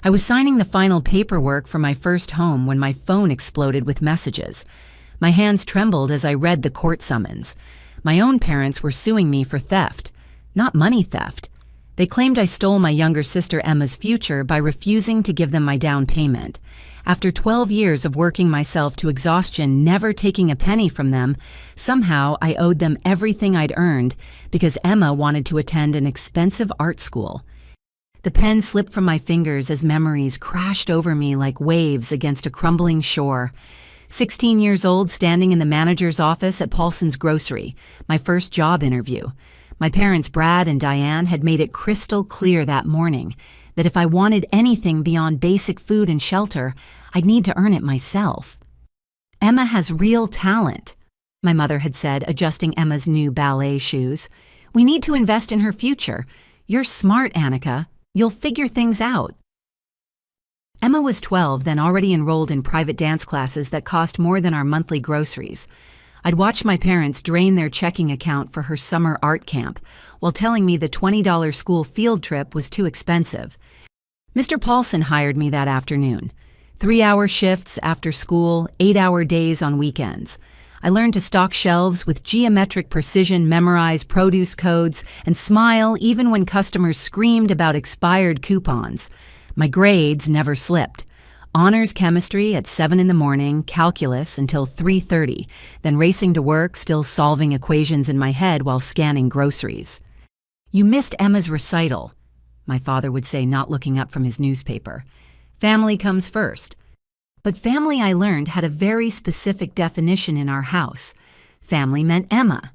I was signing the final paperwork for my first home when my phone exploded with messages. My hands trembled as I read the court summons. My own parents were suing me for theft, not money theft. They claimed I stole my younger sister Emma's future by refusing to give them my down payment. After 12 years of working myself to exhaustion, never taking a penny from them, somehow I owed them everything I'd earned because Emma wanted to attend an expensive art school. The pen slipped from my fingers as memories crashed over me like waves against a crumbling shore. 16 years old, standing in the manager's office at Paulson's Grocery, my first job interview. My parents, Brad and Diane, had made it crystal clear that morning that if I wanted anything beyond basic food and shelter, I'd need to earn it myself. Emma has real talent, my mother had said, adjusting Emma's new ballet shoes. We need to invest in her future. You're smart, Annika. You'll figure things out. Emma was 12, then already enrolled in private dance classes that cost more than our monthly groceries. I'd watched my parents drain their checking account for her summer art camp while telling me the $20 school field trip was too expensive. Mr. Paulson hired me that afternoon. 3-hour shifts after school, 8-hour days on weekends. I learned to stock shelves with geometric precision, memorize produce codes, and smile even when customers screamed about expired coupons. My grades never slipped. Honors chemistry at 7 in the morning, calculus until 3:30, then racing to work, still solving equations in my head while scanning groceries. You missed Emma's recital, my father would say, not looking up from his newspaper. Family comes first. But family, I learned, had a very specific definition in our house. Family meant Emma.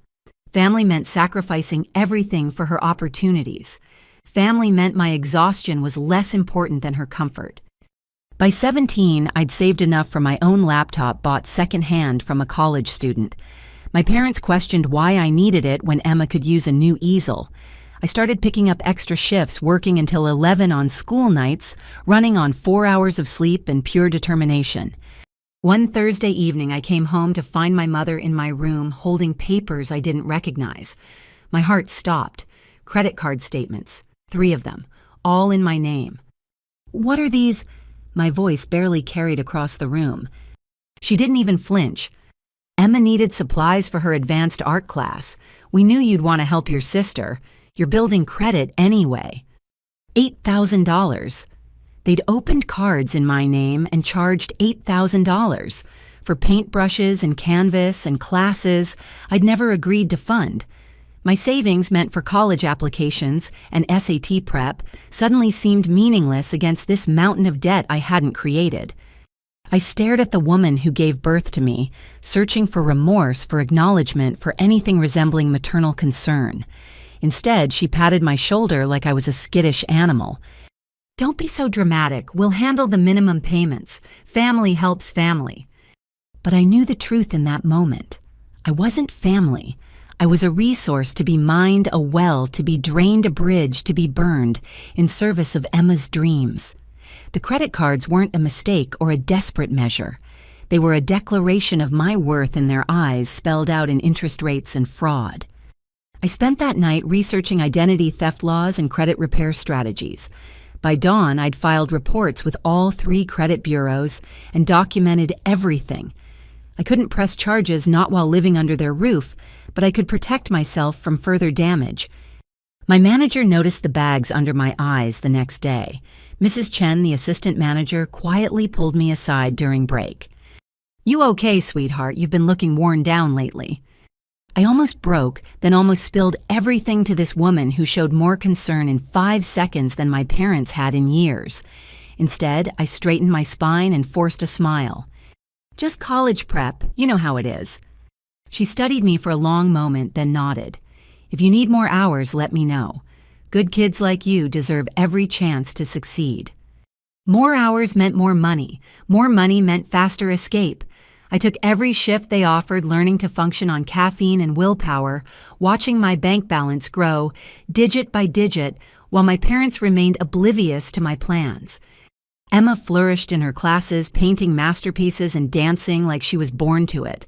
Family meant sacrificing everything for her opportunities. Family meant my exhaustion was less important than her comfort. By 17, I'd saved enough for my own laptop bought secondhand from a college student. My parents questioned why I needed it when Emma could use a new easel. I started picking up extra shifts, working until 11 on school nights, running on 4 hours of sleep and pure determination. One Thursday evening, I came home to find my mother in my room holding papers I didn't recognize. My heart stopped. Credit card statements, 3 of them, all in my name. What are these? My voice barely carried across the room. She didn't even flinch. Emma needed supplies for her advanced art class. We knew you'd want to help your sister. You're building credit anyway. $8,000. They'd opened cards in my name and charged $8,000 for paintbrushes and canvas and classes I'd never agreed to fund. My savings meant for college applications and SAT prep suddenly seemed meaningless against this mountain of debt I hadn't created. I stared at the woman who gave birth to me, searching for remorse, for acknowledgement, for anything resembling maternal concern. Instead, she patted my shoulder like I was a skittish animal. Don't be so dramatic. We'll handle the minimum payments. Family helps family. But I knew the truth in that moment. I wasn't family. I was a resource to be mined, a well, to be drained, a bridge, to be burned, in service of Emma's dreams. The credit cards weren't a mistake or a desperate measure. They were a declaration of my worth in their eyes, spelled out in interest rates and fraud. I spent that night researching identity theft laws and credit repair strategies. By dawn, I'd filed reports with all 3 credit bureaus and documented everything. I couldn't press charges, not while living under their roof, but I could protect myself from further damage. My manager noticed the bags under my eyes the next day. Mrs. Chen, the assistant manager, quietly pulled me aside during break. "You okay, sweetheart? You've been looking worn down lately." I almost broke, then almost spilled everything to this woman who showed more concern in 5 seconds than my parents had in years. Instead, I straightened my spine and forced a smile. "Just college prep, you know how it is." She studied me for a long moment, then nodded. "If you need more hours, let me know. Good kids like you deserve every chance to succeed." More hours meant more money. More money meant faster escape. I took every shift they offered, learning to function on caffeine and willpower, watching my bank balance grow, digit by digit, while my parents remained oblivious to my plans. Emma flourished in her classes, painting masterpieces and dancing like she was born to it.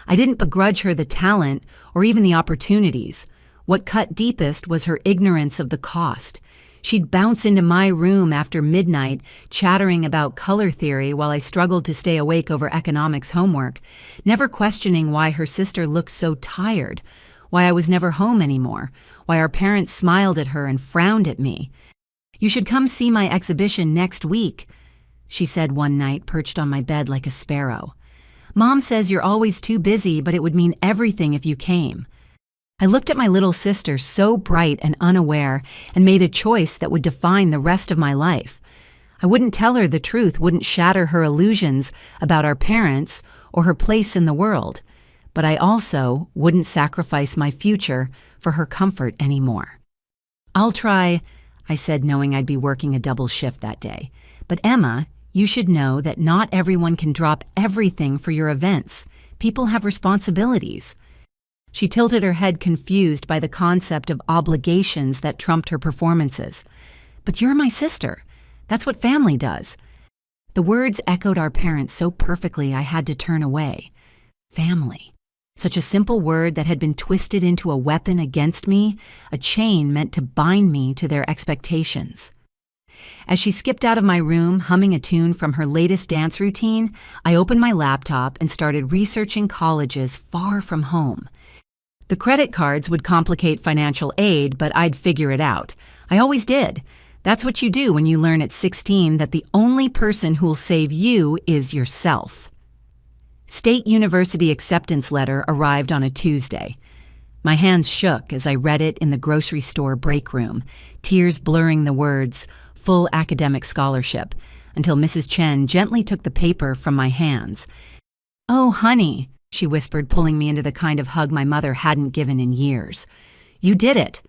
I didn't begrudge her the talent or even the opportunities. What cut deepest was her ignorance of the cost. She'd bounce into my room after midnight, chattering about color theory while I struggled to stay awake over economics homework, never questioning why her sister looked so tired, why I was never home anymore, why our parents smiled at her and frowned at me. "You should come see my exhibition next week," she said one night, perched on my bed like a sparrow. "Mom says you're always too busy, but it would mean everything if you came." I looked at my little sister, so bright and unaware, and made a choice that would define the rest of my life. I wouldn't tell her the truth, wouldn't shatter her illusions about our parents or her place in the world, but I also wouldn't sacrifice my future for her comfort anymore. "I'll try," I said, knowing I'd be working a double shift that day. "But Emma, you should know that not everyone can drop everything for your events. People have responsibilities." She tilted her head, confused by the concept of obligations that trumped her performances. "But you're my sister. That's what family does." The words echoed our parents so perfectly I had to turn away. Family. Such a simple word that had been twisted into a weapon against me, a chain meant to bind me to their expectations. As she skipped out of my room, humming a tune from her latest dance routine, I opened my laptop and started researching colleges far from home. The credit cards would complicate financial aid, but I'd figure it out. I always did. That's what you do when you learn at 16 that the only person who'll save you is yourself. State University acceptance letter arrived on a Tuesday. My hands shook as I read it in the grocery store break room, tears blurring the words, "full academic scholarship," until Mrs. Chen gently took the paper from my hands. "Oh, honey," she whispered, pulling me into the kind of hug my mother hadn't given in years. "You did it."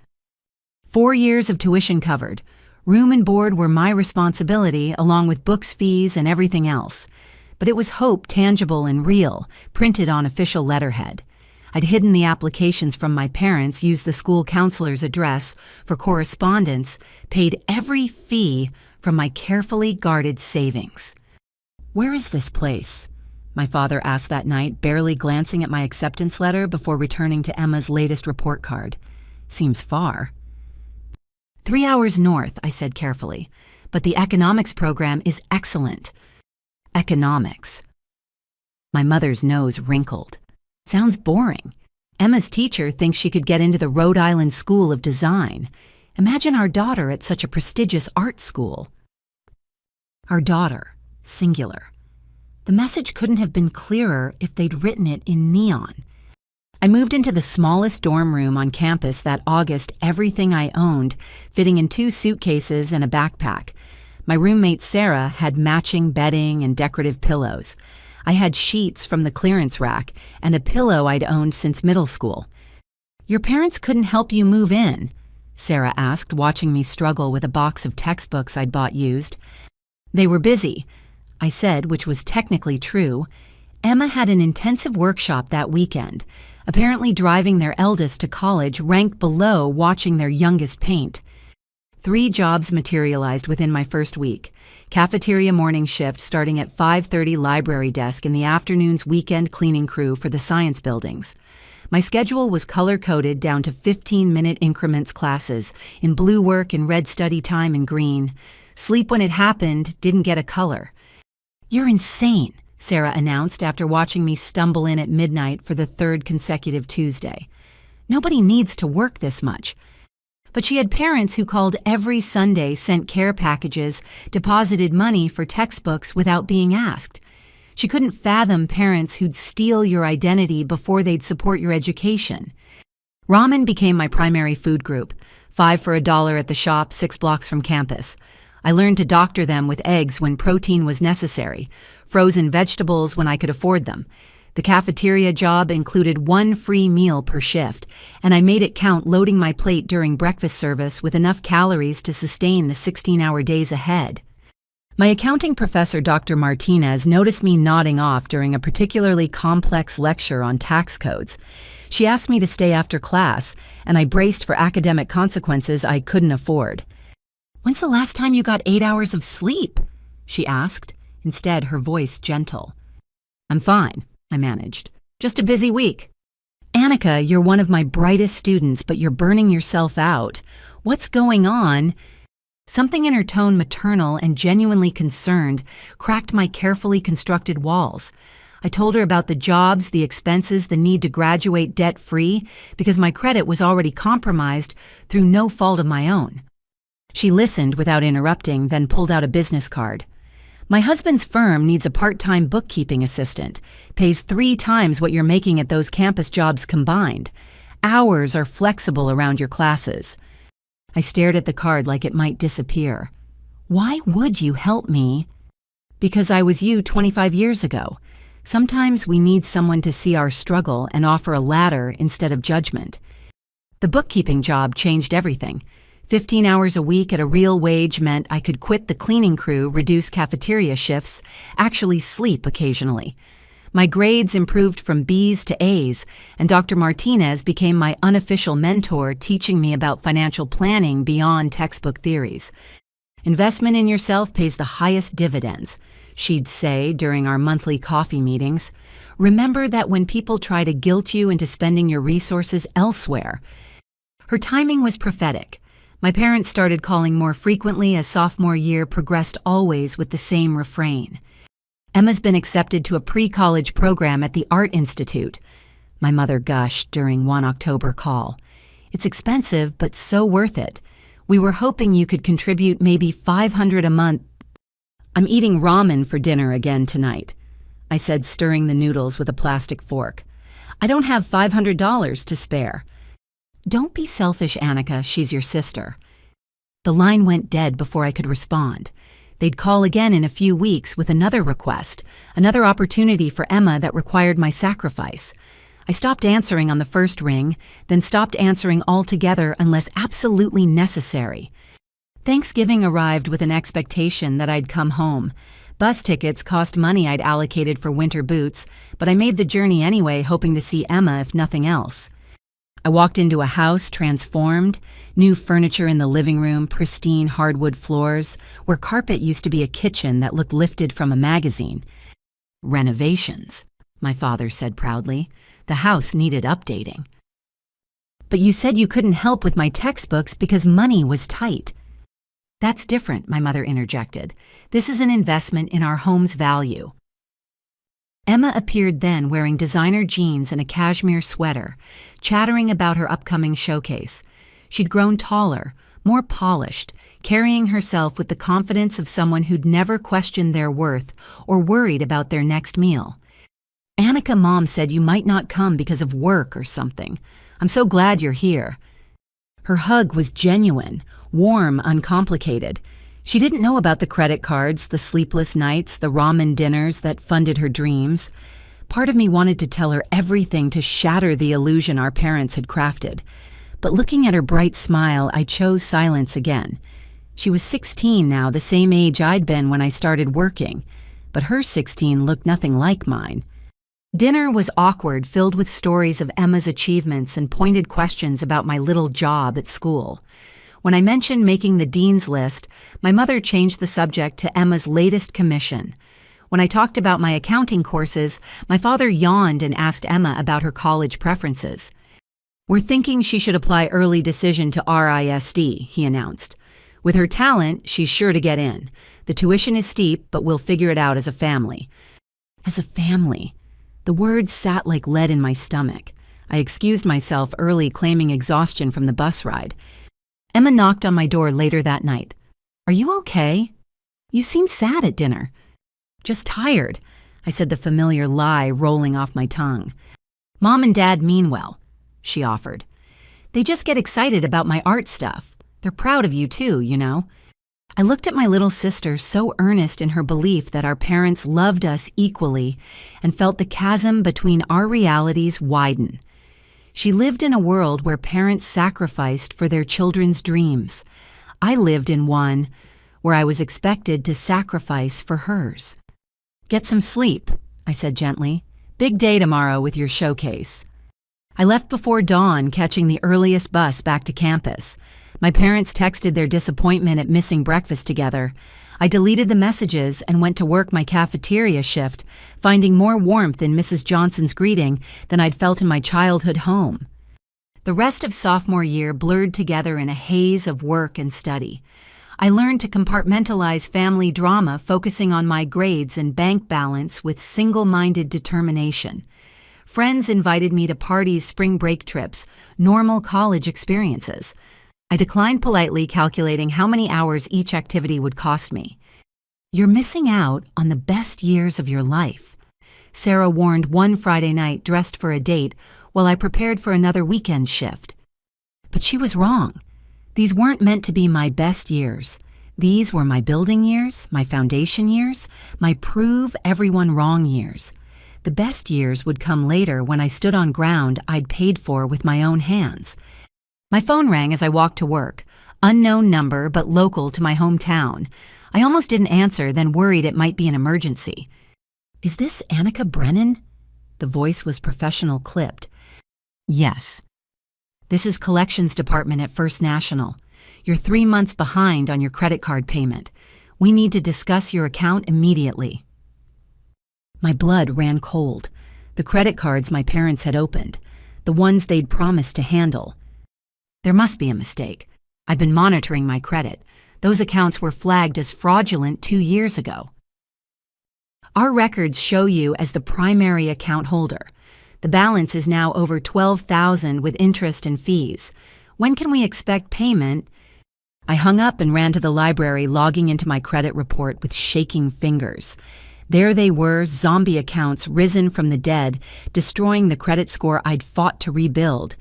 4 years of tuition covered. Room and board were my responsibility, along with books, fees, and everything else. But it was hope, tangible and real, printed on official letterhead. I'd hidden the applications from my parents, used the school counselor's address for correspondence, paid every fee from my carefully guarded savings. "Where is this place?" my father asked that night, barely glancing at my acceptance letter before returning to Emma's latest report card. "Seems far." 3 hours north, I said carefully, "but the economics program is excellent." Economics. My mother's nose wrinkled. Sounds boring. Emma's teacher thinks she could get into the Rhode Island School of Design. Imagine our daughter at such a prestigious art school. Our daughter, singular. The message couldn't have been clearer if they'd written it in neon. I moved into the smallest dorm room on campus that August, everything I owned, fitting in 2 suitcases and a backpack. My roommate Sarah had matching bedding and decorative pillows. I had sheets from the clearance rack and a pillow I'd owned since middle school. "Your parents couldn't help you move in?" Sarah asked, watching me struggle with a box of textbooks I'd bought used. "They were busy," I said, which was technically true. Emma had an intensive workshop that weekend. Apparently driving their eldest to college ranked below watching their youngest paint. 3 jobs materialized within my first week. Cafeteria morning shift starting at 5:30, library desk in the afternoon's weekend cleaning crew for the science buildings. My schedule was color-coded down to 15-minute increments classes, in blue work and red study time in green. Sleep when it happened, didn't get a color. "You're insane," Sarah announced after watching me stumble in at midnight for the 3rd consecutive Tuesday. "Nobody needs to work this much." But she had parents who called every Sunday, sent care packages, deposited money for textbooks without being asked. She couldn't fathom parents who'd steal your identity before they'd support your education. Ramen became my primary food group, 5 for $1 at the shop 6 blocks from campus. I learned to doctor them with eggs when protein was necessary, frozen vegetables when I could afford them. The cafeteria job included 1 free meal per shift, and I made it count, loading my plate during breakfast service with enough calories to sustain the 16-hour days ahead. My accounting professor, Dr. Martinez, noticed me nodding off during a particularly complex lecture on tax codes. She asked me to stay after class, and I braced for academic consequences I couldn't afford. "When's the last time you got 8 hours of sleep?" she asked, instead her voice gentle. "I'm fine," I managed. "Just a busy week." "Annika, you're one of my brightest students, but you're burning yourself out. What's going on?" Something in her tone, maternal and genuinely concerned, cracked my carefully constructed walls. I told her about the jobs, the expenses, the need to graduate debt-free because my credit was already compromised through no fault of my own. She listened without interrupting, then pulled out a business card. My husband's firm needs a part-time bookkeeping assistant, pays 3 times what you're making at those campus jobs combined. Hours are flexible around your classes. I stared at the card like it might disappear. Why would you help me? Because I was you 25 years ago. Sometimes we need someone to see our struggle and offer a ladder instead of judgment. The bookkeeping job changed everything. 15 hours a week at a real wage meant I could quit the cleaning crew, reduce cafeteria shifts, actually sleep occasionally. My grades improved from B's to A's, and Dr. Martinez became my unofficial mentor, teaching me about financial planning beyond textbook theories. Investment in yourself pays the highest dividends, she'd say during our monthly coffee meetings. Remember that when people try to guilt you into spending your resources elsewhere. Her timing was prophetic. My parents started calling more frequently as sophomore year progressed, always with the same refrain. Emma's been accepted to a pre-college program at the Art Institute. My mother gushed during one October call. It's expensive, but so worth it. We were hoping you could contribute maybe $500 a month. I'm eating ramen for dinner again tonight, I said, stirring the noodles with a plastic fork. I don't have $500 to spare. Don't be selfish, Annika, she's your sister. The line went dead before I could respond. They'd call again in a few weeks with another request, another opportunity for Emma that required my sacrifice. I stopped answering on the first ring, then stopped answering altogether unless absolutely necessary. Thanksgiving arrived with an expectation that I'd come home. Bus tickets cost money I'd allocated for winter boots, but I made the journey anyway, hoping to see Emma if nothing else. I walked into a house transformed, new furniture in the living room, pristine hardwood floors, where carpet used to be a kitchen that looked lifted from a magazine. Renovations, my father said proudly. The house needed updating. But you said you couldn't help with my textbooks because money was tight. That's different, my mother interjected. This is an investment in our home's value. Emma appeared then wearing designer jeans and a cashmere sweater, chattering about her upcoming showcase. She'd grown taller, more polished, carrying herself with the confidence of someone who'd never questioned their worth or worried about their next meal. Annika, Mom said you might not come because of work or something. I'm so glad you're here. Her hug was genuine, warm, uncomplicated. She didn't know about the credit cards, the sleepless nights, the ramen dinners that funded her dreams. Part of me wanted to tell her everything to shatter the illusion our parents had crafted. But looking at her bright smile, I chose silence again. She was 16 now, the same age I'd been when I started working. But her 16 looked nothing like mine. Dinner was awkward, filled with stories of Emma's achievements and pointed questions about my little job at school. When I mentioned making the dean's list, my mother changed the subject to Emma's latest commission. When I talked about my accounting courses, my father yawned and asked Emma about her college preferences. We're thinking she should apply early decision to RISD, he announced. With her talent, she's sure to get in. The tuition is steep, but we'll figure it out as a family. As a family. The words sat like lead in my stomach. I excused myself early, claiming exhaustion from the bus ride. Emma knocked on my door later that night. Are you okay? You seem sad at dinner. Just tired, I said, the familiar lie rolling off my tongue. Mom and Dad mean well, she offered. They just get excited about my art stuff. They're proud of you too, you know. I looked at my little sister, so earnest in her belief that our parents loved us equally, and felt the chasm between our realities widen. She lived in a world where parents sacrificed for their children's dreams. I lived in one where I was expected to sacrifice for hers. Get some sleep, I said gently. Big day tomorrow with your showcase. I left before dawn, catching the earliest bus back to campus. My parents texted their disappointment at missing breakfast together. I deleted the messages and went to work my cafeteria shift, finding more warmth in Mrs. Johnson's greeting than I'd felt in my childhood home. The rest of sophomore year blurred together in a haze of work and study. I learned to compartmentalize family drama, focusing on my grades and bank balance with single-minded determination. Friends invited me to parties, spring break trips, normal college experiences. I declined politely, calculating how many hours each activity would cost me. "You're missing out on the best years of your life," Sarah warned one Friday night, dressed for a date, while I prepared for another weekend shift. But she was wrong. These weren't meant to be my best years. These were my building years, my foundation years, my prove everyone wrong years. The best years would come later, when I stood on ground I'd paid for with my own hands. My phone rang as I walked to work. Unknown number, but local to my hometown. I almost didn't answer, then worried it might be an emergency. "Is this Annika Brennan?" The voice was professional, clipped. "Yes. This is collections department at First National. You're 3 months behind on your credit card payment. We need to discuss your account immediately." My blood ran cold. The credit cards my parents had opened, the ones they'd promised to handle. There must be a mistake. I've been monitoring my credit. Those accounts were flagged as fraudulent 2 years ago. "Our records show you as the primary account holder. The balance is now over $12,000 with interest and fees. When can we expect payment?" I hung up and ran to the library, logging into my credit report with shaking fingers. There they were, zombie accounts risen from the dead, destroying the credit score I'd fought to rebuild.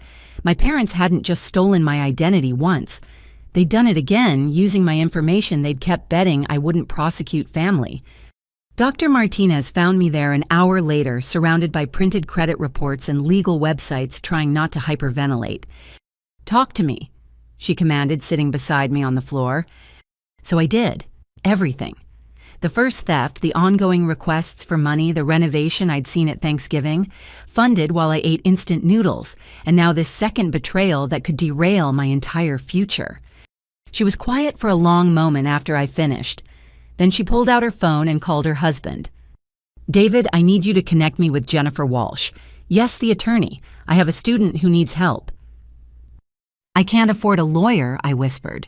My parents hadn't just stolen my identity once. They'd done it again, using my information they'd kept betting I wouldn't prosecute family. Dr. Martinez found me there an hour later, surrounded by printed credit reports and legal websites, trying not to hyperventilate. "Talk to me," she commanded, sitting beside me on the floor. So I did. Everything. The first theft, the ongoing requests for money, the renovation I'd seen at Thanksgiving, funded while I ate instant noodles, and now this second betrayal that could derail my entire future. She was quiet for a long moment after I finished. Then she pulled out her phone and called her husband. "David, I need you to connect me with Jennifer Walsh. Yes, the attorney. I have a student who needs help." "I can't afford a lawyer," I whispered.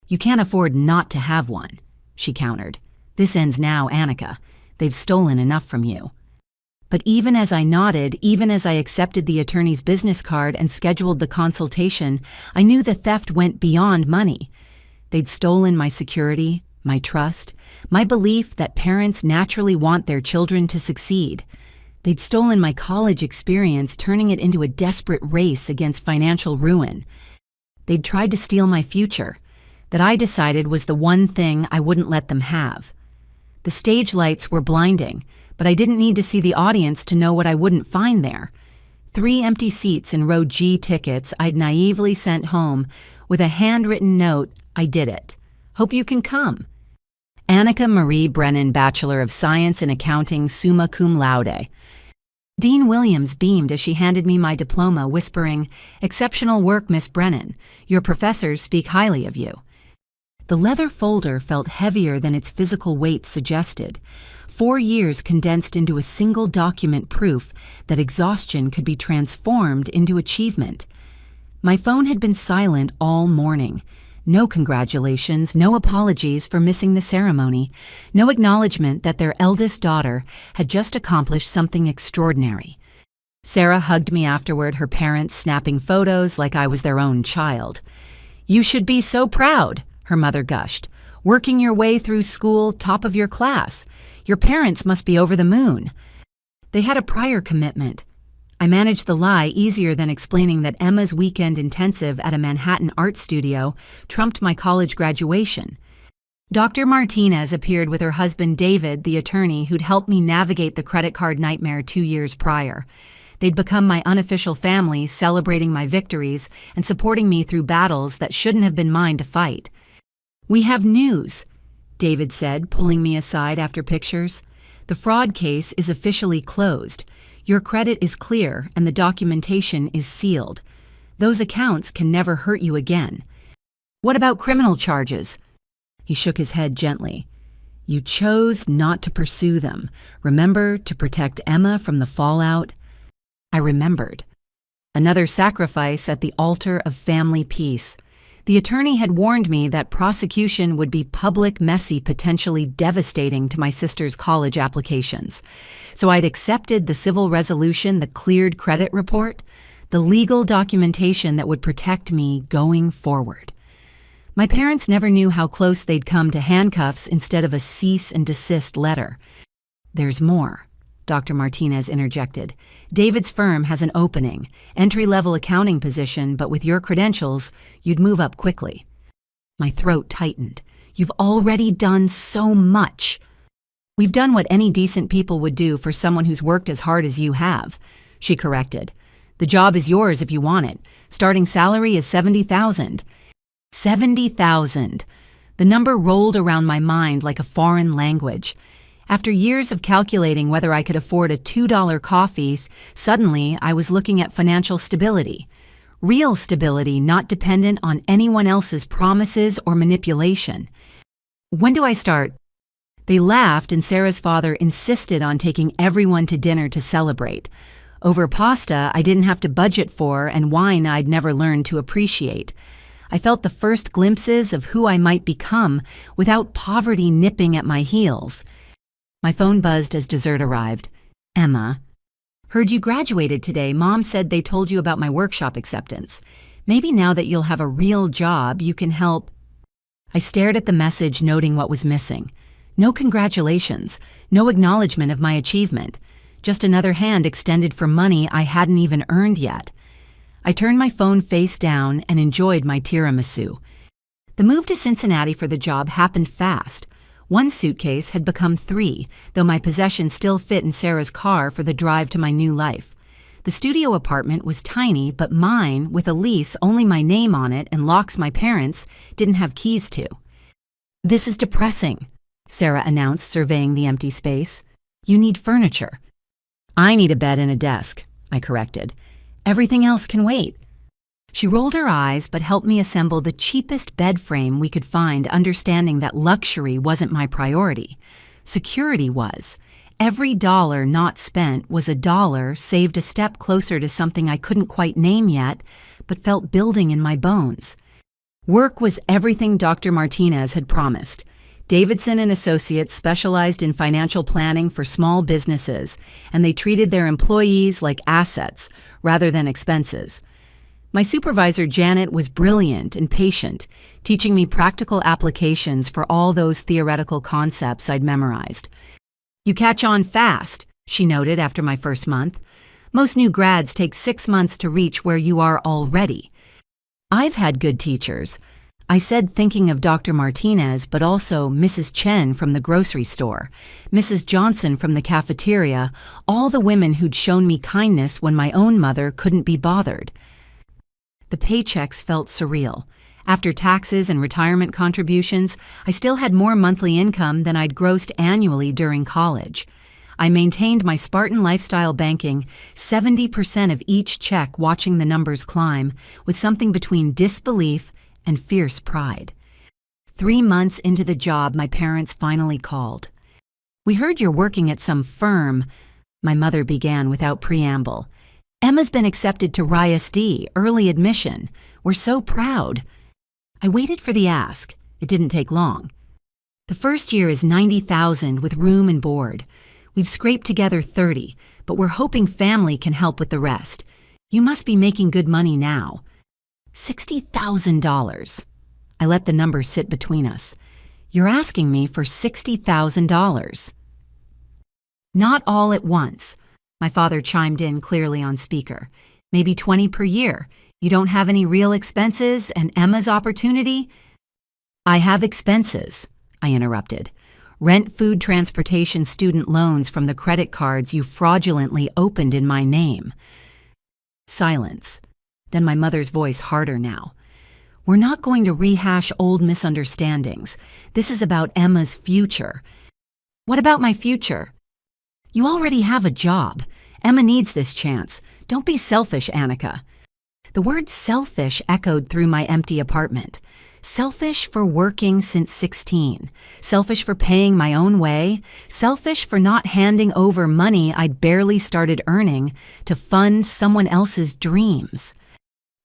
"You can't afford not to have one," she countered. "This ends now, Annika. They've stolen enough from you." But even as I nodded, even as I accepted the attorney's business card and scheduled the consultation, I knew the theft went beyond money. They'd stolen my security, my trust, my belief that parents naturally want their children to succeed. They'd stolen my college experience, turning it into a desperate race against financial ruin. They'd tried to steal my future, that I decided was the one thing I wouldn't let them have. The stage lights were blinding, but I didn't need to see the audience to know what I wouldn't find there. 3 empty seats and row G tickets I'd naively sent home with a handwritten note, "I did it. Hope you can come. Annika Marie Brennan, Bachelor of Science in Accounting, summa cum laude." Dean Williams beamed as she handed me my diploma, whispering, "Exceptional work, Miss Brennan. Your professors speak highly of you." The leather folder felt heavier than its physical weight suggested. 4 years condensed into a single document, proof that exhaustion could be transformed into achievement. My phone had been silent all morning. No congratulations, no apologies for missing the ceremony, no acknowledgement that their eldest daughter had just accomplished something extraordinary. Sarah hugged me afterward, her parents snapping photos like I was their own child. "You should be so proud," her mother gushed. "Working your way through school, top of your class. Your parents must be over the moon." They had a prior commitment. I managed the lie easier than explaining that Emma's weekend intensive at a Manhattan art studio trumped my college graduation. Dr. Martinez appeared with her husband David, the attorney who'd helped me navigate the credit card nightmare 2 years prior. They'd become my unofficial family, celebrating my victories and supporting me through battles that shouldn't have been mine to fight. "We have news," David said, pulling me aside after pictures. "The fraud case is officially closed. Your credit is clear and the documentation is sealed. Those accounts can never hurt you again." "What about criminal charges?" He shook his head gently. "You chose not to pursue them. Remember, to protect Emma from the fallout?" I remembered. Another sacrifice at the altar of family peace. The attorney had warned me that prosecution would be public, messy, potentially devastating to my sister's college applications. So I'd accepted the civil resolution, the cleared credit report, the legal documentation that would protect me going forward. My parents never knew how close they'd come to handcuffs instead of a cease and desist letter. "There's more," Dr. Martinez interjected. "David's firm has an opening, entry-level accounting position, but with your credentials, you'd move up quickly." My throat tightened. "You've already done so much." "We've done what any decent people would do for someone who's worked as hard as you have," she corrected. "The job is yours if you want it. Starting salary is $70,000. $70,000. The number rolled around my mind like a foreign language. After years of calculating whether I could afford a $2 coffee, suddenly I was looking at financial stability. Real stability, not dependent on anyone else's promises or manipulation. "When do I start?" They laughed, and Sarah's father insisted on taking everyone to dinner to celebrate. Over pasta I didn't have to budget for, and wine I'd never learned to appreciate. I felt the first glimpses of who I might become without poverty nipping at my heels. My phone buzzed as dessert arrived. "Emma, heard you graduated today. Mom said they told you about my workshop acceptance. Maybe now that you'll have a real job, you can help." I stared at the message, noting what was missing. No congratulations, no acknowledgement of my achievement, just another hand extended for money I hadn't even earned yet. I turned my phone face down and enjoyed my tiramisu. The move to Cincinnati for the job happened fast. One suitcase had become 3, though my possessions still fit in Sarah's car for the drive to my new life. The studio apartment was tiny, but mine, with a lease only my name on it and locks my parents didn't have keys to. "This is depressing," Sarah announced, surveying the empty space. "You need furniture." "I need a bed and a desk," I corrected. "Everything else can wait." She rolled her eyes but helped me assemble the cheapest bed frame we could find, understanding that luxury wasn't my priority. Security was. Every dollar not spent was a dollar saved a step closer to something I couldn't quite name yet, but felt building in my bones. Work was everything Dr. Martinez had promised. Davidson and Associates specialized in financial planning for small businesses, and they treated their employees like assets rather than expenses. My supervisor, Janet, was brilliant and patient, teaching me practical applications for all those theoretical concepts I'd memorized. "You catch on fast," she noted after my first month. "Most new grads take 6 months to reach where you are already." "I've had good teachers," I said, thinking of Dr. Martinez, but also Mrs. Chen from the grocery store, Mrs. Johnson from the cafeteria, all the women who'd shown me kindness when my own mother couldn't be bothered. The paychecks felt surreal. After taxes and retirement contributions, I still had more monthly income than I'd grossed annually during college. I maintained my Spartan lifestyle banking, 70% of each check watching the numbers climb, with something between disbelief and fierce pride. 3 months into the job, my parents finally called. "We heard you're working at some firm," my mother began without preamble. "Emma's been accepted to RISD, early admission. We're so proud." I waited for the ask. It didn't take long. "The first year is $90,000 with room and board. We've scraped together 30, but we're hoping family can help with the rest. You must be making good money now." $60,000. I let the number sit between us. "You're asking me for $60,000. "Not all at once," my father chimed in clearly on speaker. "Maybe 20 per year. You don't have any real expenses, and Emma's opportunity—" "I have expenses," I interrupted. "Rent, food, transportation, student loans from the credit cards you fraudulently opened in my name." Silence. Then my mother's voice harder now. "We're not going to rehash old misunderstandings. This is about Emma's future." "What about my future?" "You already have a job. Emma needs this chance. Don't be selfish, Annika." The word selfish echoed through my empty apartment. Selfish for working since 16. Selfish for paying my own way. Selfish for not handing over money I'd barely started earning to fund someone else's dreams.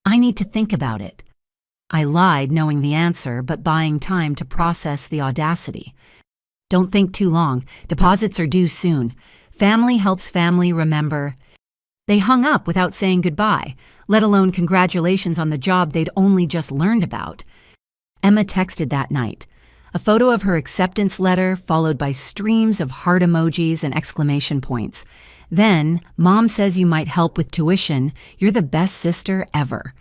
I need to think about it. I lied, knowing the answer, but buying time to process the audacity. Don't think too long. Deposits are due soon. Family helps family remember. They hung up without saying goodbye, let alone congratulations on the job they'd only just learned about. Emma texted that night. A photo of her acceptance letter, followed by streams of heart emojis and exclamation points. Then, Mom says you might help with tuition. You're the best sister ever.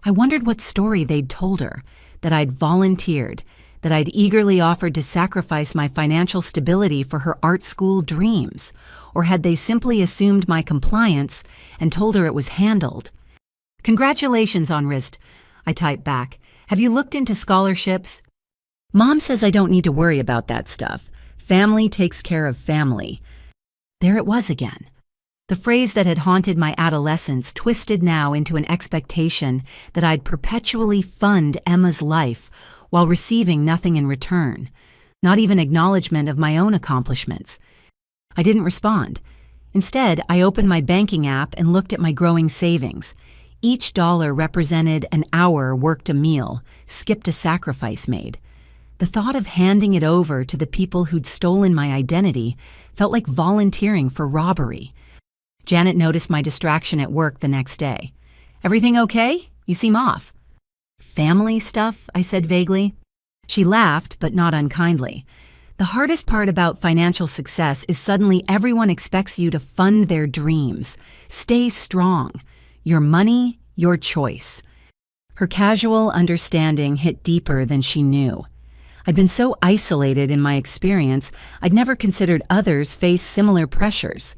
I wondered what story they'd told her, that I'd volunteered, that I'd eagerly offered to sacrifice my financial stability for her art school dreams, or had they simply assumed my compliance and told her it was handled? Congratulations on Wrist, I typed back. Have you looked into scholarships? Mom says I don't need to worry about that stuff. Family takes care of family. There it was again. The phrase that had haunted my adolescence twisted now into an expectation that I'd perpetually fund Emma's life while receiving nothing in return, not even acknowledgement of my own accomplishments. I didn't respond. Instead, I opened my banking app and looked at my growing savings. Each dollar represented an hour worked a meal, skipped a sacrifice made. The thought of handing it over to the people who'd stolen my identity felt like volunteering for robbery. Janet noticed my distraction at work the next day. Everything okay? You seem off. Family stuff, I said vaguely. She laughed, but not unkindly. The hardest part about financial success is suddenly everyone expects you to fund their dreams. Stay strong. Your money, your choice. Her casual understanding hit deeper than she knew. I'd been so isolated in my experience, I'd never considered others face similar pressures.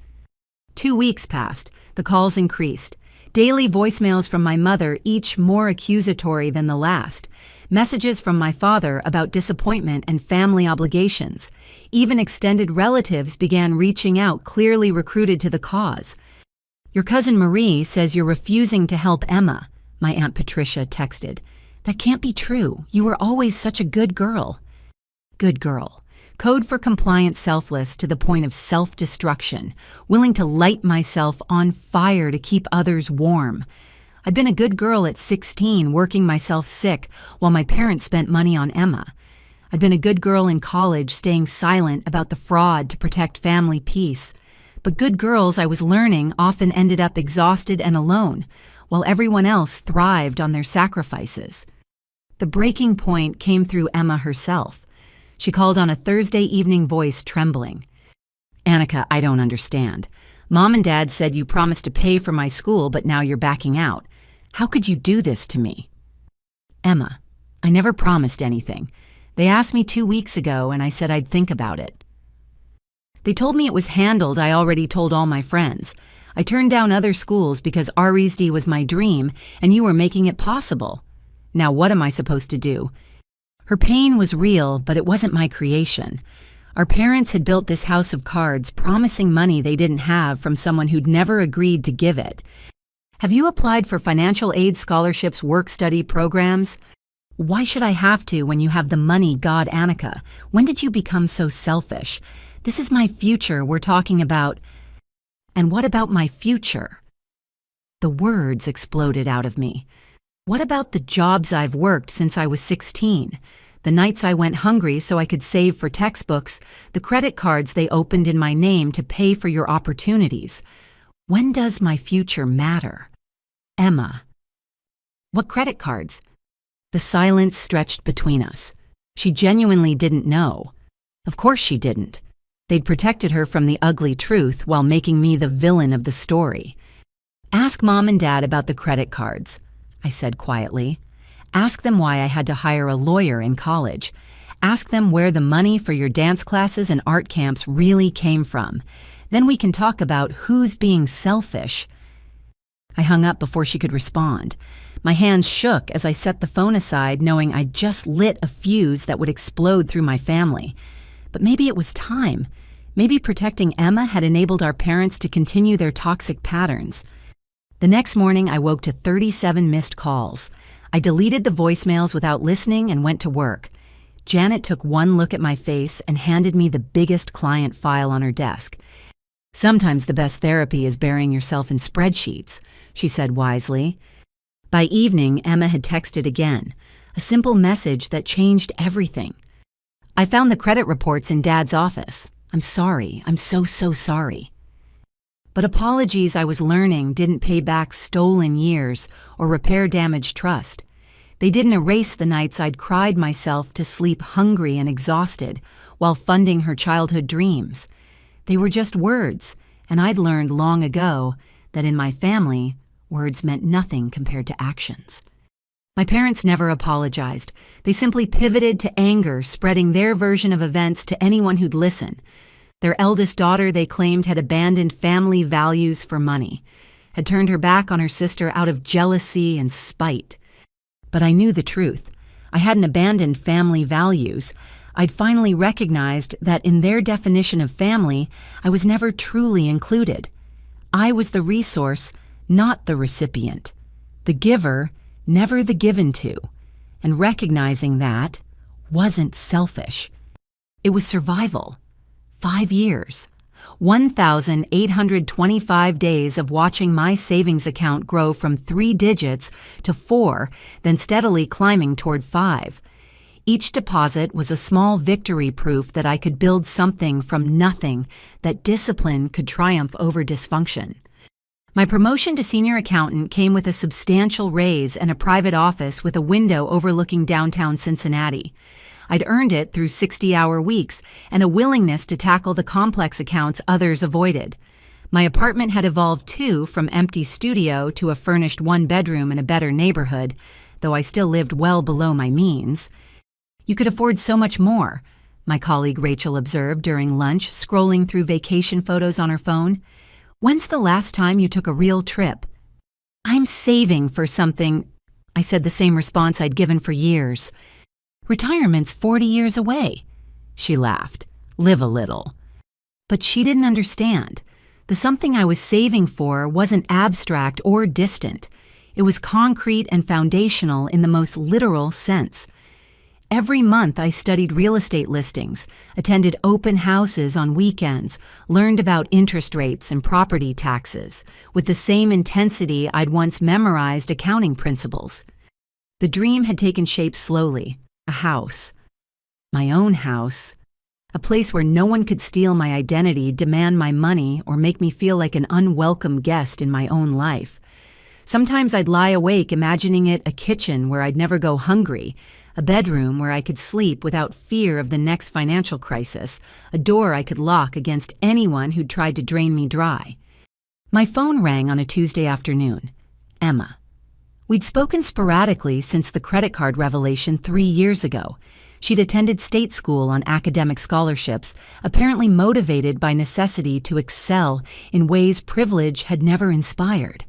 2 weeks passed. The calls increased. Daily voicemails from my mother, each more accusatory than the last. Messages from my father about disappointment and family obligations. Even extended relatives began reaching out, clearly recruited to the cause. Your cousin Marie says you're refusing to help Emma, my Aunt Patricia texted. That can't be true. You were always such a good girl. Good girl. Code for compliant selfless to the point of self-destruction, willing to light myself on fire to keep others warm. I'd been a good girl at 16, working myself sick while my parents spent money on Emma. I'd been a good girl in college, staying silent about the fraud to protect family peace. But good girls, I was learning, often ended up exhausted and alone, while everyone else thrived on their sacrifices. The breaking point came through Emma herself. She called on a Thursday evening voice, trembling. Annika, I don't understand. Mom and Dad said you promised to pay for my school, but now you're backing out. How could you do this to me? Emma, I never promised anything. They asked me 2 weeks ago, and I said I'd think about it. They told me it was handled. I already told all my friends. I turned down other schools because RESD was my dream, and you were making it possible. Now what am I supposed to do? Her pain was real, but it wasn't my creation. Our parents had built this house of cards, promising money they didn't have from someone who'd never agreed to give it. Have you applied for financial aid scholarships, work-study programs? Why should I have to when you have the money, God, Annika? When did you become so selfish? This is my future we're talking about. And what about my future? The words exploded out of me. What about the jobs I've worked since I was 16? The nights I went hungry so I could save for textbooks, the credit cards they opened in my name to pay for your opportunities. When does my future matter? Emma. What credit cards? The silence stretched between us. She genuinely didn't know. Of course she didn't. They'd protected her from the ugly truth while making me the villain of the story. Ask Mom and Dad about the credit cards, I said quietly. Ask them why I had to hire a lawyer in college. Ask them where the money for your dance classes and art camps really came from. Then we can talk about who's being selfish. I hung up before she could respond. My hands shook as I set the phone aside, knowing I'd just lit a fuse that would explode through my family. But maybe it was time. Maybe protecting Emma had enabled our parents to continue their toxic patterns. The next morning, I woke to 37 missed calls. I deleted the voicemails without listening and went to work. Janet took one look at my face and handed me the biggest client file on her desk. Sometimes the best therapy is burying yourself in spreadsheets, she said wisely. By evening, Emma had texted again, a simple message that changed everything. I found the credit reports in Dad's office. I'm sorry. I'm so sorry. But apologies I was learning didn't pay back stolen years or repair damaged trust. They didn't erase the nights I'd cried myself to sleep hungry and exhausted while funding her childhood dreams. They were just words, and I'd learned long ago that in my family, words meant nothing compared to actions. My parents never apologized. They simply pivoted to anger, spreading their version of events to anyone who'd listen. Their eldest daughter, they claimed, had abandoned family values for money, had turned her back on her sister out of jealousy and spite. But I knew the truth. I hadn't abandoned family values. I'd finally recognized that in their definition of family, I was never truly included. I was the resource, not the recipient. The giver, never the given to. And recognizing that wasn't selfish. It was survival. 5 years. 1,825 days of watching my savings account grow from 3 digits to 4, then steadily climbing toward 5. Each deposit was a small victory proof that I could build something from nothing, that discipline could triumph over dysfunction. My promotion to senior accountant came with a substantial raise and a private office with a window overlooking downtown Cincinnati. I'd earned it through 60-hour weeks and a willingness to tackle the complex accounts others avoided. My apartment had evolved too, from empty studio to a furnished 1-bedroom in a better neighborhood, though I still lived well below my means. You could afford so much more, my colleague Rachel observed during lunch, scrolling through vacation photos on her phone. When's the last time you took a real trip? I'm saving for something, I said, the same response I'd given for years. Retirement's 40 years away. She laughed. Live a little. But she didn't understand. The something I was saving for wasn't abstract or distant. It was concrete and foundational in the most literal sense. Every month I studied real estate listings, attended open houses on weekends, learned about interest rates and property taxes, with the same intensity I'd once memorized accounting principles. The dream had taken shape slowly. A house. My own house. A place where no one could steal my identity, demand my money, or make me feel like an unwelcome guest in my own life. Sometimes I'd lie awake imagining it a kitchen where I'd never go hungry, a bedroom where I could sleep without fear of the next financial crisis, a door I could lock against anyone who'd tried to drain me dry. My phone rang on a Tuesday afternoon. Emma. We'd spoken sporadically since the credit card revelation 3 years ago. She'd attended state school on academic scholarships, apparently motivated by necessity to excel in ways privilege had never inspired.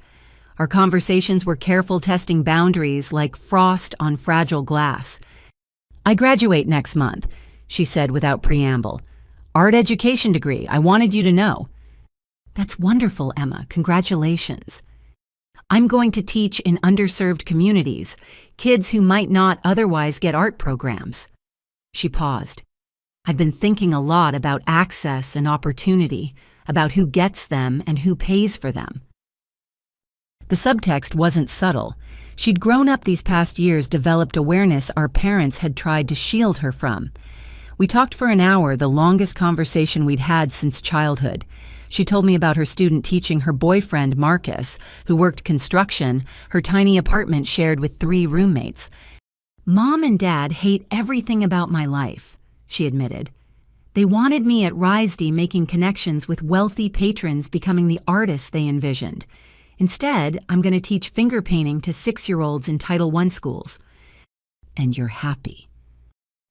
Our conversations were careful, testing boundaries like frost on fragile glass. I graduate next month, she said without preamble. Art education degree, I wanted you to know. That's wonderful, Emma. Congratulations. I'm going to teach in underserved communities, kids who might not otherwise get art programs. She paused. I've been thinking a lot about access and opportunity, about who gets them and who pays for them. The subtext wasn't subtle. She'd grown up these past years, developed awareness our parents had tried to shield her from. We talked for an hour, the longest conversation we'd had since childhood. She told me about her student teaching her boyfriend, Marcus, who worked construction, her tiny apartment shared with 3 roommates. Mom and Dad hate everything about my life, she admitted. They wanted me at RISD making connections with wealthy patrons, becoming the artist they envisioned. Instead, I'm going to teach finger painting to 6-year-olds in Title I schools. And you're happy.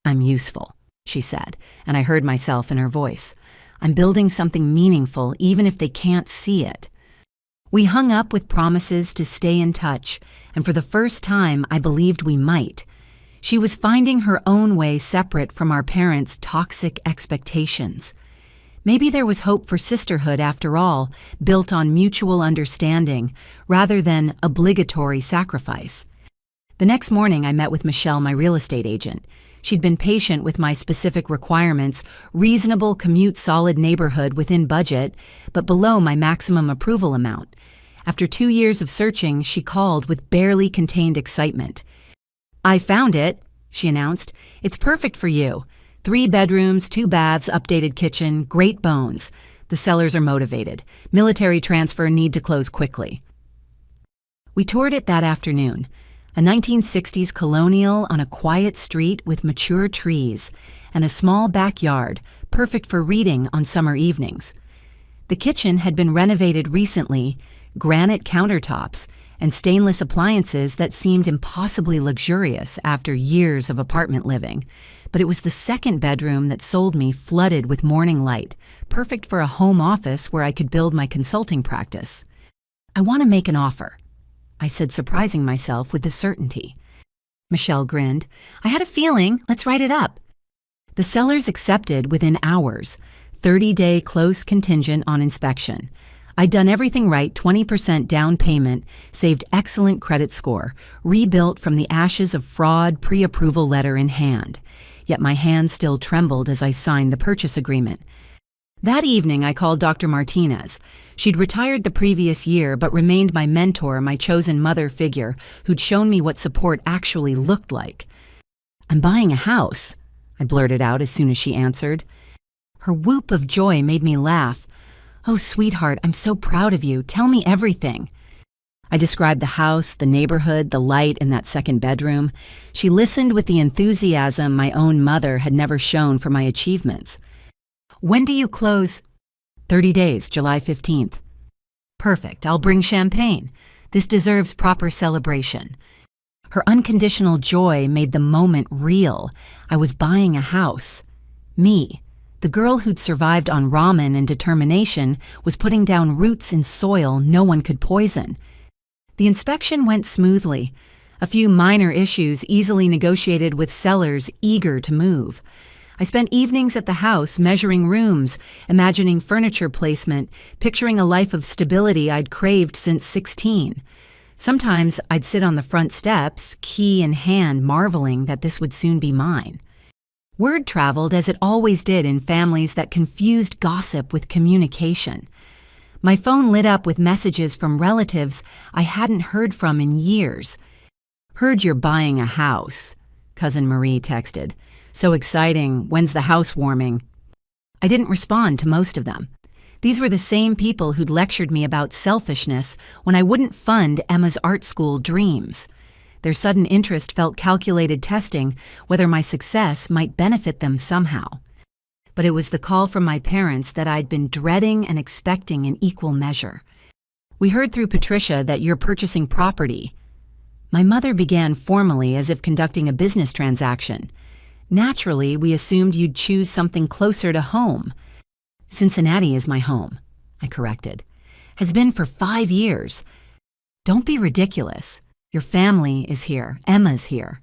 I'm useful, she said, and I heard myself in her voice. I'm building something meaningful even if they can't see it. We hung up with promises to stay in touch, and for the first time I believed we might. She was finding her own way separate from our parents' toxic expectations. Maybe there was hope for sisterhood after all, built on mutual understanding rather than obligatory sacrifice. The next morning I met with Michelle, my real estate agent. She'd been patient with my specific requirements, reasonable commute, solid neighborhood within budget, but below my maximum approval amount. After 2 years of searching, she called with barely contained excitement. "I found it," she announced. "It's perfect for you. 3 bedrooms, 2 baths, updated kitchen, great bones. The sellers are motivated. Military transfer, need to close quickly." We toured it that afternoon. A 1960s colonial on a quiet street with mature trees and a small backyard, perfect for reading on summer evenings. The kitchen had been renovated recently, granite countertops, and stainless appliances that seemed impossibly luxurious after years of apartment living. But it was the second bedroom that sold me, flooded with morning light, perfect for a home office where I could build my consulting practice. "I want to make an offer," I said, surprising myself with the certainty. Michelle grinned. "I had a feeling. Let's write it up." The sellers accepted within hours, 30-day close contingent on inspection. I'd done everything right, 20% down payment, saved excellent credit score, rebuilt from the ashes of fraud, pre-approval letter in hand. Yet my hand still trembled as I signed the purchase agreement. That evening, I called Dr. Martinez. She'd retired the previous year, but remained my mentor, my chosen mother figure, who'd shown me what support actually looked like. "I'm buying a house," I blurted out as soon as she answered. Her whoop of joy made me laugh. "Oh, sweetheart, I'm so proud of you. Tell me everything." I described the house, the neighborhood, the light in that second bedroom. She listened with the enthusiasm my own mother had never shown for my achievements. "When do you close?" 30 days, July 15th. "Perfect. I'll bring champagne. This deserves proper celebration." Her unconditional joy made the moment real. I was buying a house. Me, the girl who'd survived on ramen and determination, was putting down roots in soil no one could poison. The inspection went smoothly. A few minor issues easily negotiated with sellers eager to move. I spent evenings at the house measuring rooms, imagining furniture placement, picturing a life of stability I'd craved since 16. Sometimes I'd sit on the front steps, key in hand, marveling that this would soon be mine. Word traveled as it always did in families that confused gossip with communication. My phone lit up with messages from relatives I hadn't heard from in years. "Heard you're buying a house," Cousin Marie texted. "So exciting. When's the housewarming?" I didn't respond to most of them. These were the same people who'd lectured me about selfishness when I wouldn't fund Emma's art school dreams. Their sudden interest felt calculated testing whether my success might benefit them somehow. But it was the call from my parents that I'd been dreading and expecting in equal measure. "We heard through Patricia that you're purchasing property." My mother began formally as if conducting a business transaction. "Naturally, we assumed you'd choose something closer to home." "Cincinnati is my home," I corrected. "Has been for 5 years." "Don't be ridiculous. Your family is here. Emma's here.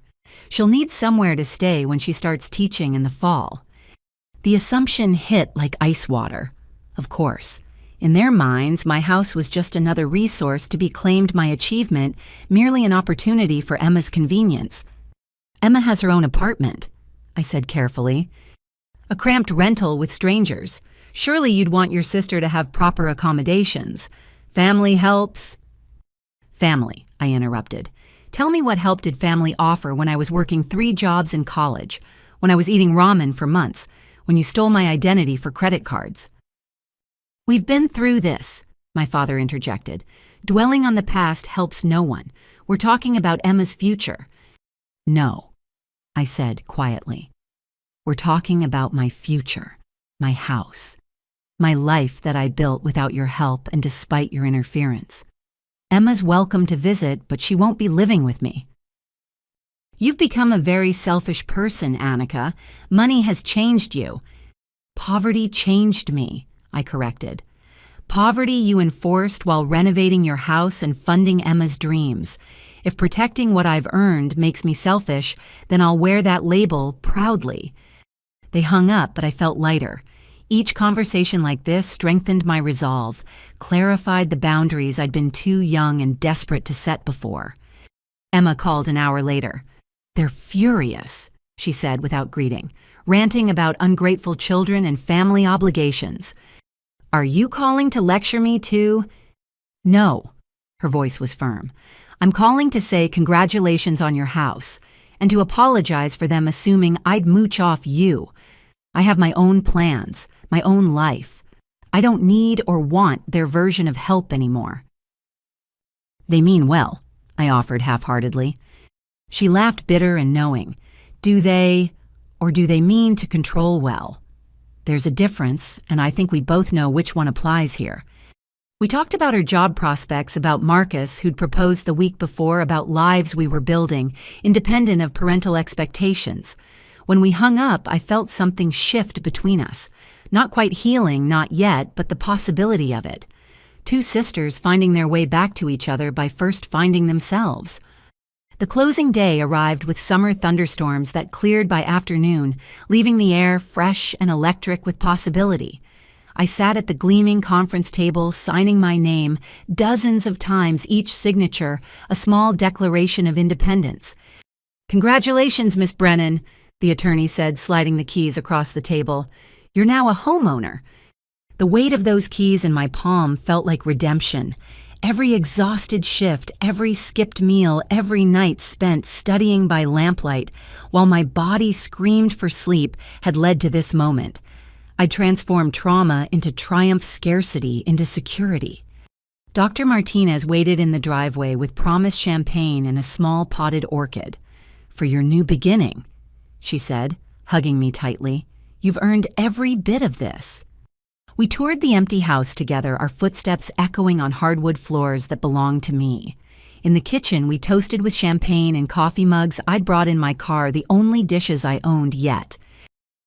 She'll need somewhere to stay when she starts teaching in the fall." The assumption hit like ice water. Of course, in their minds, my house was just another resource to be claimed my achievement, merely an opportunity for Emma's convenience. "Emma has her own apartment," I said carefully. "A cramped rental with strangers. Surely you'd want your sister to have proper accommodations. Family helps." "Family," I interrupted. "Tell me what help did family offer when I was working 3 jobs in college, when I was eating ramen for months, when you stole my identity for credit cards?" "We've been through this," my father interjected. "Dwelling on the past helps no one. We're talking about Emma's future." "No," I said quietly. "We're talking about my future, my house, my life that I built without your help and despite your interference. Emma's welcome to visit, but she won't be living with me." "You've become a very selfish person, Annika. Money has changed you." "Poverty changed me," I corrected. "Poverty you enforced while renovating your house and funding Emma's dreams. If protecting what I've earned makes me selfish, then I'll wear that label proudly." They hung up, but I felt lighter. Each conversation like this strengthened my resolve, clarified the boundaries I'd been too young and desperate to set before. Emma called an hour later. "They're furious," she said without greeting, ranting about ungrateful children and family obligations. "Are you calling to lecture me too?" "No," Her voice was firm. "I'm calling to say congratulations on your house, and to apologize for them assuming I'd mooch off you. I have my own plans, my own life. I don't need or want their version of help anymore." "They mean well," I offered half-heartedly. She laughed, bitter and knowing. "Do they, or do they mean to control well? There's a difference, and I think we both know which one applies here." We talked about her job prospects, about Marcus, who'd proposed the week before, about lives we were building, independent of parental expectations. When we hung up, I felt something shift between us. Not quite healing, not yet, but the possibility of it. Two sisters finding their way back to each other by first finding themselves. The closing day arrived with summer thunderstorms that cleared by afternoon, leaving the air fresh and electric with possibility. I sat at the gleaming conference table, signing my name, dozens of times, each signature a small declaration of independence. "Congratulations, Miss Brennan," the attorney said, sliding the keys across the table. "You're now a homeowner." The weight of those keys in my palm felt like redemption. Every exhausted shift, every skipped meal, every night spent studying by lamplight, while my body screamed for sleep, had led to this moment. I transformed trauma into triumph, scarcity into security. Dr. Martinez waited in the driveway with promised champagne and a small potted orchid. "For your new beginning," she said, hugging me tightly. "You've earned every bit of this." We toured the empty house together, our footsteps echoing on hardwood floors that belonged to me. In the kitchen, we toasted with champagne and coffee mugs I'd brought in my car, the only dishes I owned yet.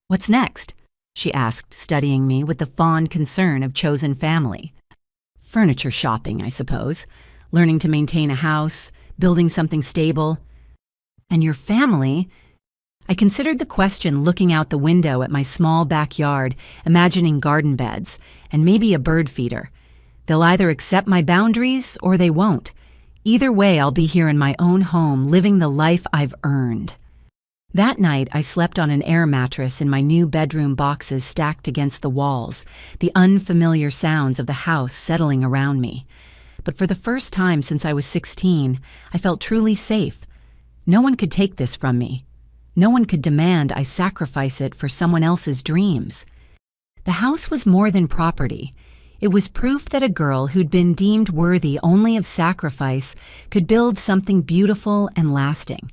"What's next?" she asked, studying me with the fond concern of chosen family. "Furniture shopping, I suppose. Learning to maintain a house, building something stable." "And your family?" I considered the question, looking out the window at my small backyard, imagining garden beds, and maybe a bird feeder. They'll either accept my boundaries or they won't. Either way, I'll be here in my own home, living the life I've earned. That night, I slept on an air mattress in my new bedroom, boxes stacked against the walls, the unfamiliar sounds of the house settling around me. But for the first time since I was 16, I felt truly safe. No one could take this from me. No one could demand I sacrifice it for someone else's dreams. The house was more than property. It was proof that a girl who'd been deemed worthy only of sacrifice could build something beautiful and lasting.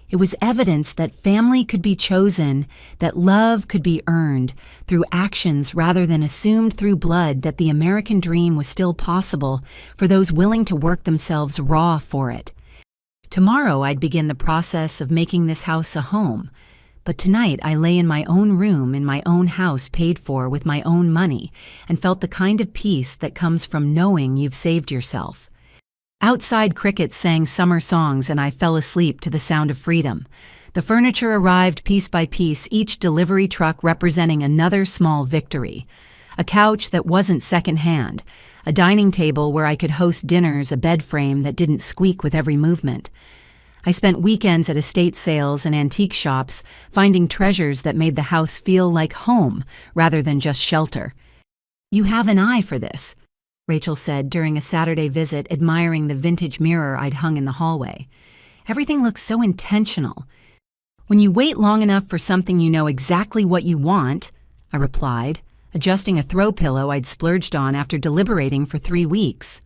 It was evidence that family could be chosen, that love could be earned through actions rather than assumed through blood, that the American dream was still possible for those willing to work themselves raw for it. Tomorrow I'd begin the process of making this house a home, but tonight I lay in my own room in my own house, paid for with my own money, and felt the kind of peace that comes from knowing you've saved yourself. Outside, crickets sang summer songs and I fell asleep to the sound of freedom. The furniture arrived piece by piece, each delivery truck representing another small victory. A couch that wasn't secondhand, a dining table where I could host dinners, a bed frame that didn't squeak with every movement. I spent weekends at estate sales and antique shops, finding treasures that made the house feel like home rather than just shelter. "You have an eye for this," Rachel said during a Saturday visit, admiring the vintage mirror I'd hung in the hallway. "Everything looks so intentional." "When you wait long enough for something, you know exactly what you want," I replied, adjusting a throw pillow I'd splurged on after deliberating for 3 weeks.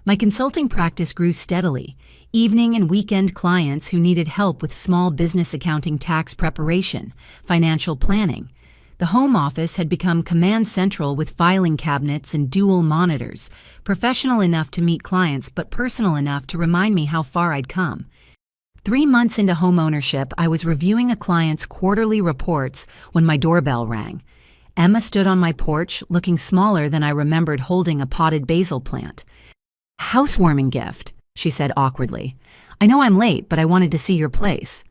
My consulting practice grew steadily, evening and weekend clients who needed help with small business accounting, tax preparation, financial planning. The home office had become command central with filing cabinets and dual monitors, professional enough to meet clients but personal enough to remind me how far I'd come. 3 months into homeownership, I was reviewing a client's quarterly reports when my doorbell rang. Emma stood on my porch, looking smaller than I remembered, holding a potted basil plant. "Housewarming gift," she said awkwardly. "I know I'm late, but I wanted to see your place."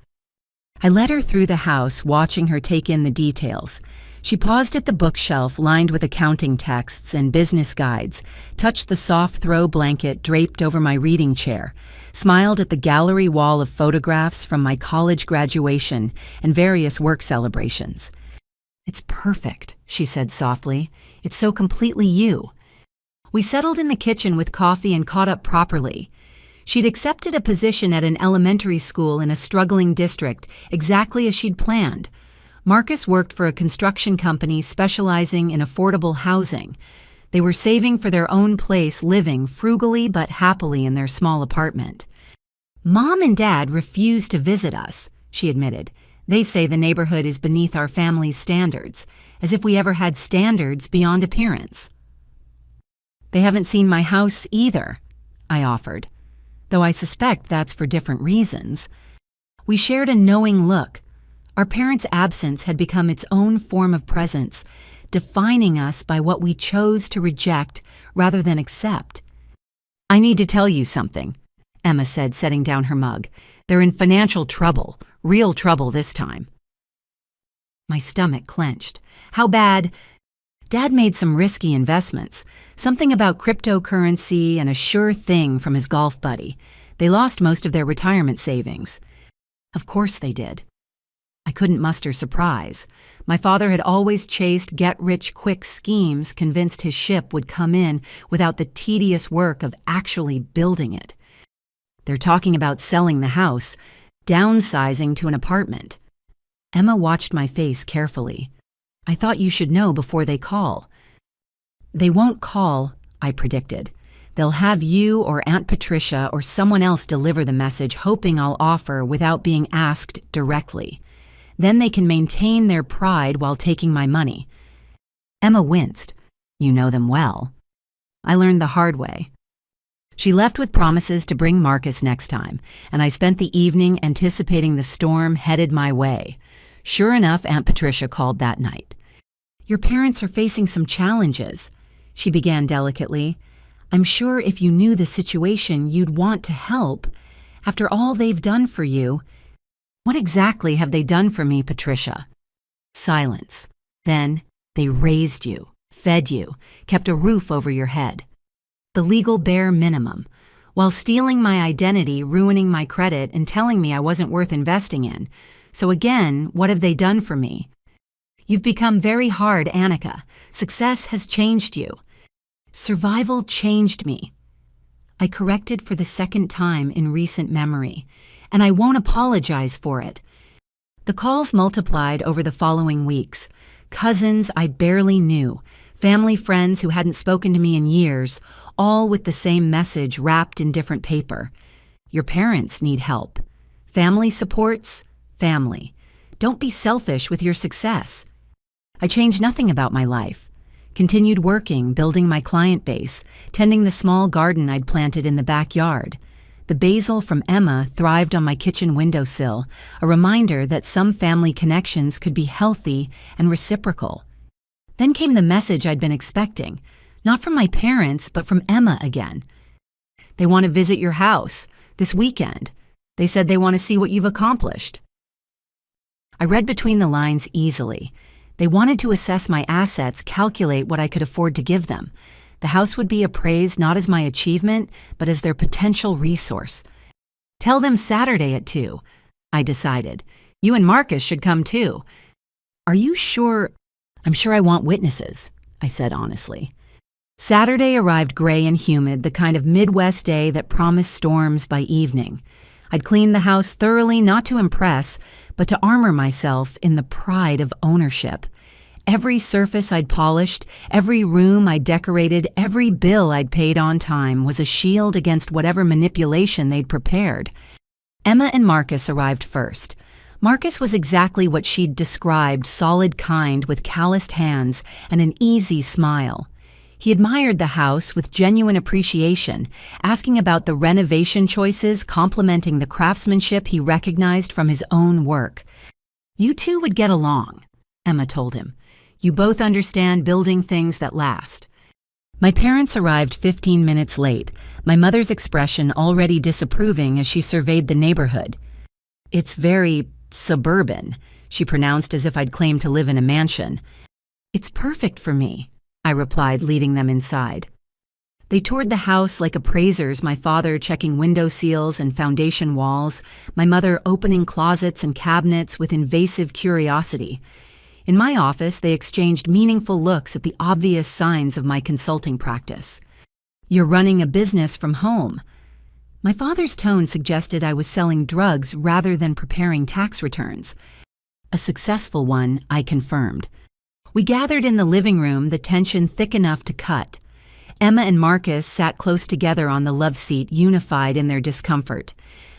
I led her through the house, watching her take in the details. She paused at the bookshelf lined with accounting texts and business guides, touched the soft throw blanket draped over my reading chair, smiled at the gallery wall of photographs from my college graduation and various work celebrations. "It's perfect," she said softly. "It's so completely you." We settled in the kitchen with coffee and caught up properly. She'd accepted a position at an elementary school in a struggling district, exactly as she'd planned. Marcus worked for a construction company specializing in affordable housing. They were saving for their own place, living frugally but happily in their small apartment. Mom and Dad refuse to visit us, she admitted. They say the neighborhood is beneath our family's standards, as if we ever had standards beyond appearance. They haven't seen my house either, I offered, though I suspect that's for different reasons. We shared a knowing look. Our parents' absence had become its own form of presence, defining us by what we chose to reject rather than accept. I need to tell you something, Emma said, setting down her mug. They're in financial trouble, real trouble this time. My stomach clenched. How bad? Dad made some risky investments, something about cryptocurrency and a sure thing from his golf buddy. They lost most of their retirement savings. Of course they did. I couldn't muster surprise. My father had always chased get-rich-quick schemes, convinced his ship would come in without the tedious work of actually building it. They're talking about selling the house, downsizing to an apartment. Emma watched my face carefully. I thought you should know before they call. They won't call, I predicted. They'll have you or Aunt Patricia or someone else deliver the message, hoping I'll offer without being asked directly. Then they can maintain their pride while taking my money. Emma winced. You know them well. I learned the hard way. She left with promises to bring Marcus next time, and I spent the evening anticipating the storm headed my way. Sure enough, Aunt Patricia called that night. Your parents are facing some challenges, she began delicately. I'm sure if you knew the situation, you'd want to help. After all they've done for you. What exactly have they done for me, Patricia? Silence. Then they raised you, fed you, kept a roof over your head. The legal bare minimum, while stealing my identity, ruining my credit, and telling me I wasn't worth investing in. So again, what have they done for me? You've become very hard, Annika. Success has changed you. Survival changed me. I corrected for the second time in recent memory, and I won't apologize for it. The calls multiplied over the following weeks. Cousins I barely knew, family friends who hadn't spoken to me in years, all with the same message wrapped in different paper. Your parents need help. Family supports, family. Don't be selfish with your success. I changed nothing about my life. Continued working, building my client base, tending the small garden I'd planted in the backyard. The basil from Emma thrived on my kitchen windowsill, a reminder that some family connections could be healthy and reciprocal. Then came the message I'd been expecting, not from my parents, but from Emma again. They want to visit your house this weekend. They said they want to see what you've accomplished. I read between the lines easily. They wanted to assess my assets, calculate what I could afford to give them. The house would be appraised not as my achievement, but as their potential resource. Tell them Saturday at 2, I decided. You and Marcus should come too. Are you sure? I'm sure I want witnesses, I said honestly. Saturday arrived gray and humid, the kind of Midwest day that promised storms by evening. I'd cleaned the house thoroughly, not to impress, but to armor myself in the pride of ownership. Every surface I'd polished, every room I'd decorated, every bill I'd paid on time was a shield against whatever manipulation they'd prepared. Emma and Marcus arrived first. Marcus was exactly what she'd described, solid kind with calloused hands and an easy smile. He admired the house with genuine appreciation, asking about the renovation choices, complimenting the craftsmanship he recognized from his own work. You two would get along, Emma told him. You both understand building things that last. My parents arrived 15 minutes late, my mother's expression already disapproving as she surveyed the neighborhood. It's very suburban, she pronounced as if I'd claimed to live in a mansion. It's perfect for me, I replied, leading them inside. They toured the house like appraisers, my father checking window seals and foundation walls, my mother opening closets and cabinets with invasive curiosity. In my office, they exchanged meaningful looks at the obvious signs of my consulting practice. You're running a business from home. My father's tone suggested I was selling drugs rather than preparing tax returns. A successful one, I confirmed. We gathered in the living room, the tension thick enough to cut. Emma and Marcus sat close together on the love seat, unified in their discomfort.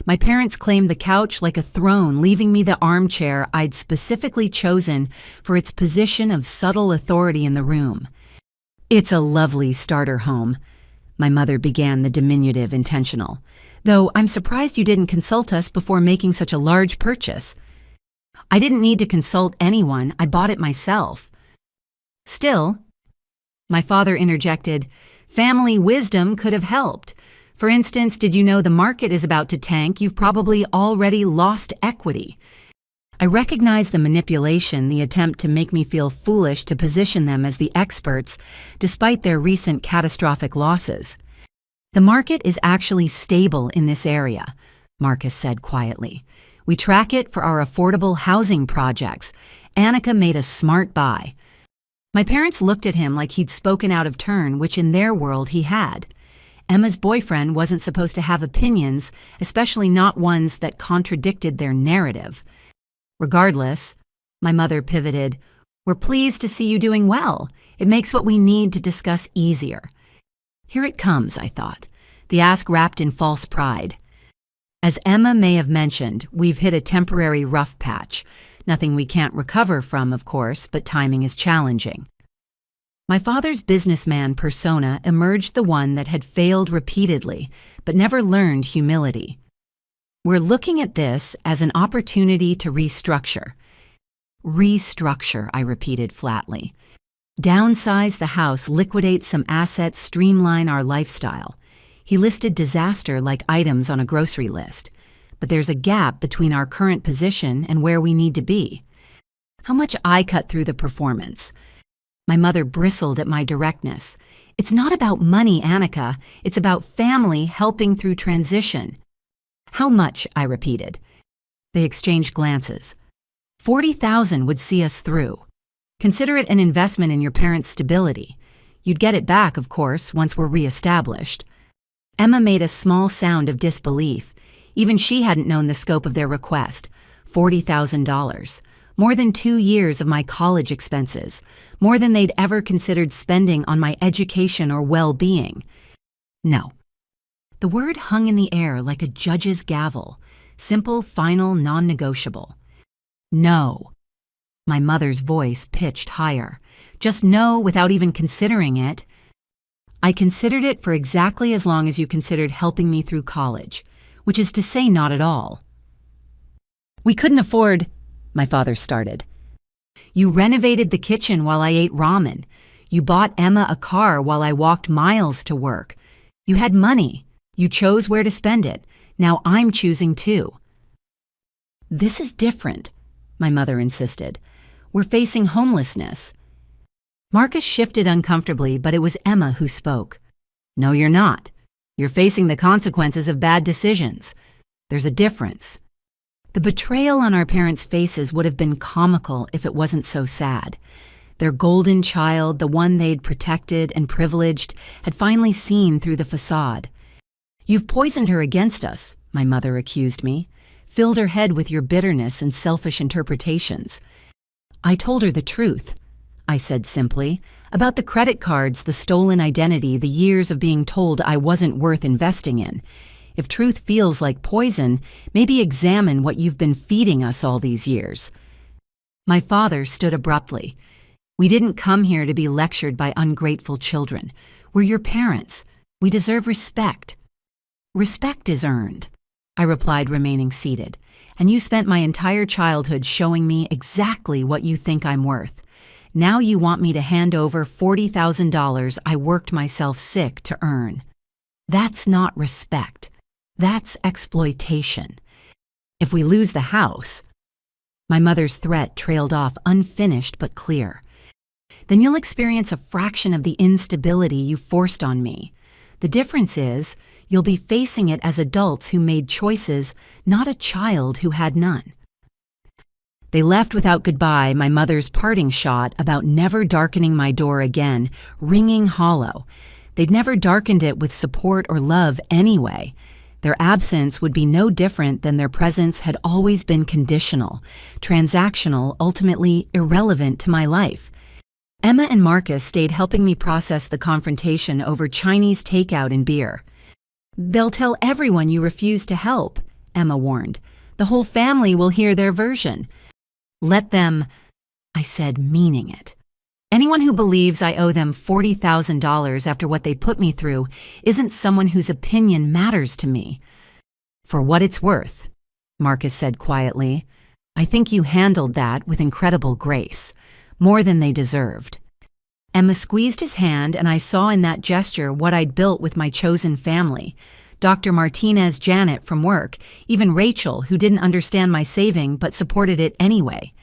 My parents claimed the couch like a throne, leaving me the armchair I'd specifically chosen for its position of subtle authority in the room. It's a lovely starter home. My mother began the diminutive intentional. Though I'm surprised you didn't consult us before making such a large purchase. I didn't need to consult anyone, I bought it myself. Still, my father interjected, family wisdom could have helped. For instance, did you know the market is about to tank? You've probably already lost equity. I recognize the manipulation, the attempt to make me feel foolish to position them as the experts, despite their recent catastrophic losses. The market is actually stable in this area, Marcus said quietly. We track it for our affordable housing projects. Annika made a smart buy. My parents looked at him like he'd spoken out of turn, which in their world he had. Emma's boyfriend wasn't supposed to have opinions, especially not ones that contradicted their narrative. Regardless, my mother pivoted, we're pleased to see you doing well. It makes what we need to discuss easier. Here it comes, I thought, the ask wrapped in false pride. As Emma may have mentioned, we've hit a temporary rough patch. Nothing we can't recover from, of course, but timing is challenging. My father's businessman persona emerged the one that had failed repeatedly, but never learned humility. We're looking at this as an opportunity to restructure. Restructure, I repeated flatly. Downsize the house, liquidate some assets, streamline our lifestyle. He listed disaster-like items on a grocery list. But there's a gap between our current position and where we need to be. How much I cut through the performance. My mother bristled at my directness. It's not about money, Annika. It's about family helping through transition. How much? I repeated. They exchanged glances. 40,000 would see us through. Consider it an investment in your parents' stability. You'd get it back, of course, once we're reestablished. Emma made a small sound of disbelief. Even she hadn't known the scope of their request. $40,000. More than 2 years of my college expenses. More than they'd ever considered spending on my education or well-being. No. The word hung in the air like a judge's gavel. Simple, final, non-negotiable. No. My mother's voice pitched higher. Just no without even considering it. I considered it for exactly as long as you considered helping me through college. Which is to say not at all. We couldn't afford, my father started. You renovated the kitchen while I ate ramen. You bought Emma a car while I walked miles to work. You had money. You chose where to spend it. Now I'm choosing too. This is different, my mother insisted. We're facing homelessness. Marcus shifted uncomfortably, but it was Emma who spoke. No, you're not. You're facing the consequences of bad decisions. There's a difference. The betrayal on our parents' faces would have been comical if it wasn't so sad. Their golden child, the one they'd protected and privileged, had finally seen through the facade. You've poisoned her against us, my mother accused me, filled her head with your bitterness and selfish interpretations. I told her the truth. I said simply, about the credit cards, the stolen identity, the years of being told I wasn't worth investing in. If truth feels like poison, maybe examine what you've been feeding us all these years. My father stood abruptly. We didn't come here to be lectured by ungrateful children. We're your parents. We deserve respect. Respect is earned, I replied, remaining seated. And you spent my entire childhood showing me exactly what you think I'm worth. Now you want me to hand over $40,000 I worked myself sick to earn. That's not respect. That's exploitation. If we lose the house, my mother's threat trailed off unfinished but clear. Then you'll experience a fraction of the instability you forced on me. The difference is, you'll be facing it as adults who made choices, not a child who had none. They left without goodbye, my mother's parting shot about never darkening my door again, ringing hollow. They'd never darkened it with support or love anyway. Their absence would be no different than their presence had always been conditional, transactional, ultimately irrelevant to my life. Emma and Marcus stayed helping me process the confrontation over Chinese takeout and beer. "They'll tell everyone you refuse to help," Emma warned. "The whole family will hear their version." "Let them," I said, meaning it. "Anyone who believes I owe them $40,000 after what they put me through isn't someone whose opinion matters to me." "For what it's worth," Marcus said quietly, "I think you handled that with incredible grace, more than they deserved." Emma squeezed his hand, and I saw in that gesture what I'd built with my chosen family. Dr. Martinez, Janet from work, even Rachel, who didn't understand my saving but supported it anyway.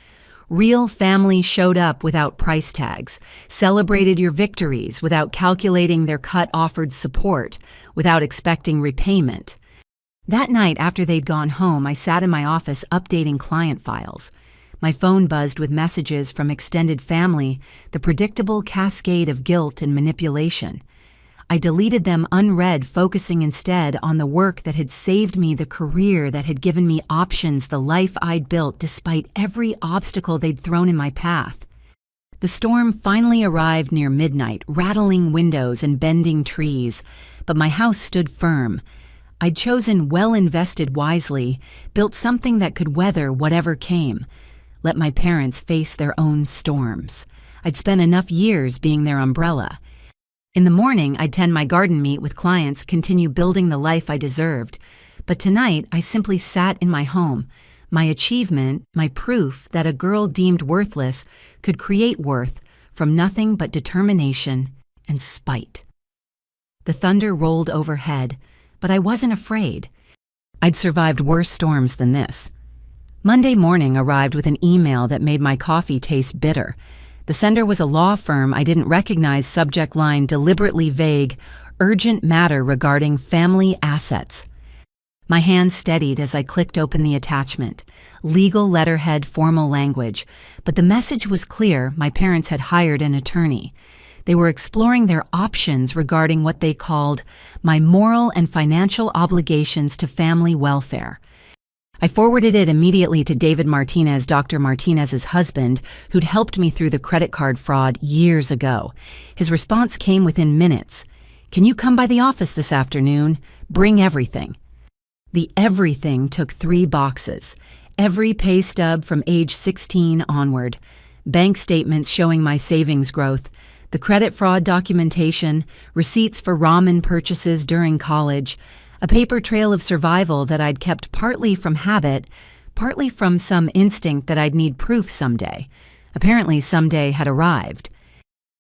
Real family showed up without price tags, celebrated your victories without calculating their cut, offered support without expecting repayment. That night after they'd gone home, I sat in my office updating client files. My phone buzzed with messages from extended family, the predictable cascade of guilt and manipulation. I deleted them unread, focusing instead on the work that had saved me, the career that had given me options, the life I'd built despite every obstacle they'd thrown in my path. The storm finally arrived near midnight, rattling windows and bending trees, but my house stood firm. I'd chosen well invested wisely, built something that could weather whatever came. Let my parents face their own storms. I'd spent enough years being their umbrella. In the morning, I'd tend my garden, meet with clients, continue building the life I deserved. But tonight, I simply sat in my home, my achievement, my proof that a girl deemed worthless could create worth from nothing but determination and spite. The thunder rolled overhead, but I wasn't afraid. I'd survived worse storms than this. Monday morning arrived with an email that made my coffee taste bitter. The sender was a law firm I didn't recognize, subject line deliberately vague, urgent matter regarding family assets. My hand steadied as I clicked open the attachment. Legal letterhead, formal language. But the message was clear: my parents had hired an attorney. They were exploring their options regarding what they called my moral and financial obligations to family welfare. I forwarded it immediately to David Martinez, Dr. Martinez's husband, who'd helped me through the credit card fraud years ago. His response came within minutes. "Can you come by the office this afternoon? Bring everything." The everything took 3 boxes. Every pay stub from age 16 onward. Bank statements showing my savings growth. The credit fraud documentation. Receipts for ramen purchases during college. A paper trail of survival that I'd kept partly from habit, partly from some instinct that I'd need proof someday. Apparently someday had arrived.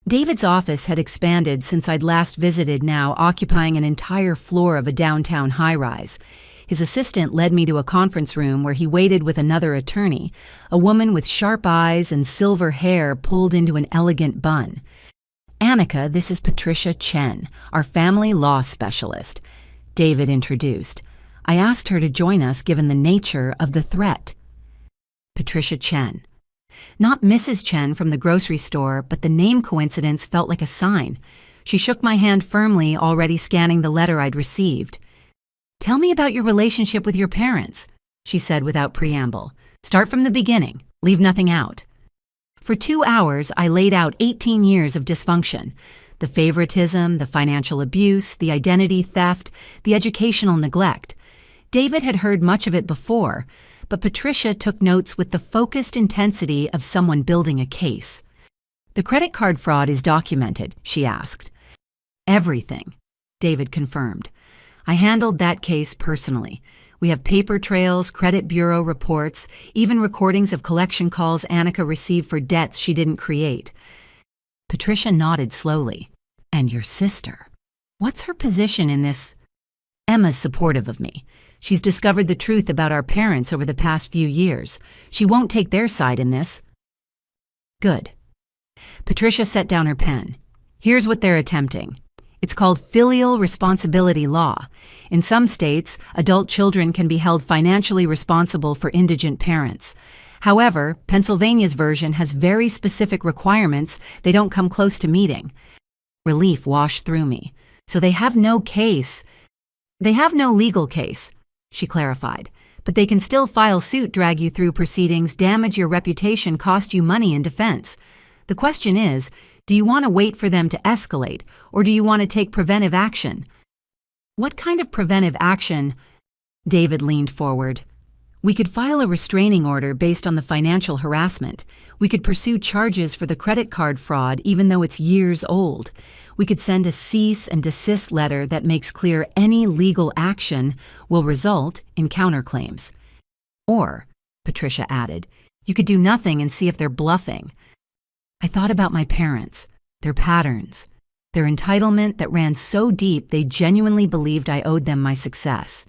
David's office had expanded since I'd last visited, now occupying an entire floor of a downtown high-rise. His assistant led me to a conference room where he waited with another attorney, a woman with sharp eyes and silver hair pulled into an elegant bun. "Annika, this is Patricia Chen, our family law specialist," David introduced. I asked her to join us given the nature of the threat. Patricia Chen. Not Mrs. Chen from the grocery store, but the name coincidence felt like a sign. She shook my hand firmly, already scanning the letter I'd received. "Tell me about your relationship with your parents," she said without preamble. "Start from the beginning. Leave nothing out." For 2 hours, I laid out 18 years of dysfunction. The favoritism, the financial abuse, the identity theft, the educational neglect. David had heard much of it before, but Patricia took notes with the focused intensity of someone building a case. "The credit card fraud is documented," she asked. "Everything," David confirmed. "I handled that case personally. We have paper trails, credit bureau reports, even recordings of collection calls Annika received for debts she didn't create." Patricia nodded slowly. "And your sister? What's her position in this?" "Emma's supportive of me. She's discovered the truth about our parents over the past few years. She won't take their side in this." "Good." Patricia set down her pen. "Here's what they're attempting. It's called filial responsibility law. In some states, adult children can be held financially responsible for indigent parents. However, Pennsylvania's version has very specific requirements they don't come close to meeting." Relief washed through me. So they have no case. They have no legal case, she clarified, but they can still file suit, drag you through proceedings, damage your reputation, cost you money in defense. The question is, do you want to wait for them to escalate, or do you want to take preventive action? What kind of preventive action? David leaned forward. We could file a restraining order based on the financial harassment. We could pursue charges for the credit card fraud even though it's years old. We could send a cease and desist letter that makes clear any legal action will result in counterclaims. Or, Patricia added, you could do nothing and see if they're bluffing. I thought about my parents, their patterns, their entitlement that ran so deep they genuinely believed I owed them my success.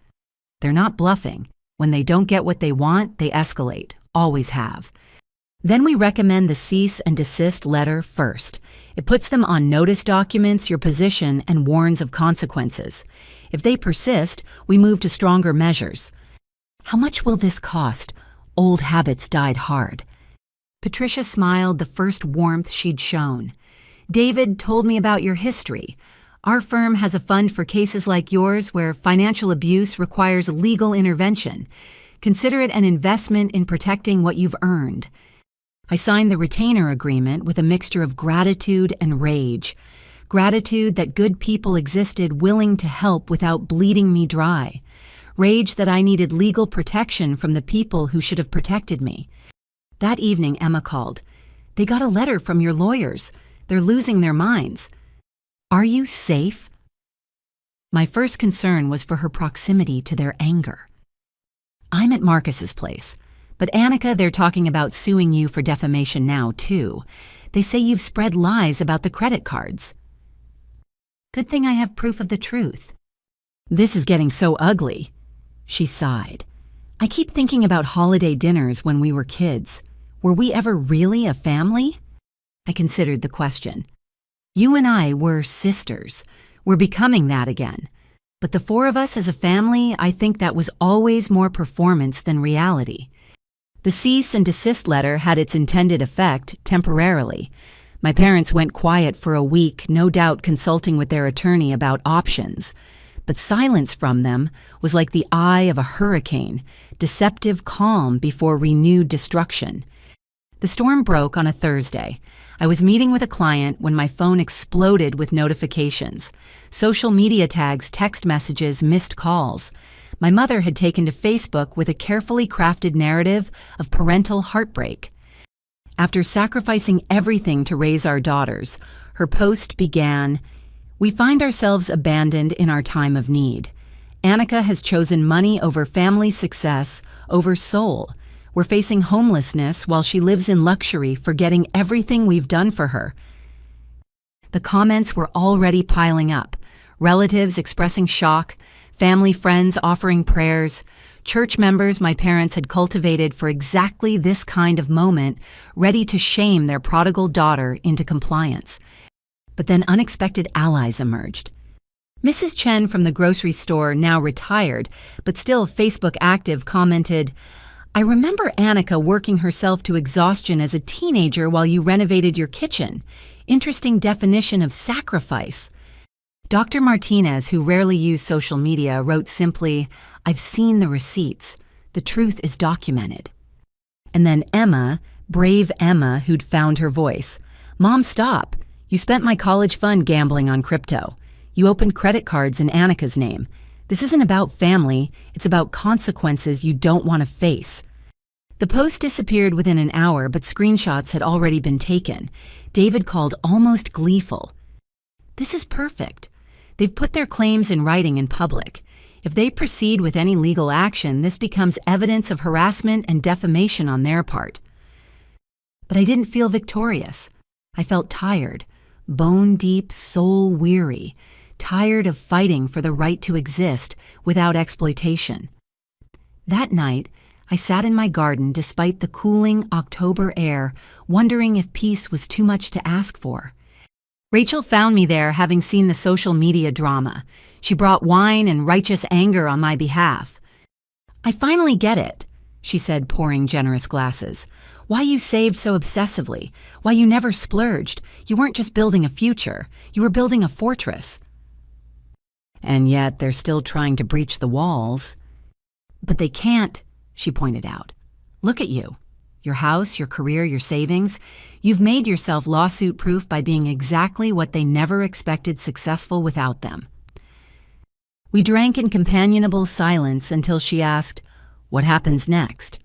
They're not bluffing. When they don't get what they want, they escalate, always have. Then we recommend the cease and desist letter first. It puts them on notice documents, your position, and warns of consequences. If they persist, we move to stronger measures. How much will this cost? Old habits died hard. Patricia smiled, the first warmth she'd shown. David told me about your history. Our firm has a fund for cases like yours where financial abuse requires legal intervention. Consider it an investment in protecting what you've earned. I signed the retainer agreement with a mixture of gratitude and rage. Gratitude that good people existed willing to help without bleeding me dry. Rage that I needed legal protection from the people who should have protected me. That evening, Emma called. They got a letter from your lawyers. They're losing their minds. Are you safe? My first concern was for her proximity to their anger. I'm at Marcus's place. But Annika, they're talking about suing you for defamation now, too. They say you've spread lies about the credit cards. Good thing I have proof of the truth. This is getting so ugly. She sighed. I keep thinking about holiday dinners when we were kids. Were we ever really a family? I considered the question. You and I were sisters. We're becoming that again. But the four of us as a family, I think that was always more performance than reality. The cease and desist letter had its intended effect temporarily. My parents went quiet for a week, no doubt consulting with their attorney about options. But silence from them was like the eye of a hurricane, deceptive calm before renewed destruction. The storm broke on a Thursday. I was meeting with a client when my phone exploded with notifications. Social media tags, text messages, missed calls. My mother had taken to Facebook with a carefully crafted narrative of parental heartbreak. After sacrificing everything to raise our daughters, her post began, "We find ourselves abandoned in our time of need. Annika has chosen money over family success, over soul. We're facing homelessness while she lives in luxury, forgetting everything we've done for her." The comments were already piling up. Relatives expressing shock, family friends offering prayers, church members my parents had cultivated for exactly this kind of moment, ready to shame their prodigal daughter into compliance. But then unexpected allies emerged. Mrs. Chen from the grocery store, now retired, but still Facebook active, commented, "I remember Annika working herself to exhaustion as a teenager while you renovated your kitchen. Interesting definition of sacrifice." Dr. Martinez, who rarely used social media, wrote simply, "I've seen the receipts. The truth is documented." And then Emma, brave Emma, who'd found her voice. "Mom, stop. You spent my college fund gambling on crypto. You opened credit cards in Annika's name. This isn't about family. It's about consequences you don't want to face." The post disappeared within an hour, but screenshots had already been taken. David called almost gleeful. "This is perfect. They've put their claims in writing in public. If they proceed with any legal action, this becomes evidence of harassment and defamation on their part." But I didn't feel victorious. I felt tired, bone-deep, soul-weary, tired of fighting for the right to exist without exploitation. That night, I sat in my garden despite the cooling October air, wondering if peace was too much to ask for. Rachel found me there, having seen the social media drama. She brought wine and righteous anger on my behalf. "I finally get it," she said, pouring generous glasses. "Why you saved so obsessively, why you never splurged. You weren't just building a future, you were building a fortress." And yet they're still trying to breach the walls. But they can't, she pointed out. Look at you. Your house, your career, your savings. You've made yourself lawsuit-proof by being exactly what they never expected successful without them. We drank in companionable silence until she asked, "What happens next?"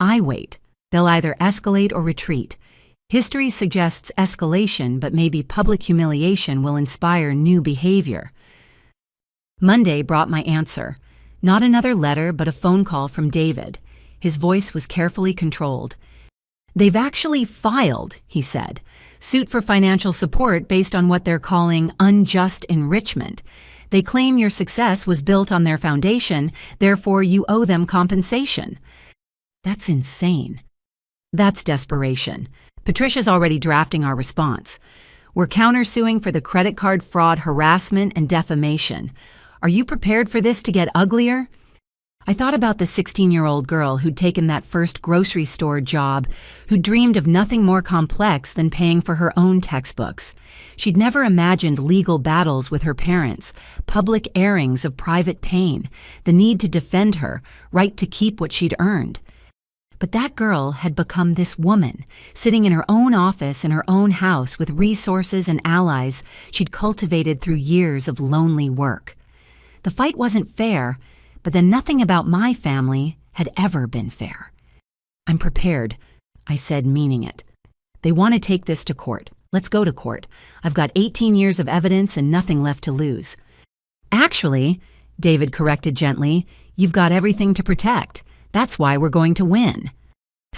I wait. They'll either escalate or retreat. History suggests escalation, but maybe public humiliation will inspire new behavior. Monday brought my answer. Not another letter, but a phone call from David. His voice was carefully controlled. "They've actually filed," he said, "suit for financial support based on what they're calling unjust enrichment. They claim your success was built on their foundation, therefore you owe them compensation." That's insane. That's desperation. Patricia's already drafting our response. We're countersuing for the credit card fraud, harassment, and defamation. Are you prepared for this to get uglier? I thought about the 16-year-old girl who'd taken that first grocery store job, who dreamed of nothing more complex than paying for her own textbooks. She'd never imagined legal battles with her parents, public airings of private pain, the need to defend her, right to keep what she'd earned. But that girl had become this woman, sitting in her own office in her own house with resources and allies she'd cultivated through years of lonely work. The fight wasn't fair, but then nothing about my family had ever been fair. "I'm prepared," I said, meaning it. "They want to take this to court. Let's go to court. I've got 18 years of evidence and nothing left to lose." "Actually," David corrected gently, "you've got everything to protect. That's why we're going to win."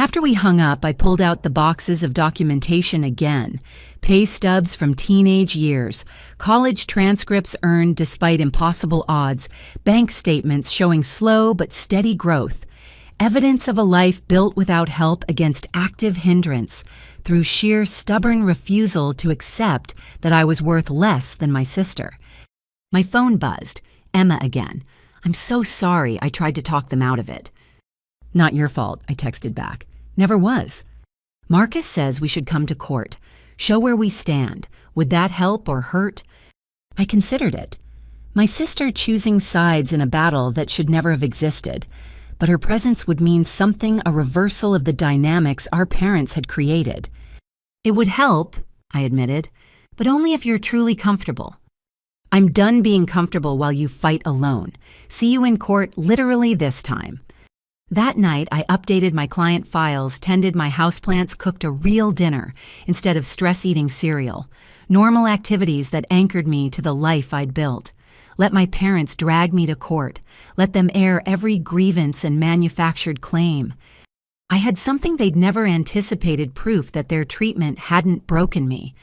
After we hung up, I pulled out the boxes of documentation again. Pay stubs from teenage years, college transcripts earned despite impossible odds, bank statements showing slow but steady growth, evidence of a life built without help against active hindrance, through sheer stubborn refusal to accept that I was worth less than my sister. My phone buzzed. Emma again. "I'm so sorry," I tried to talk them out of it. "Not your fault," I texted back. "Never was." "Marcus says we should come to court. Show where we stand. Would that help or hurt?" I considered it. My sister choosing sides in a battle that should never have existed. But her presence would mean something, a reversal of the dynamics our parents had created. "It would help," I admitted, "but only if you're truly comfortable." "I'm done being comfortable while you fight alone. See you in court literally this time." That night, I updated my client files, tended my houseplants, cooked a real dinner instead of stress-eating cereal. Normal activities that anchored me to the life I'd built. Let my parents drag me to court. Let them air every grievance and manufactured claim. I had something they'd never anticipated, proof that their treatment hadn't broken me.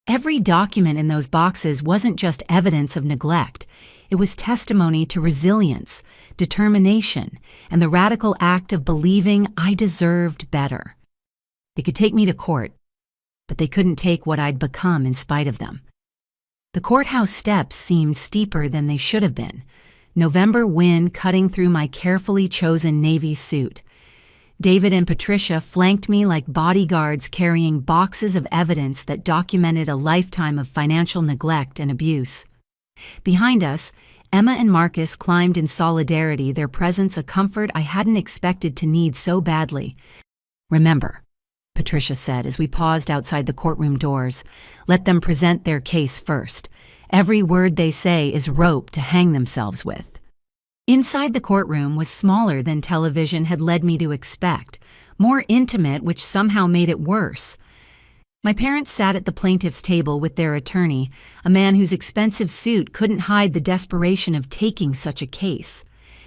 Every document in those boxes wasn't just evidence of neglect. It was testimony to resilience, determination, and the radical act of believing I deserved better. They could take me to court, but they couldn't take what I'd become in spite of them. The courthouse steps seemed steeper than they should have been. November wind cutting through my carefully chosen navy suit. David and Patricia flanked me like bodyguards carrying boxes of evidence that documented a lifetime of financial neglect and abuse. Behind us, Emma and Marcus climbed in solidarity, their presence a comfort I hadn't expected to need so badly. "Remember," Patricia said as we paused outside the courtroom doors, "let them present their case first. Every word they say is rope to hang themselves with." Inside the courtroom was smaller than television had led me to expect, more intimate, which somehow made it worse. My parents sat at the plaintiff's table with their attorney, a man whose expensive suit couldn't hide the desperation of taking such a case.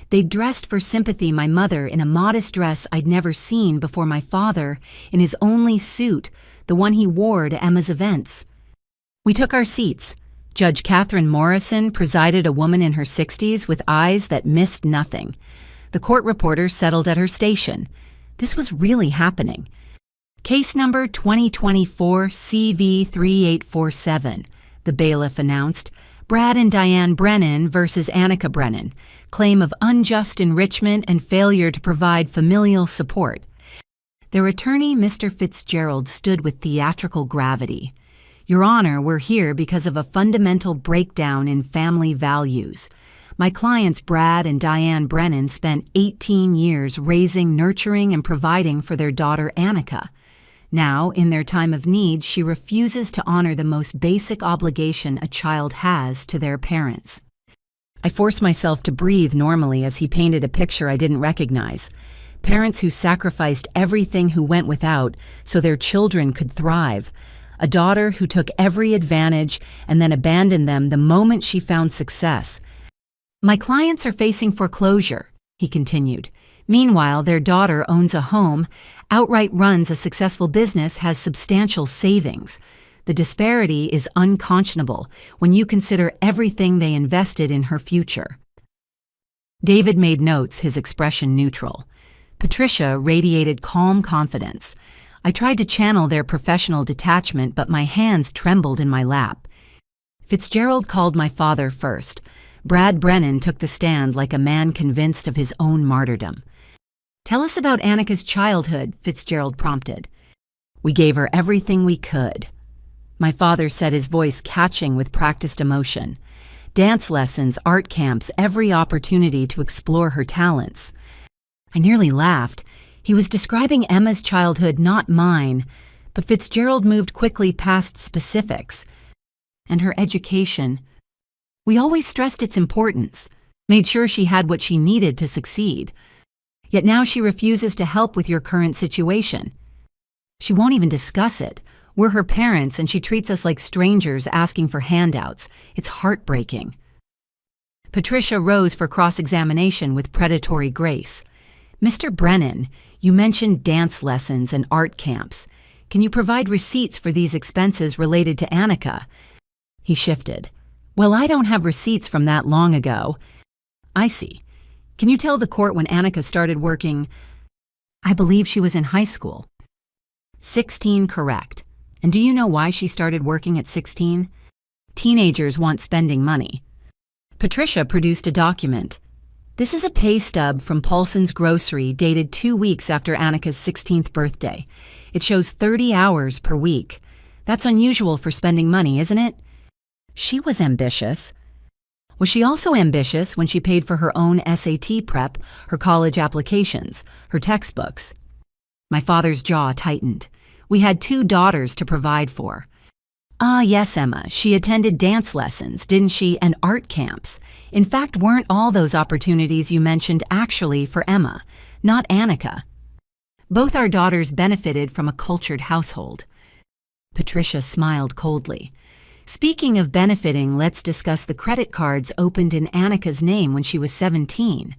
They'd dressed for sympathy my mother in a modest dress I'd never seen before, my father in his only suit, the one he wore to Emma's events. We took our seats. Judge Catherine Morrison presided, a woman in her 60s with eyes that missed nothing. The court reporter settled at her station. This was really happening. "Case number 2024 CV3847, the bailiff announced. Brad and Diane Brennan versus Annika Brennan. Claim of unjust enrichment and failure to provide familial support." Their attorney, Mr. Fitzgerald, stood with theatrical gravity. Your Honor, we're here because of a fundamental breakdown in family values. My clients Brad and Diane Brennan spent 18 years raising, nurturing, and providing for their daughter Annika. Now, in their time of need, she refuses to honor the most basic obligation a child has to their parents. I forced myself to breathe normally as he painted a picture I didn't recognize. Parents who sacrificed everything who went without so their children could thrive. A daughter who took every advantage and then abandoned them the moment she found success. My clients are facing foreclosure, he continued. Meanwhile, their daughter owns a home, outright runs a successful business, has substantial savings. The disparity is unconscionable when you consider everything they invested in her future. David made notes, his expression neutral. Patricia radiated calm confidence. I tried to channel their professional detachment, but my hands trembled in my lap. Fitzgerald called my father first. Brad Brennan took the stand like a man convinced of his own martyrdom. Tell us about Annika's childhood, Fitzgerald prompted. We gave her everything we could. My father said, his voice catching with practiced emotion. Dance lessons, art camps, every opportunity to explore her talents. I nearly laughed. He was describing Emma's childhood, not mine, but Fitzgerald moved quickly past specifics. And her education. We always stressed its importance, made sure she had what she needed to succeed. Yet now she refuses to help with your current situation. She won't even discuss it. We're her parents and she treats us like strangers asking for handouts. It's heartbreaking. Patricia rose for cross-examination with predatory grace. Mr. Brennan, you mentioned dance lessons and art camps. Can you provide receipts for these expenses related to Annika? He shifted. Well, I don't have receipts from that long ago. I see. Can you tell the court when Annika started working? I believe she was in high school. 16, correct. And do you know why she started working at 16? Teenagers want spending money. Patricia produced a document. This is a pay stub from Paulson's Grocery dated 2 weeks after Annika's 16th birthday. It shows 30 hours per week. That's unusual for spending money, isn't it? She was ambitious. Was she also ambitious when she paid for her own SAT prep, her college applications, her textbooks? My father's jaw tightened. We had 2 daughters to provide for. Ah, yes, Emma, she attended dance lessons, didn't she, and art camps. In fact, weren't all those opportunities you mentioned actually for Emma, not Annika? Both our daughters benefited from a cultured household. Patricia smiled coldly. Speaking of benefiting, let's discuss the credit cards opened in Annika's name when she was 17.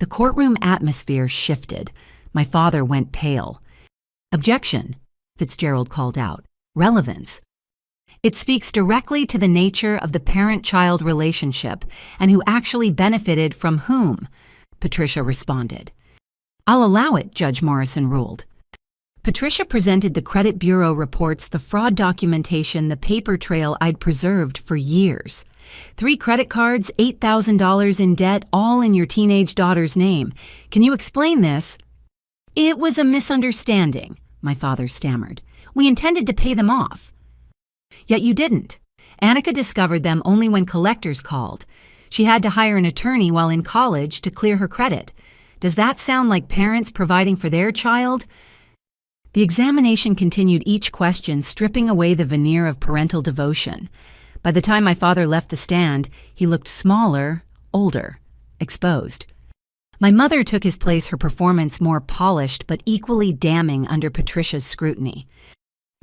The courtroom atmosphere shifted. My father went pale. Objection, Fitzgerald called out. Relevance. It speaks directly to the nature of the parent-child relationship and who actually benefited from whom, Patricia responded. I'll allow it, Judge Morrison ruled. Patricia presented the credit bureau reports, the fraud documentation, the paper trail I'd preserved for years. 3 credit cards, $8,000 in debt, all in your teenage daughter's name. Can you explain this? It was a misunderstanding, my father stammered. We intended to pay them off. Yet you didn't. Annika discovered them only when collectors called. She had to hire an attorney while in college to clear her credit. Does that sound like parents providing for their child? The examination continued, each question stripping away the veneer of parental devotion. By the time my father left the stand, he looked smaller, older, exposed. My mother took his place, her performance more polished but equally damning under Patricia's scrutiny.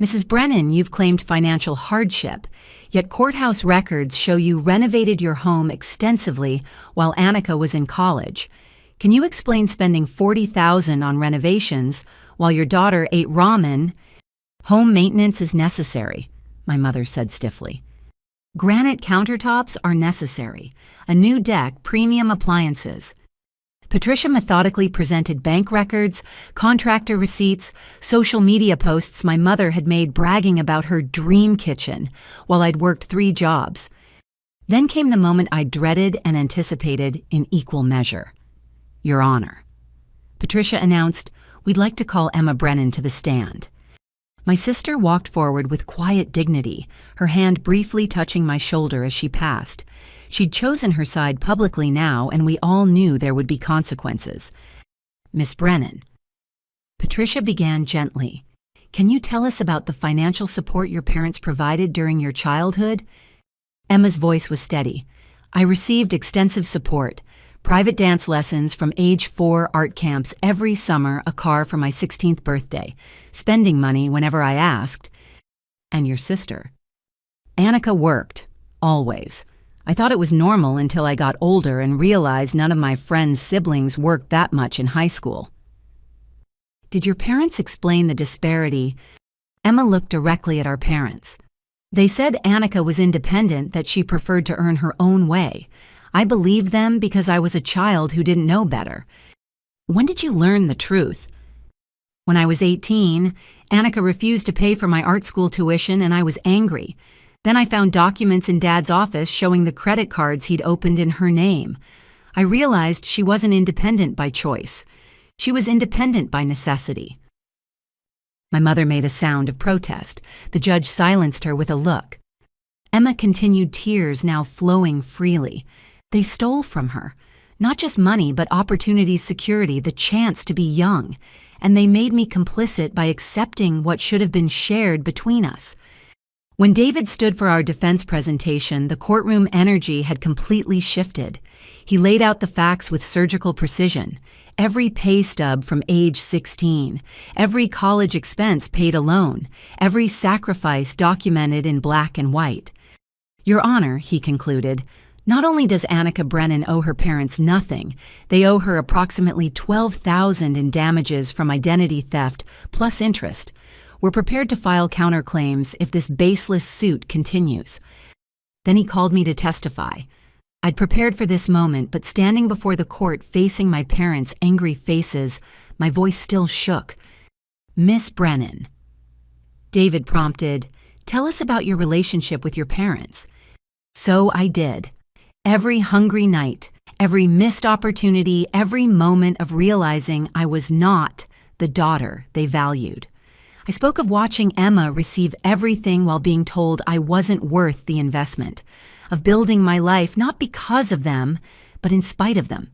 Mrs. Brennan, you've claimed financial hardship, yet courthouse records show you renovated your home extensively while Annika was in college. Can you explain spending $40,000 on renovations while your daughter ate ramen? Home maintenance is necessary, my mother said stiffly. Granite countertops are necessary. A new deck, premium appliances. Patricia methodically presented bank records, contractor receipts, social media posts my mother had made bragging about her dream kitchen while I'd worked 3 jobs. Then came the moment I dreaded and anticipated in equal measure. Your Honor. Patricia announced, we'd like to call Emma Brennan to the stand. My sister walked forward with quiet dignity, her hand briefly touching my shoulder as she passed. She'd chosen her side publicly now, and we all knew there would be consequences. "Miss Brennan." Patricia began gently. "Can you tell us about the financial support your parents provided during your childhood?" Emma's voice was steady. "I received extensive support. Private dance lessons from age 4, art camps every summer, a car for my 16th birthday, spending money whenever I asked." "And your sister?" "Annika worked. Always. I thought it was normal until I got older and realized none of my friends' siblings worked that much in high school." "Did your parents explain the disparity?" Emma looked directly at our parents. "They said Annika was independent, that she preferred to earn her own way. I believed them because I was a child who didn't know better." "When did you learn the truth?" "When I was 18, Annika refused to pay for my art school tuition and I was angry. Then I found documents in Dad's office showing the credit cards he'd opened in her name. I realized she wasn't independent by choice. She was independent by necessity." My mother made a sound of protest. The judge silenced her with a look. Emma continued, tears now flowing freely. "They stole from her. Not just money, but opportunity, security, the chance to be young. And they made me complicit by accepting what should have been shared between us." When David stood for our defense presentation, the courtroom energy had completely shifted. He laid out the facts with surgical precision. Every pay stub from age 16, every college expense paid alone, every sacrifice documented in black and white. "Your Honor," he concluded, "not only does Annika Brennan owe her parents nothing, they owe her approximately $12,000 in damages from identity theft plus interest. We're prepared to file counterclaims if this baseless suit continues." Then he called me to testify. I'd prepared for this moment, but standing before the court facing my parents' angry faces, my voice still shook. "Miss Brennan." David prompted, "Tell us about your relationship with your parents." So I did. Every hungry night, every missed opportunity, every moment of realizing I was not the daughter they valued. I spoke of watching Emma receive everything while being told I wasn't worth the investment, of building my life not because of them, but in spite of them.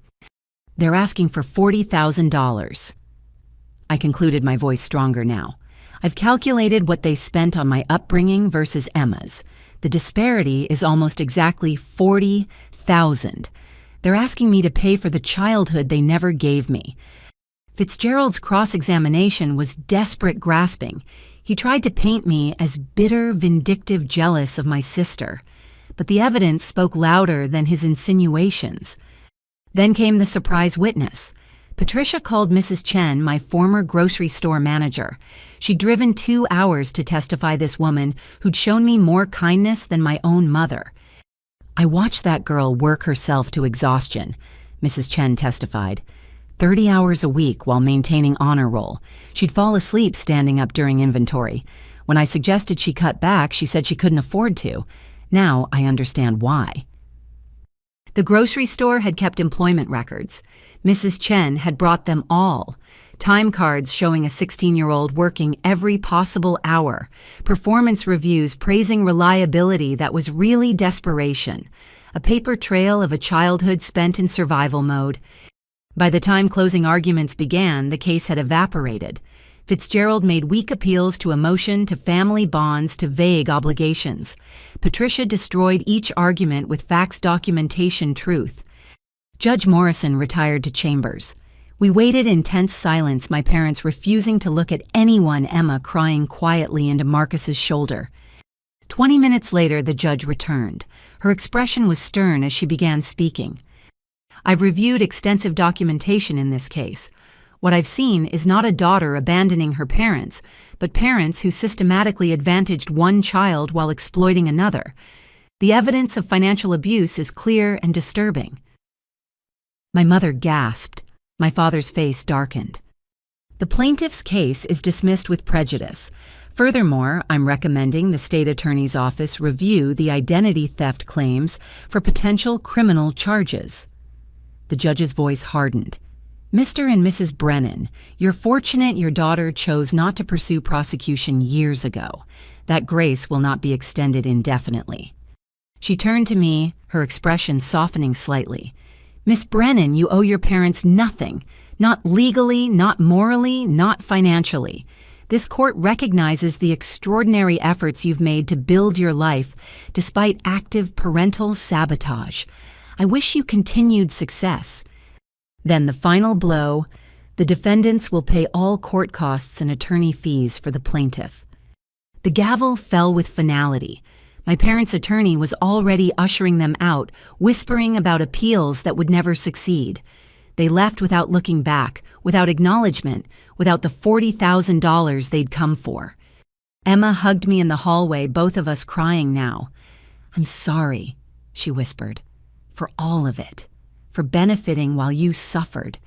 "They're asking for $40,000. I concluded, my voice stronger now. "I've calculated what they spent on my upbringing versus Emma's. The disparity is almost exactly $40,000. They're asking me to pay for the childhood they never gave me." Fitzgerald's cross-examination was desperate grasping. He tried to paint me as bitter, vindictive, jealous of my sister. But the evidence spoke louder than his insinuations. Then came the surprise witness. Patricia called Mrs. Chen, my former grocery store manager. She'd driven 2 hours to testify this woman who'd shown me more kindness than my own mother. "I watched that girl work herself to exhaustion," Mrs. Chen testified. 30 hours a week while maintaining honor roll. She'd fall asleep standing up during inventory. When I suggested she cut back, she said she couldn't afford to. Now I understand why. The grocery store had kept employment records. Mrs. Chen had brought them all. Time cards showing a 16-year-old working every possible hour. Performance reviews praising reliability that was really desperation. A paper trail of a childhood spent in survival mode. By the time closing arguments began, the case had evaporated. Fitzgerald made weak appeals to emotion, to family bonds, to vague obligations. Patricia destroyed each argument with facts, documentation, truth. Judge Morrison retired to chambers. We waited in tense silence, my parents refusing to look at anyone, Emma crying quietly into Marcus's shoulder. 20 minutes later, the judge returned. Her expression was stern as she began speaking. "I've reviewed extensive documentation in this case. What I've seen is not a daughter abandoning her parents, but parents who systematically advantaged one child while exploiting another. The evidence of financial abuse is clear and disturbing." My mother gasped. My father's face darkened. "The plaintiff's case is dismissed with prejudice. Furthermore, I'm recommending the state attorney's office review the identity theft claims for potential criminal charges." The judge's voice hardened. Mr. and Mrs. Brennan, you're fortunate your daughter chose not to pursue prosecution years ago. That grace will not be extended indefinitely. She turned to me, her expression softening slightly. Miss Brennan, you owe your parents nothing. Not legally, not morally, not financially. This court recognizes the extraordinary efforts you've made to build your life despite active parental sabotage. I wish you continued success. Then the final blow, the defendants will pay all court costs and attorney fees for the plaintiff. The gavel fell with finality. My parents' attorney was already ushering them out, whispering about appeals that would never succeed. They left without looking back, without acknowledgement, without the $40,000 they'd come for. Emma hugged me in the hallway, both of us crying now. I'm sorry, she whispered, for all of it, for benefiting while you suffered,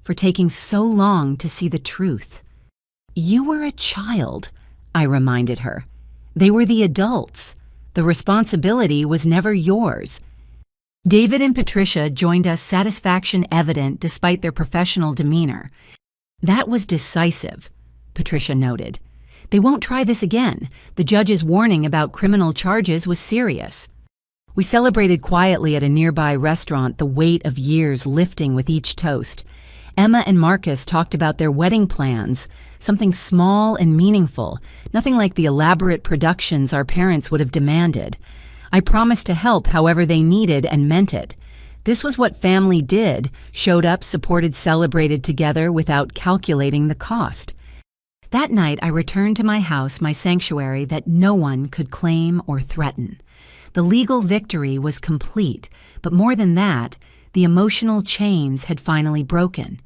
for taking so long to see the truth. You were a child, I reminded her. They were the adults. The responsibility was never yours. David and Patricia joined us, satisfaction evident despite their professional demeanor. That was decisive, Patricia noted. They won't try this again. The judge's warning about criminal charges was serious. We celebrated quietly at a nearby restaurant, the weight of years lifting with each toast. Emma and Marcus talked about their wedding plans, something small and meaningful, nothing like the elaborate productions our parents would have demanded. I promised to help however they needed and meant it. This was what family did, showed up, supported, celebrated together without calculating the cost. That night I returned to my house, my sanctuary that no one could claim or threaten. The legal victory was complete, but more than that, the emotional chains had finally broken.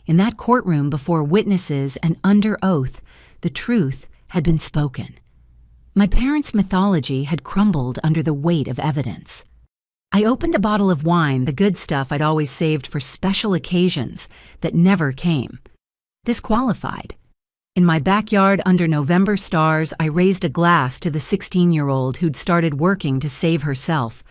In that courtroom before witnesses and under oath, the truth had been spoken. My parents' mythology had crumbled under the weight of evidence. I opened a bottle of wine, the good stuff I'd always saved for special occasions that never came. This qualified. In my backyard under November stars, I raised a glass to the 16-year-old who'd started working to save herself.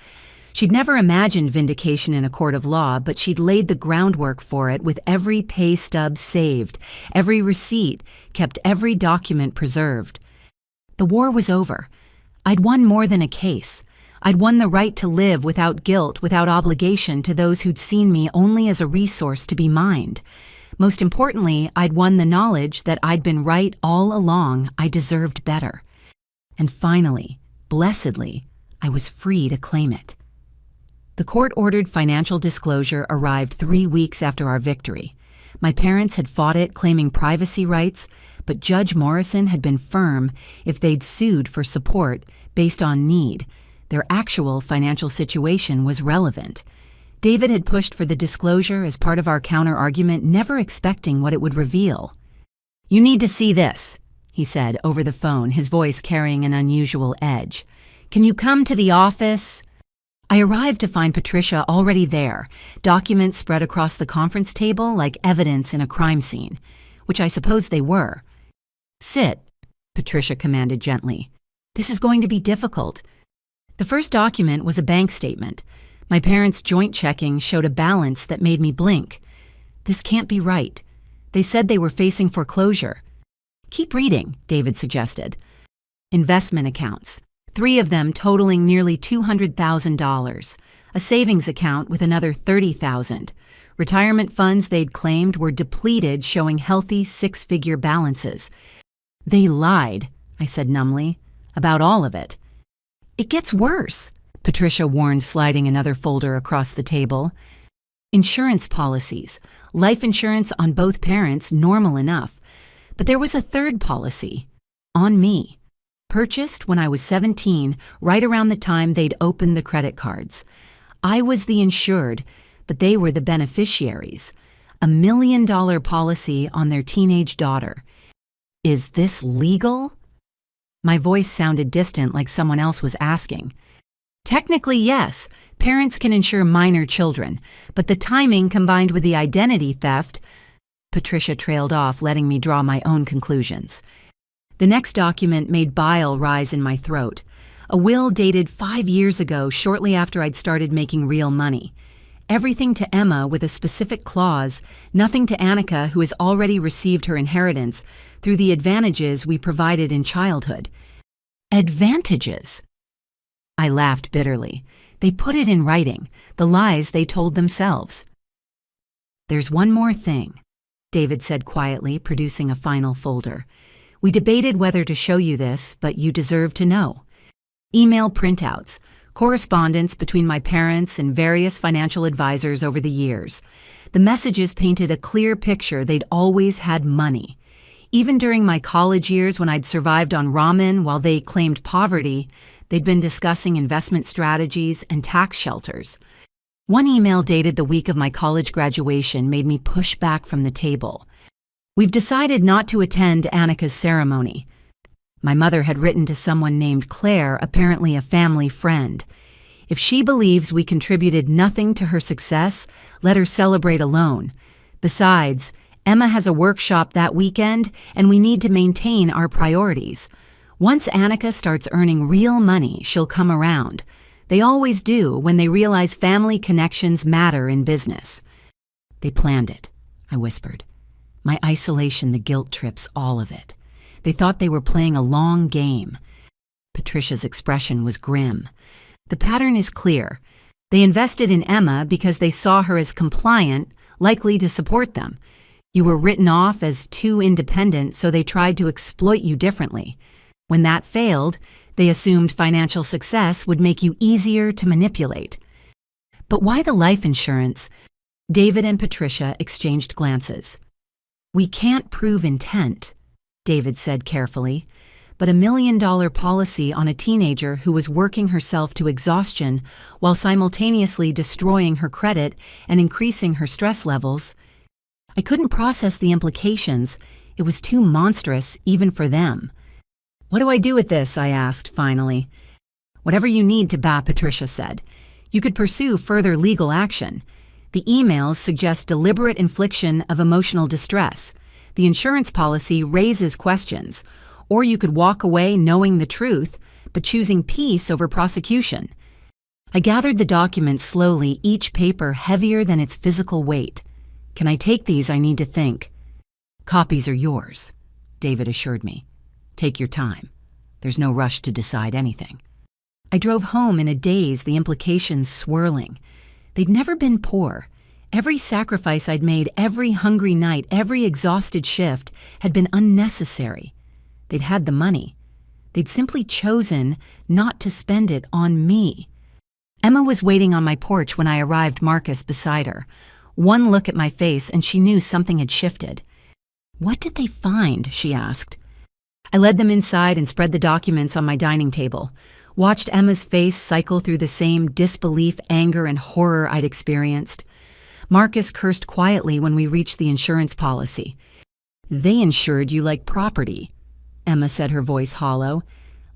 She'd never imagined vindication in a court of law, but she'd laid the groundwork for it with every pay stub saved, every receipt, kept every document preserved. The war was over. I'd won more than a case. I'd won the right to live without guilt, without obligation to those who'd seen me only as a resource to be mined. Most importantly, I'd won the knowledge that I'd been right all along. I deserved better. And finally, blessedly, I was free to claim it. The court-ordered financial disclosure arrived 3 weeks after our victory. My parents had fought it, claiming privacy rights, but Judge Morrison had been firm if they'd sued for support based on need. Their actual financial situation was relevant. David had pushed for the disclosure as part of our counter-argument, never expecting what it would reveal. "You need to see this," he said over the phone, his voice carrying an unusual edge. "Can you come to the office?" I arrived to find Patricia already there, documents spread across the conference table like evidence in a crime scene, which I suppose they were. "Sit," Patricia commanded gently. "This is going to be difficult." The first document was a bank statement. My parents' joint checking showed a balance that made me blink. This can't be right. They said they were facing foreclosure. "Keep reading," David suggested. Investment accounts. 3 of them totaling nearly $200,000. A savings account with another $30,000. Retirement funds they'd claimed were depleted, showing healthy 6-figure balances. "They lied," I said numbly, "about all of it." "It gets worse," Patricia warned, sliding another folder across the table. Insurance policies. Life insurance on both parents, normal enough. But there was a third policy. On me. Purchased when I was 17, right around the time they'd opened the credit cards. I was the insured, but they were the beneficiaries. $1 million policy on their teenage daughter. Is this legal? My voice sounded distant, like someone else was asking. Technically, yes. Parents can insure minor children, but the timing combined with the identity theft... Patricia trailed off, letting me draw my own conclusions. The next document made bile rise in my throat. A will dated 5 years ago, shortly after I'd started making real money. Everything to Emma with a specific clause, nothing to Annika, who has already received her inheritance through the advantages we provided in childhood. Advantages? I laughed bitterly. They put it in writing, the lies they told themselves. There's one more thing, David said quietly, producing a final folder. We debated whether to show you this, but you deserve to know. Email printouts, correspondence between my parents and various financial advisors over the years. The messages painted a clear picture they'd always had money. Even during my college years when I'd survived on ramen while they claimed poverty, they'd been discussing investment strategies and tax shelters. One email dated the week of my college graduation made me push back from the table. We've decided not to attend Annika's ceremony. My mother had written to someone named Claire, apparently a family friend. If she believes we contributed nothing to her success, let her celebrate alone. Besides, Emma has a workshop that weekend, and we need to maintain our priorities. Once Annika starts earning real money, she'll come around. They always do when they realize family connections matter in business. They planned it, I whispered. My isolation, the guilt trips, all of it. They thought they were playing a long game. Patricia's expression was grim. The pattern is clear. They invested in Emma because they saw her as compliant, likely to support them. You were written off as too independent, so they tried to exploit you differently. When that failed, they assumed financial success would make you easier to manipulate. But why the life insurance? David and Patricia exchanged glances. We can't prove intent, David said carefully, but $1 million policy on a teenager who was working herself to exhaustion while simultaneously destroying her credit and increasing her stress levels. I couldn't process the implications. It was too monstrous even for them. What do I do with this? I asked, finally. Whatever you need to, Patricia said. You could pursue further legal action. The emails suggest deliberate infliction of emotional distress. The insurance policy raises questions. Or you could walk away knowing the truth, but choosing peace over prosecution. I gathered the documents slowly, each paper heavier than its physical weight. Can I take these? I need to think. Copies are yours, David assured me. Take your time. There's no rush to decide anything. I drove home in a daze, the implications swirling. They'd never been poor. Every sacrifice I'd made, every hungry night, every exhausted shift had been unnecessary. They'd had the money. They'd simply chosen not to spend it on me. Emma was waiting on my porch when I arrived, Marcus beside her. One look at my face and she knew something had shifted. What did they find? She asked. I led them inside and spread the documents on my dining table, watched Emma's face cycle through the same disbelief, anger, and horror I'd experienced. Marcus cursed quietly when we reached the insurance policy. They insured you like property, Emma said, her voice hollow,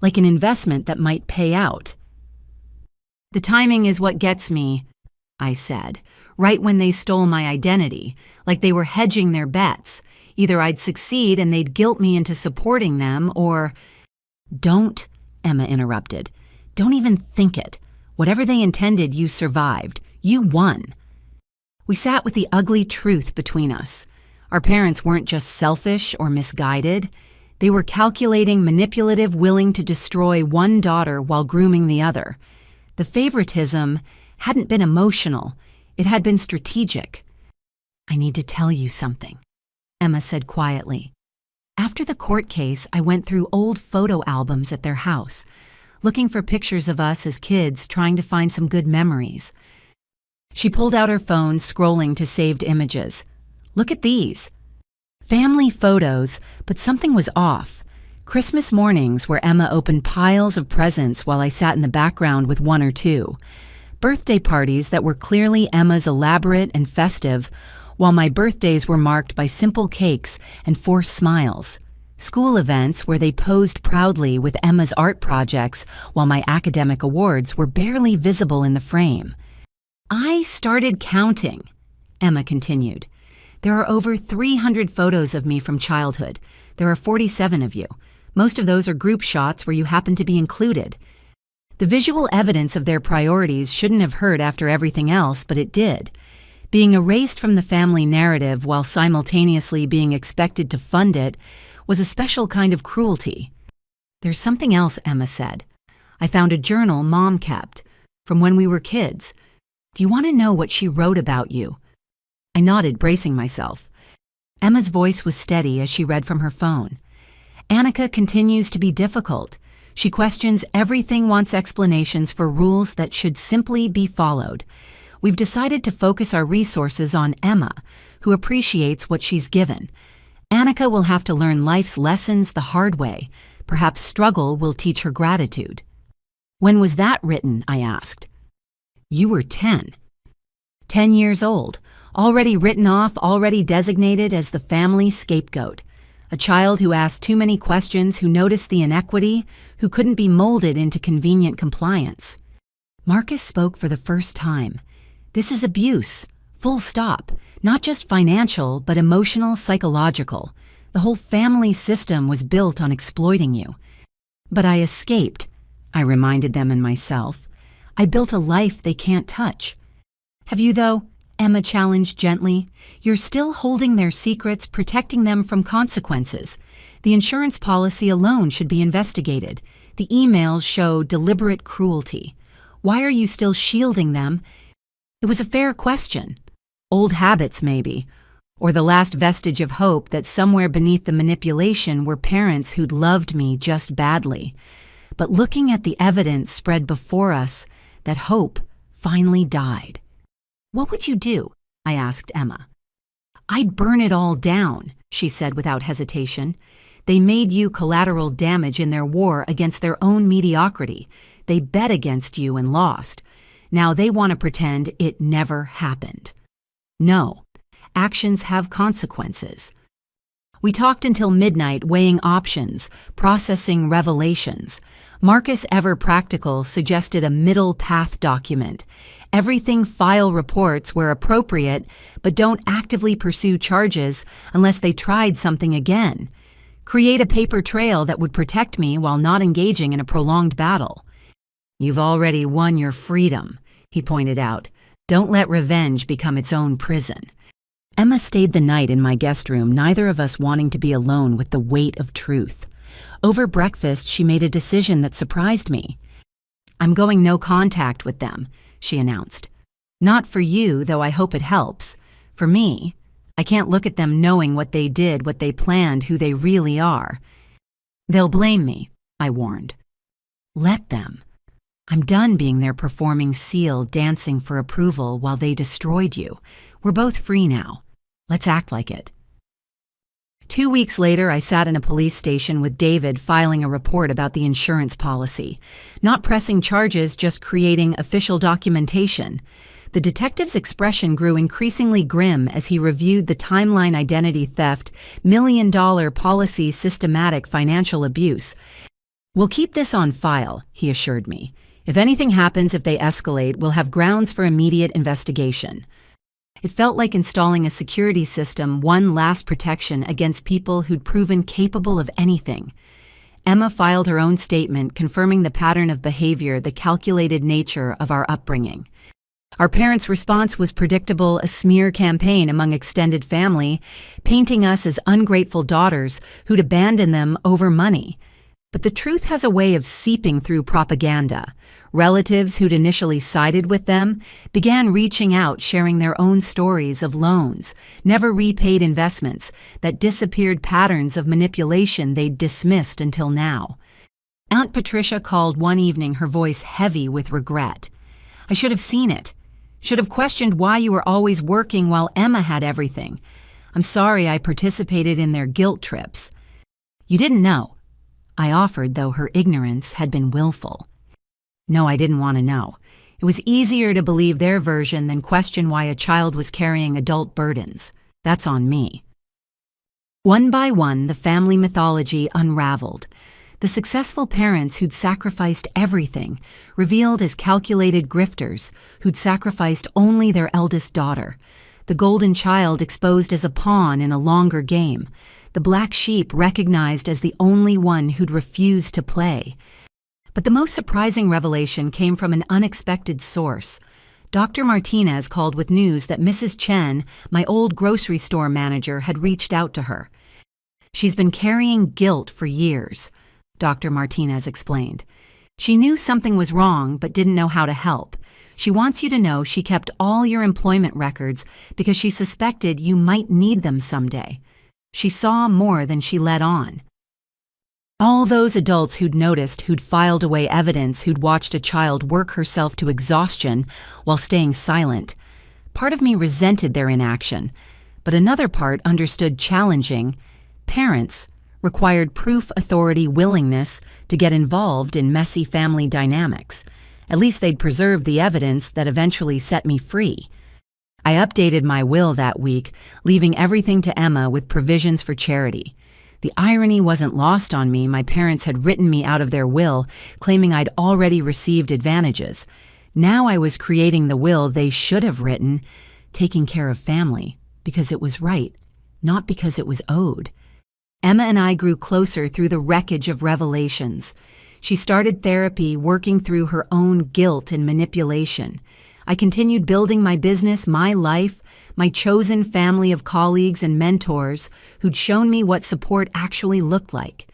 like an investment that might pay out. The timing is what gets me, I said, right when they stole my identity, like they were hedging their bets. Either I'd succeed and they'd guilt me into supporting them, or... Don't, Emma interrupted. Don't even think it. Whatever they intended, you survived. You won. We sat with the ugly truth between us. Our parents weren't just selfish or misguided. They were calculating, manipulative, willing to destroy one daughter while grooming the other. The favoritism hadn't been emotional. It had been strategic. I need to tell you something, Emma said quietly. After the court case, I went through old photo albums at their house, looking for pictures of us as kids, trying to find some good memories. She pulled out her phone, scrolling to saved images. Look at these. Family photos, but something was off. Christmas mornings where Emma opened piles of presents while I sat in the background with one or two. Birthday parties that were clearly Emma's elaborate and festive, while my birthdays were marked by simple cakes and forced smiles. School events where they posed proudly with Emma's art projects while my academic awards were barely visible in the frame. I started counting, Emma continued. There are over 300 photos of me from childhood. There are 47 of you. Most of those are group shots where you happen to be included. The visual evidence of their priorities shouldn't have hurt after everything else, but it did. Being erased from the family narrative while simultaneously being expected to fund it was a special kind of cruelty. "There's something else," Emma said. "I found a journal Mom kept, from when we were kids. Do you want to know what she wrote about you?" I nodded, bracing myself. Emma's voice was steady as she read from her phone. "Annika continues to be difficult. She questions everything, wants explanations for rules that should simply be followed. We've decided to focus our resources on Emma, who appreciates what she's given. Annika will have to learn life's lessons the hard way. Perhaps struggle will teach her gratitude." "When was that written?" I asked. "You were 10. 10 years old, already written off, already designated as the family scapegoat. A child who asked too many questions, who noticed the inequity, who couldn't be molded into convenient compliance." Marcus spoke for the first time. "This is abuse, full stop. Not just financial, but emotional, psychological. The whole family system was built on exploiting you." "But I escaped," I reminded them and myself. "I built a life they can't touch." "Have you, though?" Emma challenged gently. "You're still holding their secrets, protecting them from consequences. The insurance policy alone should be investigated. The emails show deliberate cruelty. Why are you still shielding them?" It was a fair question. Old habits, maybe, or the last vestige of hope that somewhere beneath the manipulation were parents who'd loved me just badly. But looking at the evidence spread before us, that hope finally died. "What would you do?" I asked Emma. "I'd burn it all down," she said without hesitation. "They made you collateral damage in their war against their own mediocrity. They bet against you and lost. Now they want to pretend it never happened. No, actions have consequences." We talked until midnight, weighing options, processing revelations. Marcus, ever practical, suggested a middle path document. Everything file reports where appropriate, but don't actively pursue charges unless they tried something again. Create a paper trail that would protect me while not engaging in a prolonged battle. "You've already won your freedom," he pointed out. "Don't let revenge become its own prison." Emma stayed the night in my guest room, neither of us wanting to be alone with the weight of truth. Over breakfast, she made a decision that surprised me. "I'm going no contact with them," she announced. "Not for you, though I hope it helps. For me, I can't look at them knowing what they did, what they planned, who they really are." "They'll blame me," I warned. "Let them. I'm done being their performing seal dancing for approval while they destroyed you. We're both free now. Let's act like it." 2 weeks later, I sat in a police station with David filing a report about the insurance policy. Not pressing charges, just creating official documentation. The detective's expression grew increasingly grim as he reviewed the timeline identity theft, million-dollar policy systematic financial abuse. "We'll keep this on file," he assured me. "If anything happens, if they escalate, we'll have grounds for immediate investigation." It felt like installing a security system, one last protection against people who'd proven capable of anything. Emma filed her own statement confirming the pattern of behavior, the calculated nature of our upbringing. Our parents' response was predictable, a smear campaign among extended family, painting us as ungrateful daughters who'd abandon them over money. But the truth has a way of seeping through propaganda. Relatives who'd initially sided with them began reaching out, sharing their own stories of loans, never repaid investments, that disappeared patterns of manipulation they'd dismissed until now. Aunt Patricia called one evening, her voice heavy with regret. "I should have seen it. Should have questioned why you were always working while Emma had everything. I'm sorry I participated in their guilt trips." "You didn't know," I offered, though her ignorance had been willful. No, I didn't want to know. It was easier to believe their version than question why a child was carrying adult burdens. That's on me. One by one, the family mythology unraveled. The successful parents who'd sacrificed everything, revealed as calculated grifters who'd sacrificed only their eldest daughter. The golden child exposed as a pawn in a longer game. The black sheep recognized as the only one who'd refused to play. But the most surprising revelation came from an unexpected source. Dr. Martinez called with news that Mrs. Chen, my old grocery store manager, had reached out to her. "She's been carrying guilt for years," Dr. Martinez explained. "She knew something was wrong but didn't know how to help. She wants you to know she kept all your employment records because she suspected you might need them someday. She saw more than she let on." All those adults who'd noticed, who'd filed away evidence, who'd watched a child work herself to exhaustion while staying silent. Part of me resented their inaction, but another part understood challenging. Parents required proof, authority, willingness to get involved in messy family dynamics. At least they'd preserved the evidence that eventually set me free. I updated my will that week, leaving everything to Emma with provisions for charity. The irony wasn't lost on me. My parents had written me out of their will, claiming I'd already received advantages. Now I was creating the will they should have written, taking care of family, because it was right, not because it was owed. Emma and I grew closer through the wreckage of revelations. She started therapy, working through her own guilt and manipulation. I continued building my business, my life, my chosen family of colleagues and mentors who'd shown me what support actually looked like.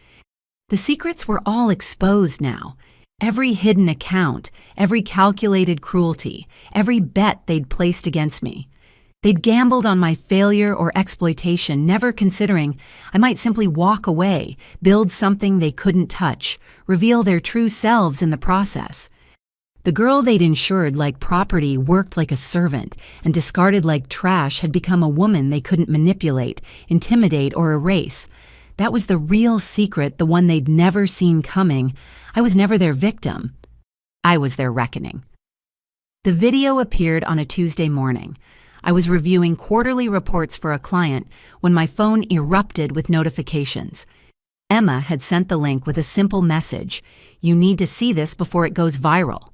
The secrets were all exposed now. Every hidden account, every calculated cruelty, every bet they'd placed against me. They'd gambled on my failure or exploitation, never considering I might simply walk away, build something they couldn't touch, reveal their true selves in the process. The girl they'd insured like property, worked like a servant, and discarded like trash had become a woman they couldn't manipulate, intimidate, or erase. That was the real secret, the one they'd never seen coming. I was never their victim. I was their reckoning. The video appeared on a Tuesday morning. I was reviewing quarterly reports for a client when my phone erupted with notifications. Emma had sent the link with a simple message: "You need to see this before it goes viral."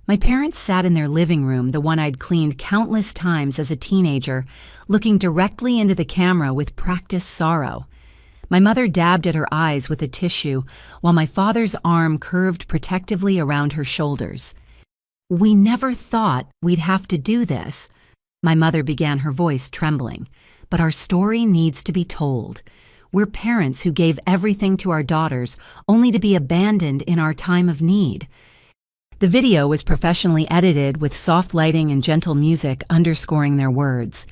My parents sat in their living room, the one I'd cleaned countless times as a teenager, looking directly into the camera with practiced sorrow. My mother dabbed at her eyes with a tissue, while my father's arm curved protectively around her shoulders. "We never thought we'd have to do this," my mother began, her voice trembling. "But our story needs to be told. We're parents who gave everything to our daughters, only to be abandoned in our time of need." The video was professionally edited with soft lighting and gentle music underscoring their words.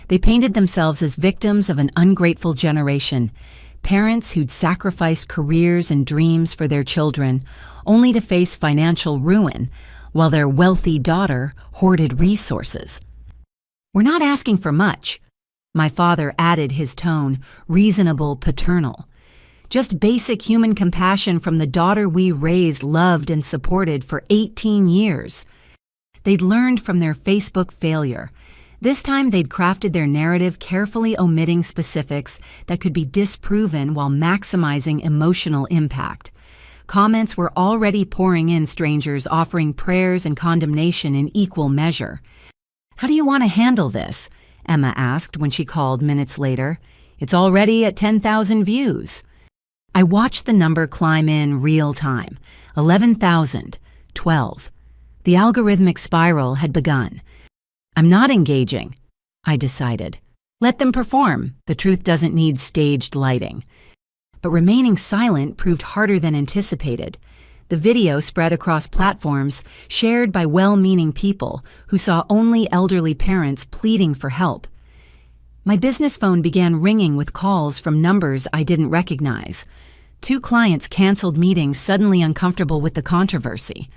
They painted themselves as victims of an ungrateful generation, parents who'd sacrificed careers and dreams for their children, only to face financial ruin, while their wealthy daughter hoarded resources. "We're not asking for much," my father added, his tone reasonable, paternal. "Just basic human compassion from the daughter we raised, loved, and supported for 18 years. They'd learned from their Facebook failure. This time they'd crafted their narrative, carefully omitting specifics that could be disproven while maximizing emotional impact. Comments were already pouring in, strangers offering prayers and condemnation in equal measure. "How do you want to handle this?" Emma asked when she called minutes later. "It's already at 10,000 views." I watched the number climb in real time. 11,000, 12. The algorithmic spiral had begun. "I'm not engaging," I decided. "Let them perform. The truth doesn't need staged lighting." But remaining silent proved harder than anticipated. The video spread across platforms, shared by well-meaning people who saw only elderly parents pleading for help. My business phone began ringing with calls from numbers I didn't recognize. 2 clients canceled meetings, suddenly uncomfortable with the controversy.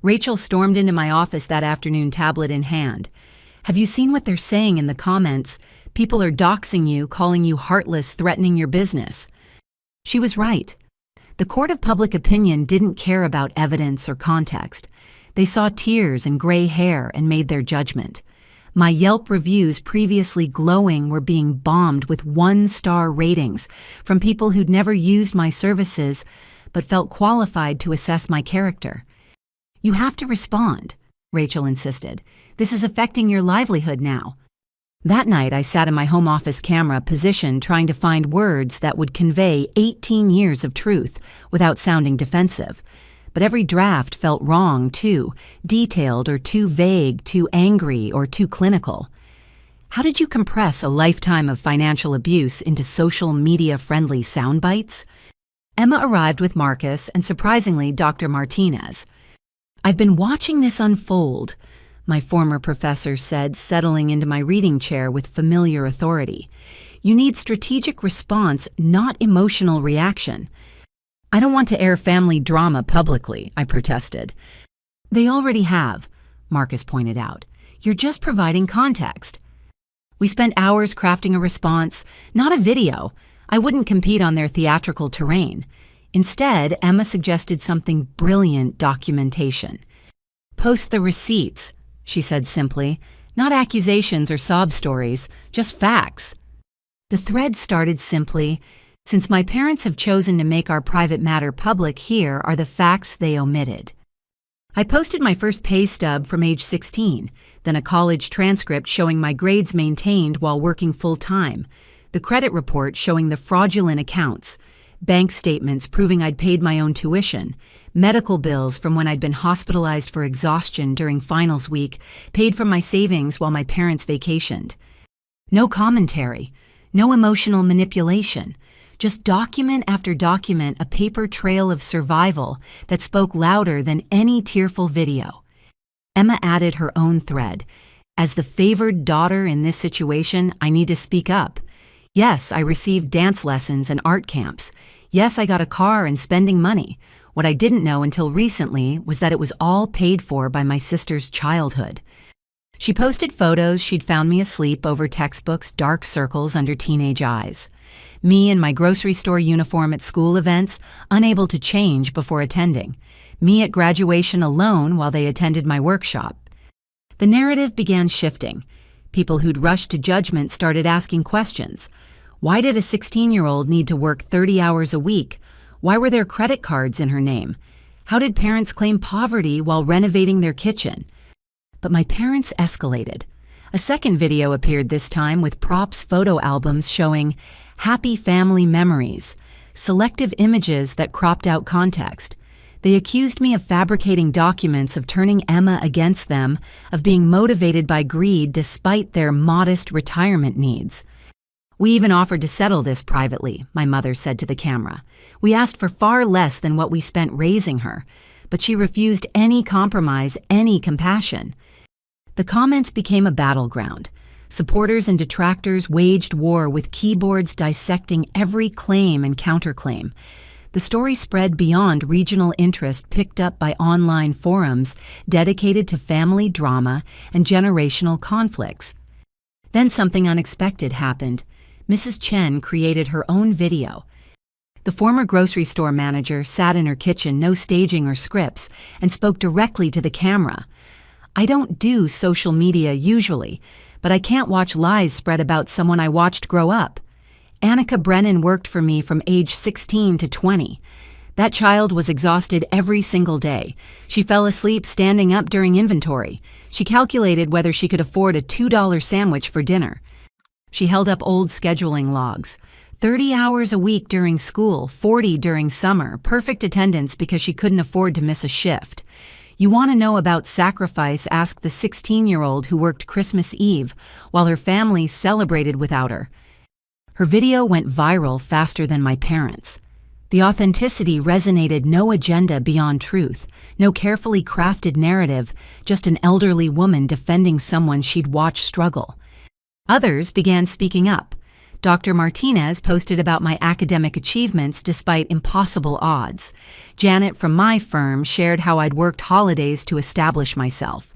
Rachel stormed into my office that afternoon, tablet in hand. "Have you seen what they're saying in the comments? People are doxing you, calling you heartless, threatening your business." She was right. The court of public opinion didn't care about evidence or context. They saw tears and gray hair and made their judgment. My Yelp reviews, previously glowing, were being bombed with 1-star ratings from people who'd never used my services but felt qualified to assess my character. "You have to respond," Rachel insisted. "This is affecting your livelihood now." That night, I sat in my home office camera position trying to find words that would convey 18 years of truth without sounding defensive. but every draft felt wrong too, detailed or too vague, too angry or too clinical. How did you compress a lifetime of financial abuse into social media-friendly sound bites? Emma arrived with Marcus and, surprisingly, Dr. Martinez. "I've been watching this unfold," my former professor said, settling into my reading chair with familiar authority. "You need strategic response, not emotional reaction." "I don't want to air family drama publicly," I protested. "They already have," Marcus pointed out. "You're just providing context." We spent hours crafting a response, not a video. I wouldn't compete on their theatrical terrain. Instead, Emma suggested something brilliant: documentation. "Post the receipts," she said simply. "Not accusations or sob stories, just facts." The thread started simply: "Since my parents have chosen to make our private matter public, here are the facts they omitted." I posted my first pay stub from age 16, then a college transcript showing my grades maintained while working full-time, the credit report showing the fraudulent accounts, bank statements proving I'd paid my own tuition, medical bills from when I'd been hospitalized for exhaustion during finals week, paid from my savings while my parents vacationed. No commentary, no emotional manipulation. Just document after document, a paper trail of survival that spoke louder than any tearful video. Emma added her own thread. "As the favored daughter in this situation, I need to speak up. Yes, I received dance lessons and art camps. Yes, I got a car and spending money. What I didn't know until recently was that it was all paid for by my sister's childhood." She posted photos she'd found me asleep over textbooks, dark circles under teenage eyes. Me in my grocery store uniform at school events, unable to change before attending. Me at graduation alone while they attended my workshop. The narrative began shifting. People who'd rushed to judgment started asking questions. Why did a 16-year-old need to work 30 hours a week? Why were there credit cards in her name? How did parents claim poverty while renovating their kitchen? But my parents escalated. A second video appeared this time with props photo albums showing happy family memories, selective images that cropped out context. They accused me of fabricating documents, of turning Emma against them, of being motivated by greed despite their modest retirement needs. "We even offered to settle this privately," my mother said to the camera. "We asked for far less than what we spent raising her, but she refused any compromise, any compassion." The comments became a battleground. Supporters and detractors waged war with keyboards dissecting every claim and counterclaim. The story spread beyond regional interest, picked up by online forums dedicated to family drama and generational conflicts. Then something unexpected happened. Mrs. Chen created her own video. The former grocery store manager sat in her kitchen, no staging or scripts, and spoke directly to the camera. "I don't do social media usually, but I can't watch lies spread about someone I watched grow up. Annika Brennan worked for me from age 16 to 20. That child was exhausted every single day. She fell asleep standing up during inventory. She calculated whether she could afford a $2 sandwich for dinner. She held up old scheduling logs. 30 hours a week during school, 40 during summer, perfect attendance because she couldn't afford to miss a shift. You want to know about sacrifice? Ask the 16-year-old who worked Christmas Eve while her family celebrated without her." Her video went viral faster than my parents'. The authenticity resonated. No agenda beyond truth, no carefully crafted narrative, just an elderly woman defending someone she'd watched struggle. Others began speaking up. Dr. Martinez posted about my academic achievements despite impossible odds. Janet from my firm shared how I'd worked holidays to establish myself.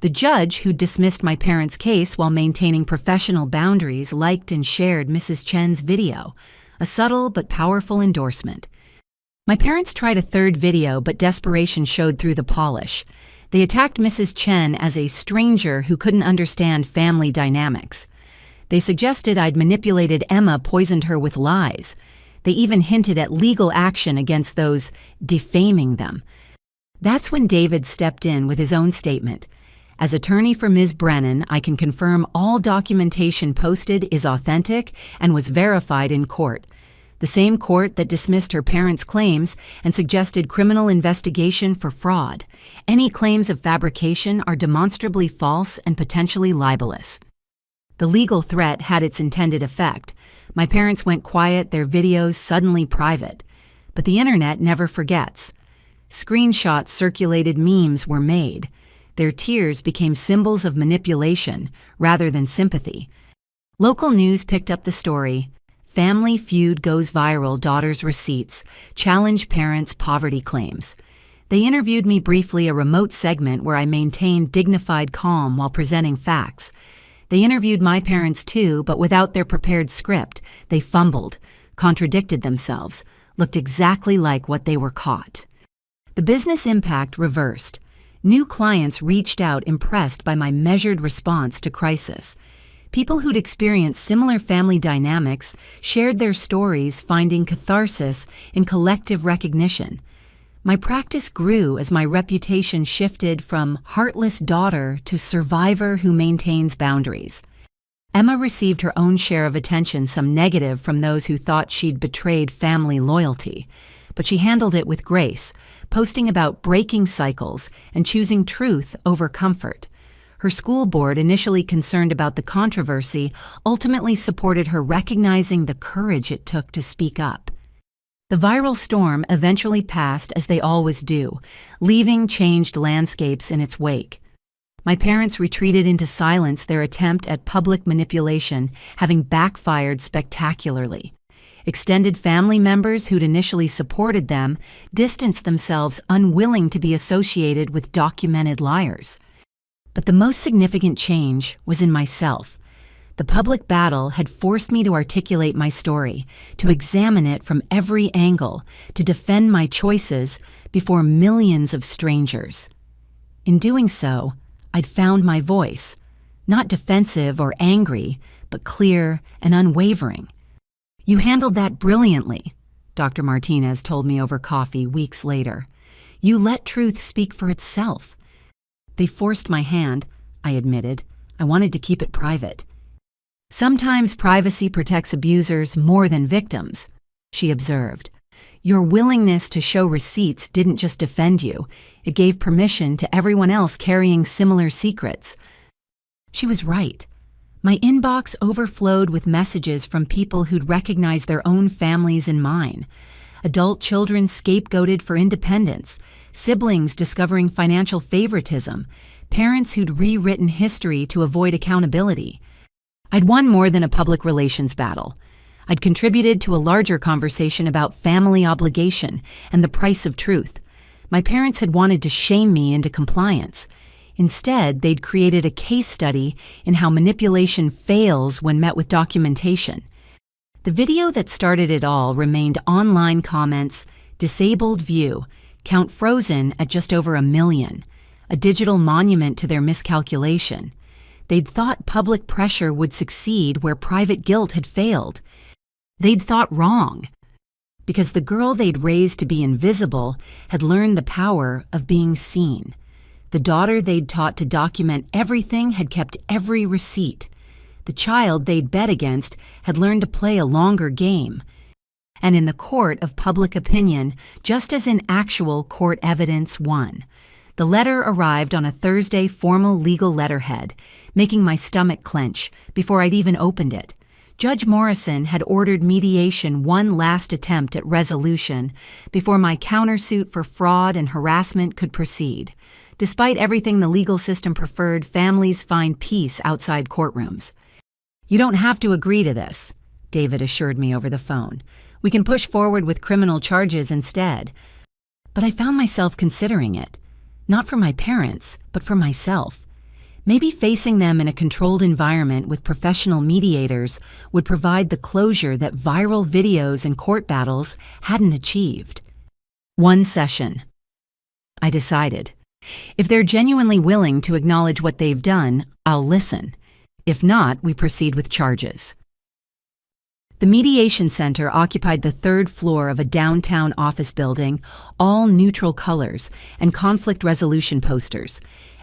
The judge who dismissed my parents' case while maintaining professional boundaries liked and shared Mrs. Chen's video, a subtle but powerful endorsement. My parents tried a third video, but desperation showed through the polish. They attacked Mrs. Chen as a stranger who couldn't understand family dynamics. They suggested I'd manipulated Emma, poisoned her with lies. They even hinted at legal action against those defaming them. That's when David stepped in with his own statement. "As attorney for Ms. Brennan, I can confirm all documentation posted is authentic and was verified in court. the same court that dismissed her parents' claims and suggested criminal investigation for fraud. Any claims of fabrication are demonstrably false and potentially libelous. The legal threat had its intended effect. My parents went quiet, their videos suddenly private. But the internet never forgets. Screenshots circulated, memes were made. Their tears became symbols of manipulation rather than sympathy. Local news picked up the story. Family feud goes viral, daughter's receipts, challenge parents' poverty claims. They interviewed me briefly, a remote segment where I maintained dignified calm while presenting facts. They interviewed my parents too, but without their prepared script. They fumbled, contradicted themselves, looked exactly like what they were caught. The business impact reversed. New clients reached out impressed by my measured response to crisis. People who'd experienced similar family dynamics shared their stories, finding catharsis in collective recognition. My practice grew as my reputation shifted from heartless daughter to survivor who maintains boundaries. Emma received her own share of attention, some negative from those who thought she'd betrayed family loyalty. But she handled it with grace, posting about breaking cycles and choosing truth over comfort. Her school board, initially concerned about the controversy, ultimately supported her, recognizing the courage it took to speak up. The viral storm eventually passed, as they always do, leaving changed landscapes in its wake. My parents retreated into silence, their attempt at public manipulation having backfired spectacularly. Extended family members who'd initially supported them distanced themselves, unwilling to be associated with documented liars. But the most significant change was in myself. The public battle had forced me to articulate my story, to examine it from every angle, to defend my choices before millions of strangers. In doing so, I'd found my voice, not defensive or angry, but clear and unwavering. "You handled that brilliantly," Dr. Martinez told me over coffee weeks later. "You let truth speak for itself." They forced my hand, I admitted. I wanted to keep it private. "Sometimes privacy protects abusers more than victims," she observed. "Your willingness to show receipts didn't just defend you, it gave permission to everyone else carrying similar secrets." She was right. My inbox overflowed with messages from people who'd recognized their own families in mine. Adult children scapegoated for independence, siblings discovering financial favoritism, parents who'd rewritten history to avoid accountability. I'd won more than a public relations battle. I'd contributed to a larger conversation about family obligation and the price of truth. My parents had wanted to shame me into compliance. Instead, they'd created a case study in how manipulation fails when met with documentation. The video that started it all remained online comments, disabled view, count frozen at just over 1 million, a digital monument to their miscalculation. They'd thought public pressure would succeed where private guilt had failed. They'd thought wrong, because the girl they'd raised to be invisible had learned the power of being seen. The daughter they'd taught to document everything had kept every receipt. The child they'd bet against had learned to play a longer game. And in the court of public opinion, just as in actual court evidence, won. The letter arrived on a Thursday formal legal letterhead, making my stomach clench before I'd even opened it. Judge Morrison had ordered mediation, one last attempt at resolution, before my countersuit for fraud and harassment could proceed. Despite everything the legal system preferred, families find peace outside courtrooms. "You don't have to agree to this," David assured me over the phone. "We can push forward with criminal charges instead." But I found myself considering it. Not for my parents, but for myself. Maybe facing them in a controlled environment with professional mediators would provide the closure that viral videos and court battles hadn't achieved. One session. I decided. If they're genuinely willing to acknowledge what they've done, I'll listen. If not, we proceed with charges. The mediation center occupied the 3rd floor of a downtown office building, all neutral colors and conflict resolution posters.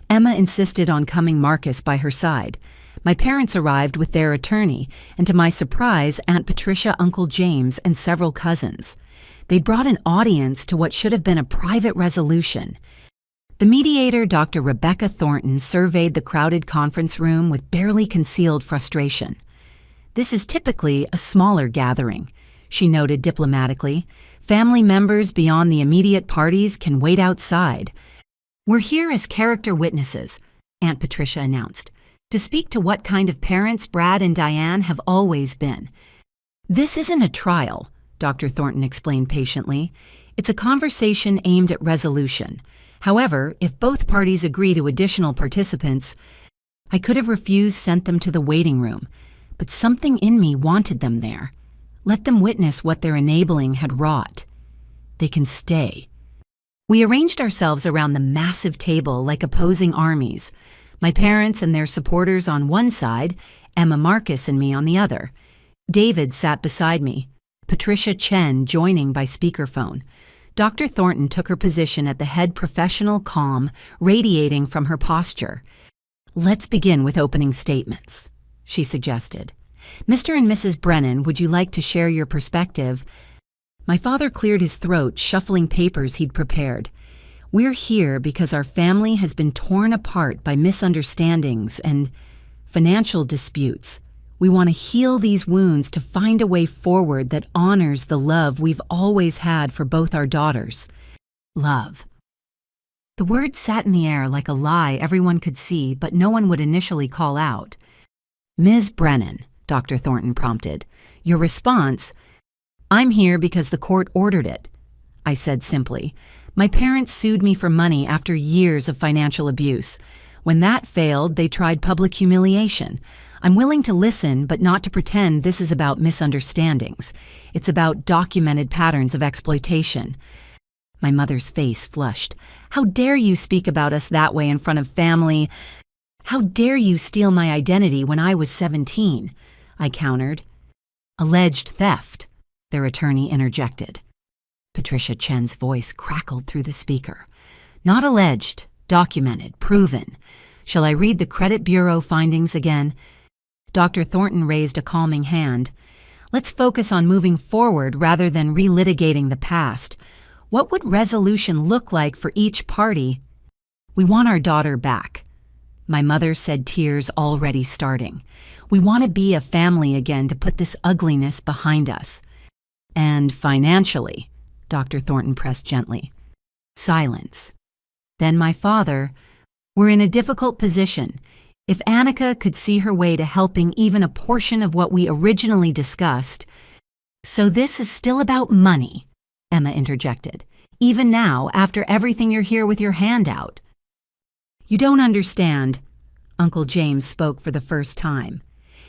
Emma insisted on coming Marcus by her side. My parents arrived with their attorney, and to my surprise, Aunt Patricia, Uncle James, and several cousins. They'd brought an audience to what should have been a private resolution. The mediator, Dr. Rebecca Thornton, surveyed the crowded conference room with barely concealed frustration. "This is typically a smaller gathering," she noted diplomatically. "Family members beyond the immediate parties can wait outside. We're here as character witnesses," Aunt Patricia announced, "to speak to what kind of parents Brad and Diane have always been." "This isn't a trial," Dr. Thornton explained patiently. "It's a conversation aimed at resolution. However, if both parties agree to additional participants, I could have refused, sent them to the waiting room, but something in me wanted them there. Let them witness what their enabling had wrought. They can stay." We arranged ourselves around the massive table like opposing armies. My parents and their supporters on one side, Emma Marcus and me on the other. David sat beside me, Patricia Chen joining by speakerphone. Dr. Thornton took her position at the head, professional calm, radiating from her posture. "Let's begin with opening statements," she suggested. "Mr. and Mrs. Brennan, would you like to share your perspective?" My father cleared his throat, shuffling papers he'd prepared. "We're here because our family has been torn apart by misunderstandings and financial disputes. We want to heal these wounds to find a way forward that honors the love we've always had for both our daughters." Love. The word sat in the air like a lie everyone could see, but no one would initially call out. "Ms. Brennan," Dr. Thornton prompted, "your response—" "I'm here because the court ordered it," I said simply. "My parents sued me for money after years of financial abuse. When that failed, they tried public humiliation. I'm willing to listen, but not to pretend this is about misunderstandings. It's about documented patterns of exploitation." My mother's face flushed. "How dare you speak about us that way in front of family? How dare you steal my identity when I was 17? I countered. "Alleged theft," their attorney interjected. Patricia Chen's voice crackled through the speaker. "Not alleged, documented, proven. Shall I read the credit bureau findings again?" Dr. Thornton raised a calming hand. "Let's focus on moving forward rather than relitigating the past. What would resolution look like for each party?" "We want our daughter back," my mother said, tears already starting. "We want to be a family again, to put this ugliness behind us." "And financially," Dr. Thornton pressed gently. Silence. Then my father, "We're in a difficult position. If Annika could see her way to helping even a portion of what we originally discussed—" "So this is still about money," Emma interjected. "Even now, after everything you're here with your hand out." "You don't understand," Uncle James spoke for the first time.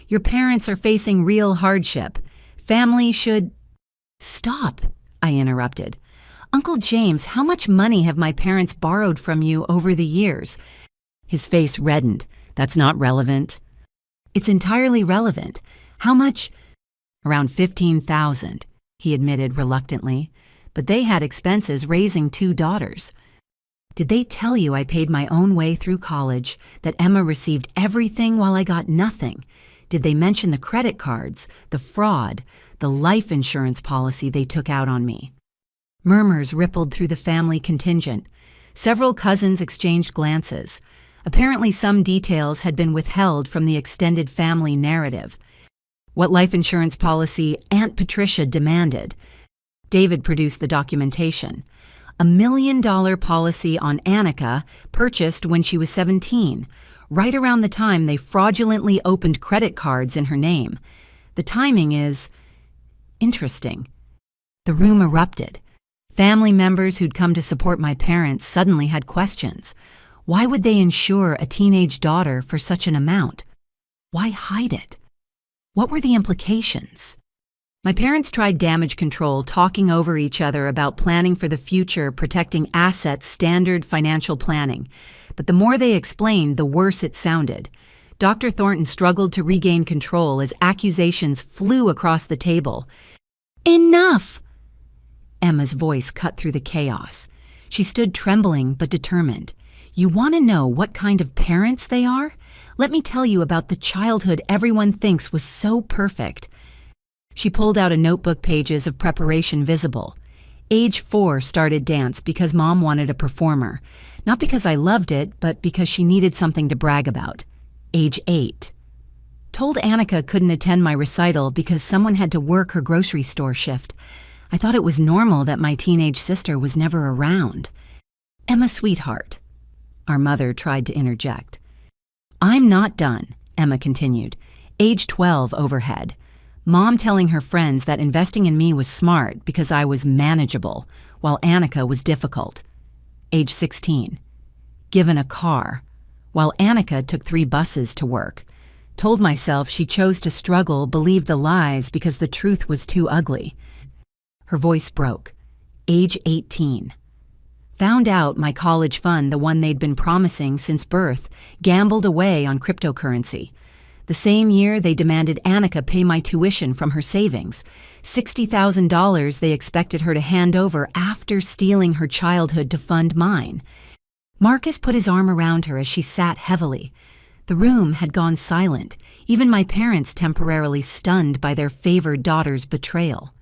"Your parents are facing real hardship. Family should—" "Stop," I interrupted. "Uncle James, how much money have my parents borrowed from you over the years?" His face reddened. "That's not relevant." "It's entirely relevant. How much?" "Around 15,000, he admitted reluctantly. "But they had expenses raising 2 daughters. Did they tell you I paid my own way through college, that Emma received everything while I got nothing? Did they mention the credit cards, the fraud, the life insurance policy they took out on me?" Murmurs rippled through the family contingent. Several cousins exchanged glances. Apparently some details had been withheld from the extended family narrative. What life insurance policy Aunt Patricia demanded. David produced the documentation. A $1 million policy on Annika, purchased when she was 17, right around the time they fraudulently opened credit cards in her name. The timing is interesting. The room erupted. Family members who'd come to support my parents suddenly had questions. Why would they insure a teenage daughter for such an amount? Why hide it? What were the implications? My parents tried damage control, talking over each other about planning for the future, protecting assets, standard financial planning. But the more they explained, the worse it sounded. Dr. Thornton struggled to regain control as accusations flew across the table. "Enough!" Emma's voice cut through the chaos. She stood trembling but determined. You want to know what kind of parents they are? Let me tell you about the childhood everyone thinks was so perfect. She pulled out a notebook, pages of preparation visible. Age 4 started dance because Mom wanted a performer. Not because I loved it, but because she needed something to brag about. Age 8. Told Annika couldn't attend my recital because someone had to work her grocery store shift. I thought it was normal that my teenage sister was never around. Emma, sweetheart. Our mother tried to interject. I'm not done, Emma continued. Age 12 overhead. Mom telling her friends that investing in me was smart because I was manageable, while Annika was difficult. Age 16. Given a car, while Annika took 3 buses to work. Told myself she chose to struggle, believed the lies because the truth was too ugly. Her voice broke. Age 18. Found out my college fund, the one they'd been promising since birth, gambled away on cryptocurrency. The same year, they demanded Annika pay my tuition from her savings. $60,000 they expected her to hand over after stealing her childhood to fund mine. Marcus put his arm around her as she sat heavily. The room had gone silent, even my parents temporarily stunned by their favored daughter's betrayal.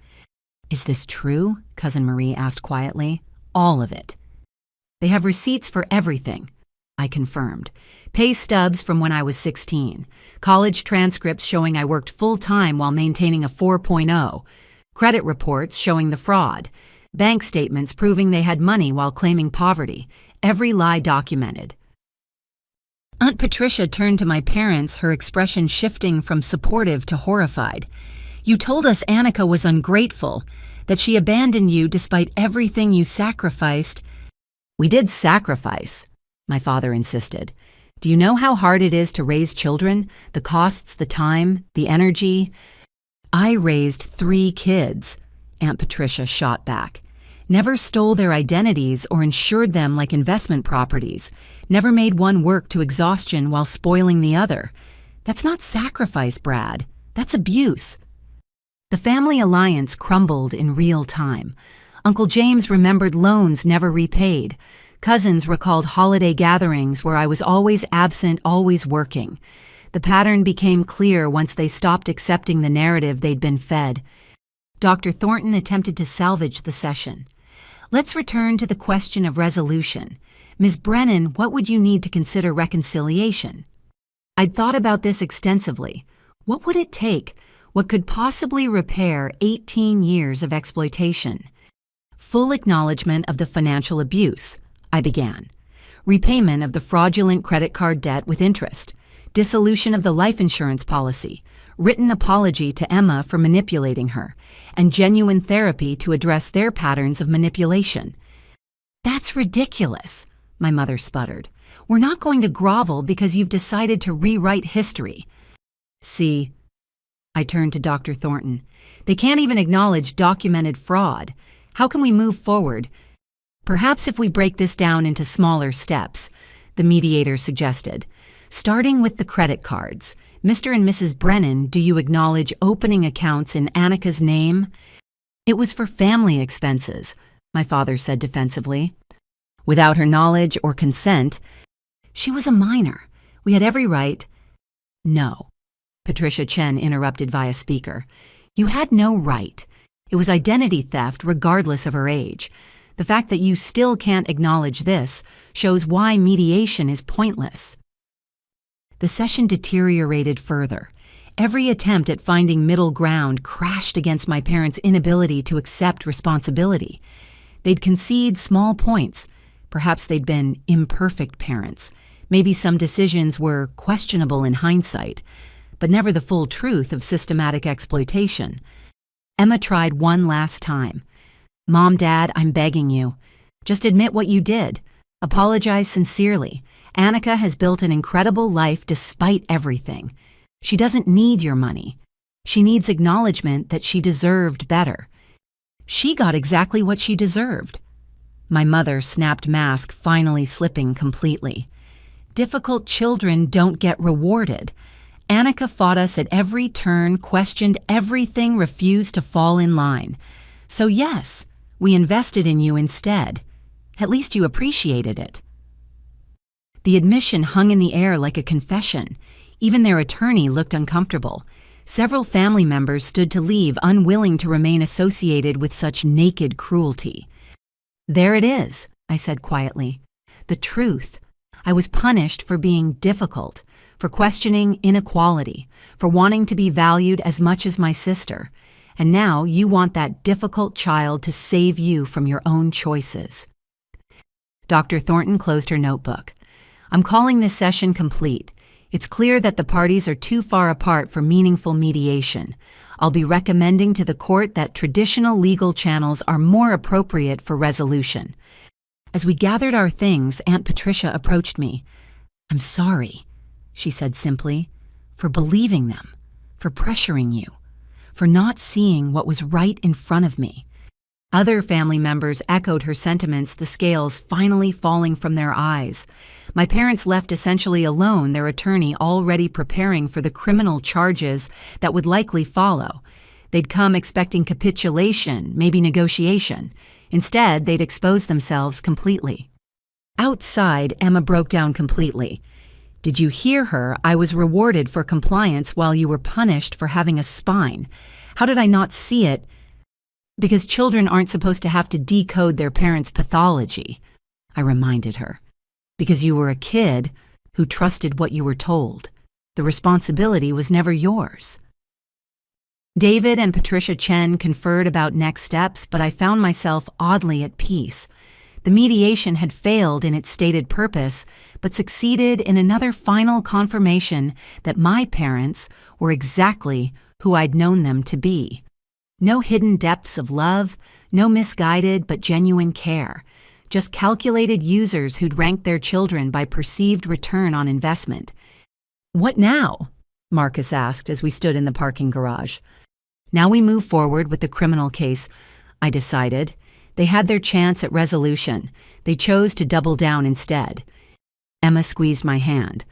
Is this true? Cousin Marie asked quietly. All of it. They have receipts for everything, I confirmed. Pay stubs from when I was 16. College transcripts showing I worked full-time while maintaining a 4.0. Credit reports showing the fraud. Bank statements proving they had money while claiming poverty. Every lie documented. Aunt Patricia turned to my parents, her expression shifting from supportive to horrified. You told us Annika was ungrateful, that she abandoned you despite everything you sacrificed. We did sacrifice, my father insisted. Do you know how hard it is to raise children? The costs, the time, the energy? I raised 3 kids, Aunt Patricia shot back. Never stole their identities or insured them like investment properties. Never made one work to exhaustion while spoiling the other. That's not sacrifice, Brad. That's abuse. The family alliance crumbled in real time. Uncle James remembered loans never repaid. Cousins recalled holiday gatherings where I was always absent, always working. The pattern became clear once they stopped accepting the narrative they'd been fed. Dr. Thornton attempted to salvage the session. Let's return to the question of resolution. Ms. Brennan, what would you need to consider reconciliation? I'd thought about this extensively. What would it take? What could possibly repair 18 years of exploitation? Full acknowledgement of the financial abuse, I began. Repayment of the fraudulent credit card debt with interest. Dissolution of the life insurance policy. Written apology to Emma for manipulating her. And genuine therapy to address their patterns of manipulation. That's ridiculous, my mother sputtered. We're not going to grovel because you've decided to rewrite history. See, I turned to Dr. Thornton. They can't even acknowledge documented fraud. How can we move forward? Perhaps if we break this down into smaller steps, the mediator suggested. Starting with the credit cards. Mr. and Mrs. Brennan, do you acknowledge opening accounts in Annika's name? It was for family expenses, my father said defensively. Without her knowledge or consent, she was a minor. We had every right. No, Patricia Chen interrupted via speaker. You had no right. It was identity theft regardless of her age. The fact that you still can't acknowledge this shows why mediation is pointless. The session deteriorated further. Every attempt at finding middle ground crashed against my parents' inability to accept responsibility. They'd concede small points. Perhaps they'd been imperfect parents. Maybe some decisions were questionable in hindsight, but never the full truth of systematic exploitation. Emma tried one last time. Mom, Dad, I'm begging you. Just admit what you did. Apologize sincerely. Annika has built an incredible life despite everything. She doesn't need your money. She needs acknowledgement that she deserved better. She got exactly what she deserved. My mother snapped mask finally slipping completely. Difficult children don't get rewarded. Annika fought us at every turn, questioned everything, refused to fall in line. So yes, we invested in you instead. At least you appreciated it. The admission hung in the air like a confession. Even their attorney looked uncomfortable. Several family members stood to leave, unwilling to remain associated with such naked cruelty. "There it is," I said quietly. "The truth. I was punished for being difficult, for questioning inequality, for wanting to be valued as much as my sister. And now you want that difficult child to save you from your own choices." Dr. Thornton closed her notebook. "I'm calling this session complete. It's clear that the parties are too far apart for meaningful mediation. I'll be recommending to the court that traditional legal channels are more appropriate for resolution." As we gathered our things, Aunt Patricia approached me. "I'm sorry," she said simply, "for believing them, for pressuring you, for not seeing what was right in front of me." Other family members echoed her sentiments, the scales finally falling from their eyes. My parents left essentially alone, their attorney already preparing for the criminal charges that would likely follow. They'd come expecting capitulation, maybe negotiation. Instead, they'd expose themselves completely. Outside, Emma broke down completely. "Did you hear her? I was rewarded for compliance while you were punished for having a spine. How did I not see it? Because children aren't supposed to have to decode their parents' pathology," I reminded her. "Because you were a kid who trusted what you were told. The responsibility was never yours." David and Patricia Chen conferred about next steps, but I found myself oddly at peace. The mediation had failed in its stated purpose, but succeeded in another final confirmation that my parents were exactly who I'd known them to be. No hidden depths of love, no misguided but genuine care, just calculated users who'd ranked their children by perceived return on investment. "What now?" Marcus asked as we stood in the parking garage. "Now we move forward with the criminal case," I decided. They had their chance at resolution. They chose to double down instead. Emma squeezed my hand.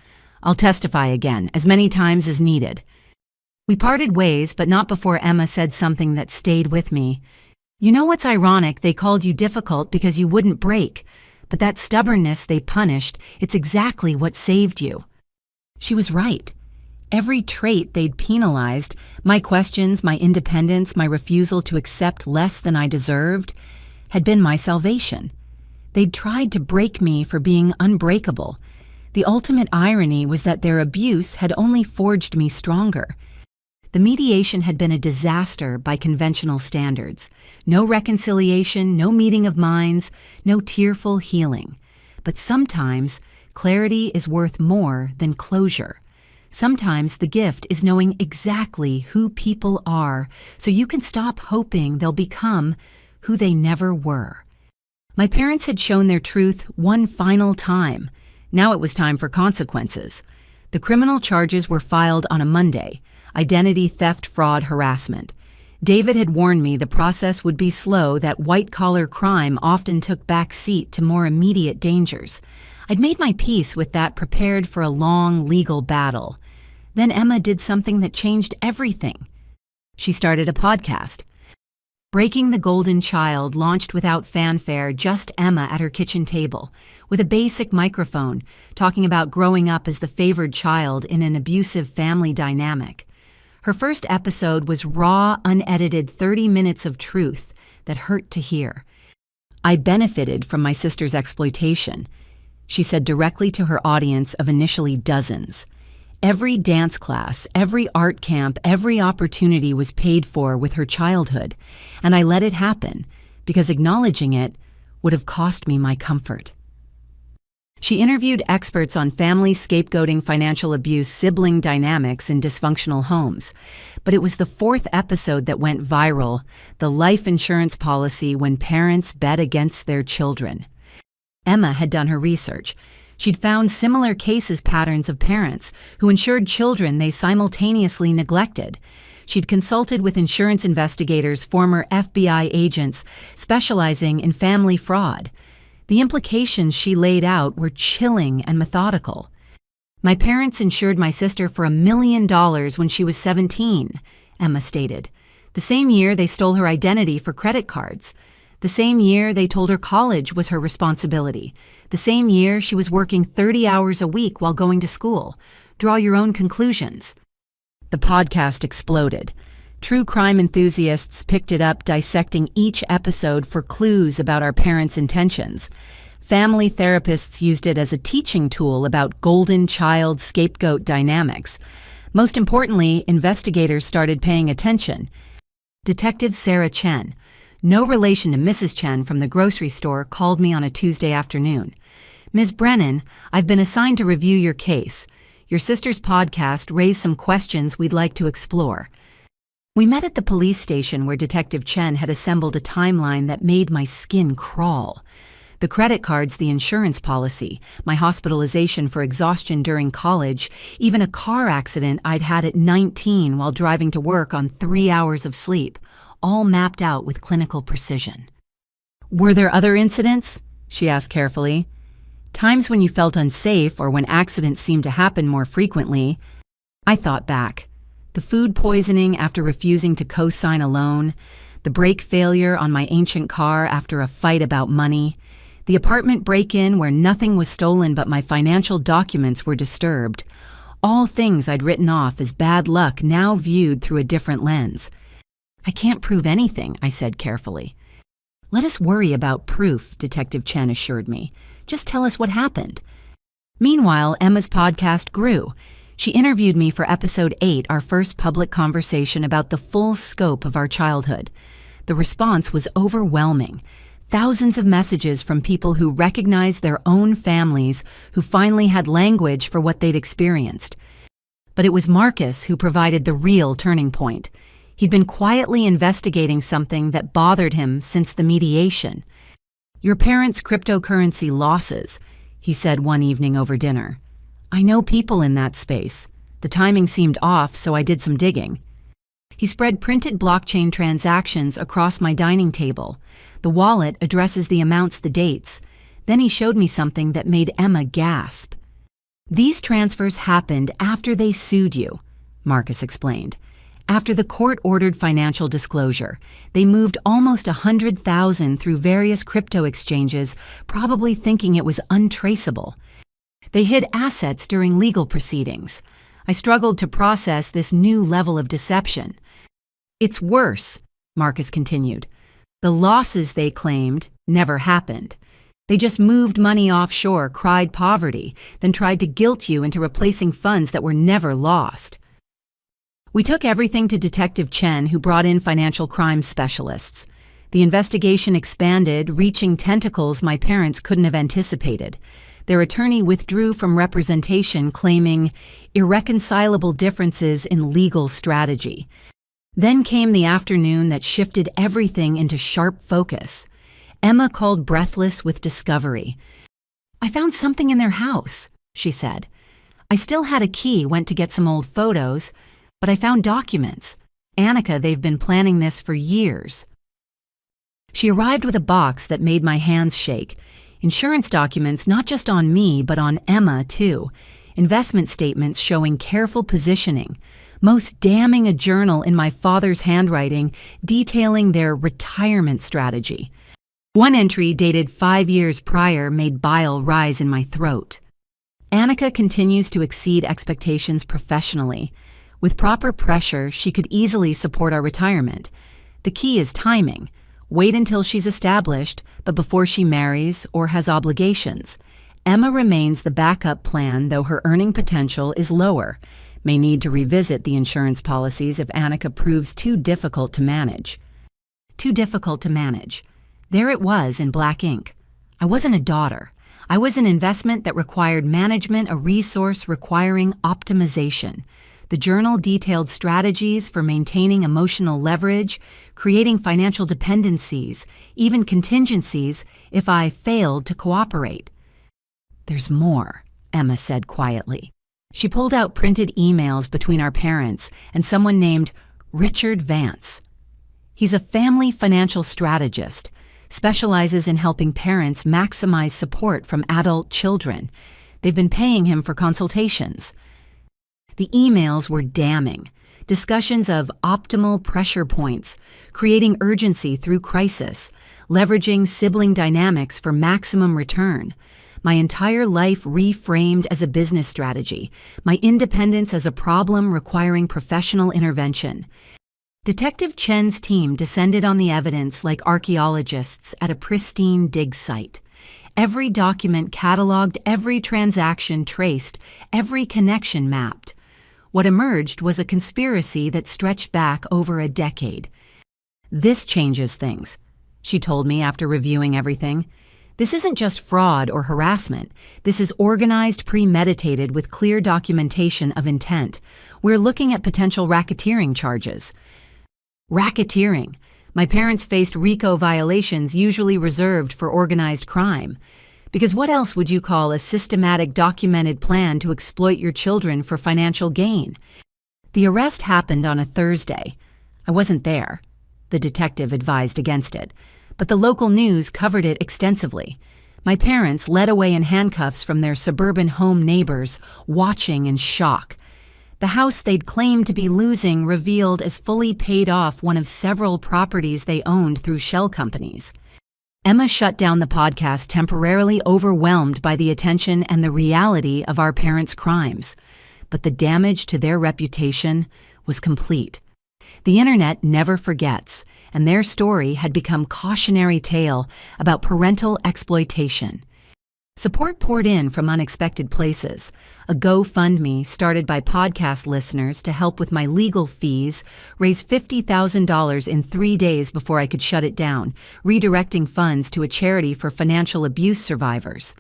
"I'll testify again, as many times as needed." We parted ways, but not before Emma said something that stayed with me. "You know what's ironic? They called you difficult because you wouldn't break. But that stubbornness they punished, it's exactly what saved you." She was right. Every trait they'd penalized, my questions, my independence, my refusal to accept less than I deserved, had been my salvation. They'd tried to break me for being unbreakable. The ultimate irony was that their abuse had only forged me stronger. The mediation had been a disaster by conventional standards. No reconciliation, no meeting of minds, no tearful healing. But sometimes, clarity is worth more than closure. Sometimes the gift is knowing exactly who people are, so you can stop hoping they'll become who they never were. My parents had shown their truth one final time. Now it was time for consequences. The criminal charges were filed on a Monday. Identity theft, fraud, harassment. David had warned me the process would be slow, that white-collar crime often took back seat to more immediate dangers. I'd made my peace with that, prepared for a long legal battle. Then Emma did something that changed everything. She started a podcast. Breaking the Golden Child launched without fanfare, just Emma at her kitchen table, with a basic microphone, talking about growing up as the favored child in an abusive family dynamic. Her first episode was raw, unedited 30 minutes of truth that hurt to hear. "I benefited from my sister's exploitation," she said directly to her audience of initially dozens. "Every dance class, every art camp, every opportunity was paid for with her childhood, and I let it happen because acknowledging it would have cost me my comfort." She interviewed experts on family scapegoating, financial abuse, sibling dynamics in dysfunctional homes. But it was the fourth episode that went viral, the life insurance policy when parents bet against their children. Emma had done her research. She'd found similar cases patterns of parents who insured children they simultaneously neglected. She'd consulted with insurance investigators, former FBI agents specializing in family fraud. The implications she laid out were chilling and methodical. "My parents insured my sister for $1 million when she was 17, Emma stated. The same year they stole her identity for credit cards. The same year they told her college was her responsibility. The same year she was working 30 hours a week while going to school. Draw your own conclusions. The podcast exploded. True crime enthusiasts picked it up, dissecting each episode for clues about our parents' intentions. Family therapists used it as a teaching tool about golden child scapegoat dynamics. Most importantly, investigators started paying attention. Detective Sarah Chen, no relation to Mrs. Chen from the grocery store, called me on a Tuesday afternoon. Ms. Brennan, I've been assigned to review your case. Your sister's podcast raised some questions we'd like to explore. We met at the police station where Detective Chen had assembled a timeline that made my skin crawl. The credit cards, the insurance policy, my hospitalization for exhaustion during college, even a car accident I'd had at 19 while driving to work on 3 hours of sleep, all mapped out with clinical precision. Were there other incidents? She asked carefully. Times when you felt unsafe or when accidents seemed to happen more frequently. I thought back. The food poisoning after refusing to co-sign a loan, the brake failure on my ancient car after a fight about money, the apartment break-in where nothing was stolen but my financial documents were disturbed. All things I'd written off as bad luck now viewed through a different lens. I can't prove anything, I said carefully. Let us worry about proof, Detective Chen assured me. Just tell us what happened. Meanwhile, Emma's podcast grew. She interviewed me for episode 8, our first public conversation about the full scope of our childhood. The response was overwhelming. Thousands of messages from people who recognized their own families, who finally had language for what they'd experienced. But it was Marcus who provided the real turning point. He'd been quietly investigating something that bothered him since the mediation. Your parents' cryptocurrency losses, he said one evening over dinner. I know people in that space. The timing seemed off, so I did some digging. He spread printed blockchain transactions across my dining table. The wallet addresses the amounts, the dates. Then he showed me something that made Emma gasp. These transfers happened after they sued you, Marcus explained. After the court ordered financial disclosure, they moved almost 100,000 through various crypto exchanges, probably thinking it was untraceable. They hid assets during legal proceedings. I struggled to process this new level of deception. It's worse, Marcus continued. The losses they claimed never happened. They just moved money offshore, cried poverty, then tried to guilt you into replacing funds that were never lost. We took everything to Detective Chen, who brought in financial crime specialists. The investigation expanded, reaching tentacles my parents couldn't have anticipated. Their attorney withdrew from representation, claiming irreconcilable differences in legal strategy. Then came the afternoon that shifted everything into sharp focus. Emma called breathless with discovery. I found something in their house, she said. I still had a key, went to get some old photos, but I found documents. Annika, they've been planning this for years. She arrived with a box that made my hands shake. Insurance documents not just on me, but on Emma, too. Investment statements showing careful positioning. Most damning, a journal in my father's handwriting detailing their retirement strategy. One entry dated 5 years prior made bile rise in my throat. Annika continues to exceed expectations professionally. With proper pressure, she could easily support our retirement. The key is timing. Wait until she's established, but before she marries or has obligations. Emma remains the backup plan, though her earning potential is lower. May need to revisit the insurance policies if Annika proves too difficult to manage. Too difficult to manage. There it was in black ink. I wasn't a daughter. I was an investment that required management, a resource requiring optimization. The journal detailed strategies for maintaining emotional leverage, creating financial dependencies, even contingencies if I failed to cooperate. There's more, Emma said quietly. She pulled out printed emails between our parents and someone named Richard Vance. He's a family financial strategist, specializes in helping parents maximize support from adult children. They've been paying him for consultations. The emails were damning. Discussions of optimal pressure points, creating urgency through crisis, leveraging sibling dynamics for maximum return. My entire life reframed as a business strategy, my independence as a problem requiring professional intervention. Detective Chen's team descended on the evidence like archaeologists at a pristine dig site. Every document cataloged, every transaction traced, every connection mapped. What emerged was a conspiracy that stretched back over a decade. "This changes things," she told me after reviewing everything. "This isn't just fraud or harassment. This is organized, premeditated with clear documentation of intent. We're looking at potential racketeering charges." Racketeering. My parents faced RICO violations usually reserved for organized crime. Because what else would you call a systematic, documented plan to exploit your children for financial gain? The arrest happened on a Thursday. I wasn't there. The detective advised against it, but the local news covered it extensively. My parents led away in handcuffs from their suburban home neighbors, watching in shock. The house they'd claimed to be losing revealed as fully paid off one of several properties they owned through shell companies. Emma shut down the podcast, temporarily overwhelmed by the attention and the reality of our parents' crimes. But the damage to their reputation was complete. The internet never forgets, and their story had become cautionary tale about parental exploitation. Support poured in from unexpected places. A GoFundMe started by podcast listeners to help with my legal fees raised $50,000 in 3 days before I could shut it down, redirecting funds to a charity for financial abuse survivors.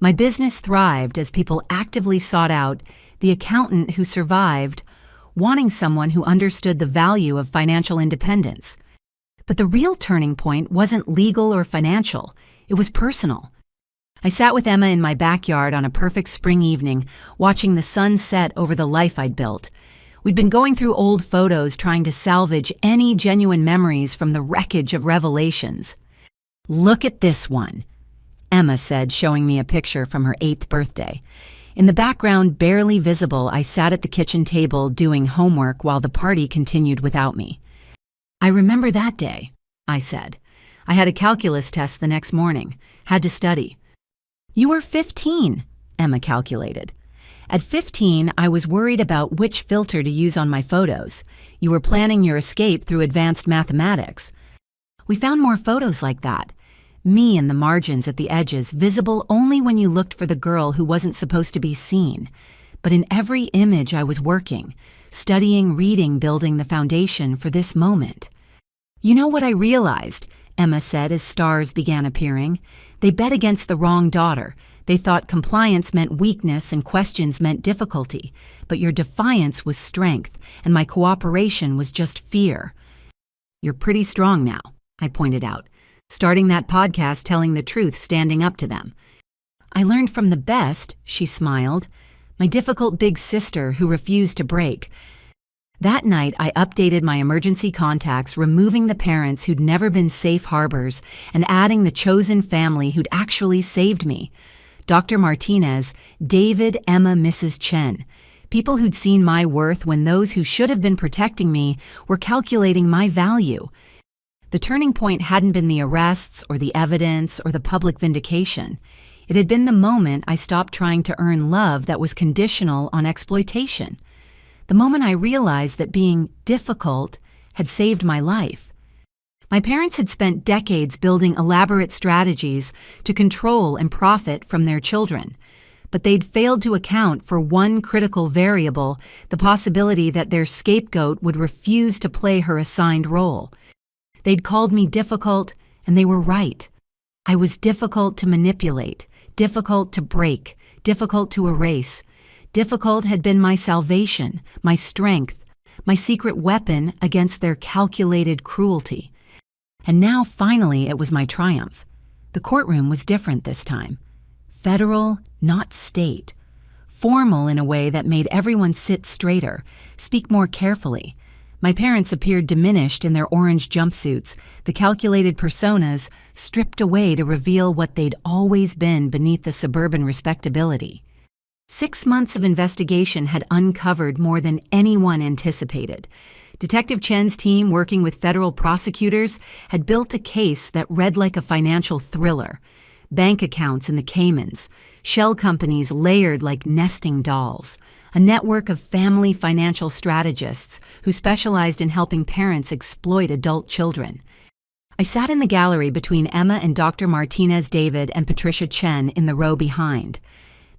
My business thrived as people actively sought out the accountant who survived, wanting someone who understood the value of financial independence. But the real turning point wasn't legal or financial. It was personal. I sat with Emma in my backyard on a perfect spring evening, watching the sun set over the life I'd built. We'd been going through old photos trying to salvage any genuine memories from the wreckage of revelations. "Look at this one," Emma said, showing me a picture from her 8th birthday. In the background, barely visible, I sat at the kitchen table doing homework while the party continued without me. "I remember that day," I said. "I had a calculus test the next morning. Had to study." "You were 15, Emma calculated. "At 15, I was worried about which filter to use on my photos. You were planning your escape through advanced mathematics." We found more photos like that. Me in the margins at the edges, visible only when you looked for the girl who wasn't supposed to be seen. But in every image I was working, studying, reading, building the foundation for this moment. "You know what I realized?" Emma said as stars began appearing. "They bet against the wrong daughter. They thought compliance meant weakness and questions meant difficulty. But your defiance was strength, and my cooperation was just fear." "You're pretty strong now," I pointed out. "Starting that podcast, telling the truth, standing up to them." "I learned from the best," she smiled. "My difficult big sister who refused to break." That night, I updated my emergency contacts, removing the parents who'd never been safe harbors and adding the chosen family who'd actually saved me. Dr. Martinez, David, Emma, Mrs. Chen. People who'd seen my worth when those who should have been protecting me were calculating my value. The turning point hadn't been the arrests or the evidence or the public vindication. It had been the moment I stopped trying to earn love that was conditional on exploitation. The moment I realized that being difficult had saved my life. My parents had spent decades building elaborate strategies to control and profit from their children, but they'd failed to account for one critical variable, the possibility that their scapegoat would refuse to play her assigned role. They'd called me difficult, and they were right. I was difficult to manipulate, difficult to break, difficult to erase. Difficult had been my salvation, my strength, my secret weapon against their calculated cruelty. And now, finally, it was my triumph. The courtroom was different this time. Federal, not state. Formal in a way that made everyone sit straighter, speak more carefully. My parents appeared diminished in their orange jumpsuits, the calculated personas stripped away to reveal what they'd always been beneath the suburban respectability. 6 months of investigation had uncovered more than anyone anticipated. Detective Chen's team, working with federal prosecutors, had built a case that read like a financial thriller. Bank accounts in the Caymans, shell companies layered like nesting dolls, a network of family financial strategists who specialized in helping parents exploit adult children. I sat in the gallery between Emma and Dr. Martinez David and Patricia Chen in the row behind.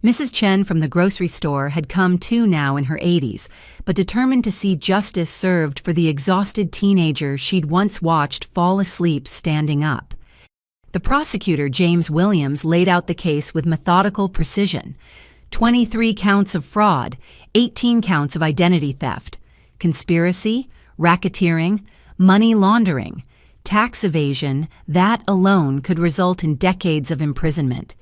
Mrs. Chen from the grocery store had come too now in her 80s, but determined to see justice served for the exhausted teenager she'd once watched fall asleep standing up. The prosecutor, James Williams, laid out the case with methodical precision. 23 counts of fraud, 18 counts of identity theft, conspiracy, racketeering, money laundering, tax evasion. That alone could result in decades of imprisonment.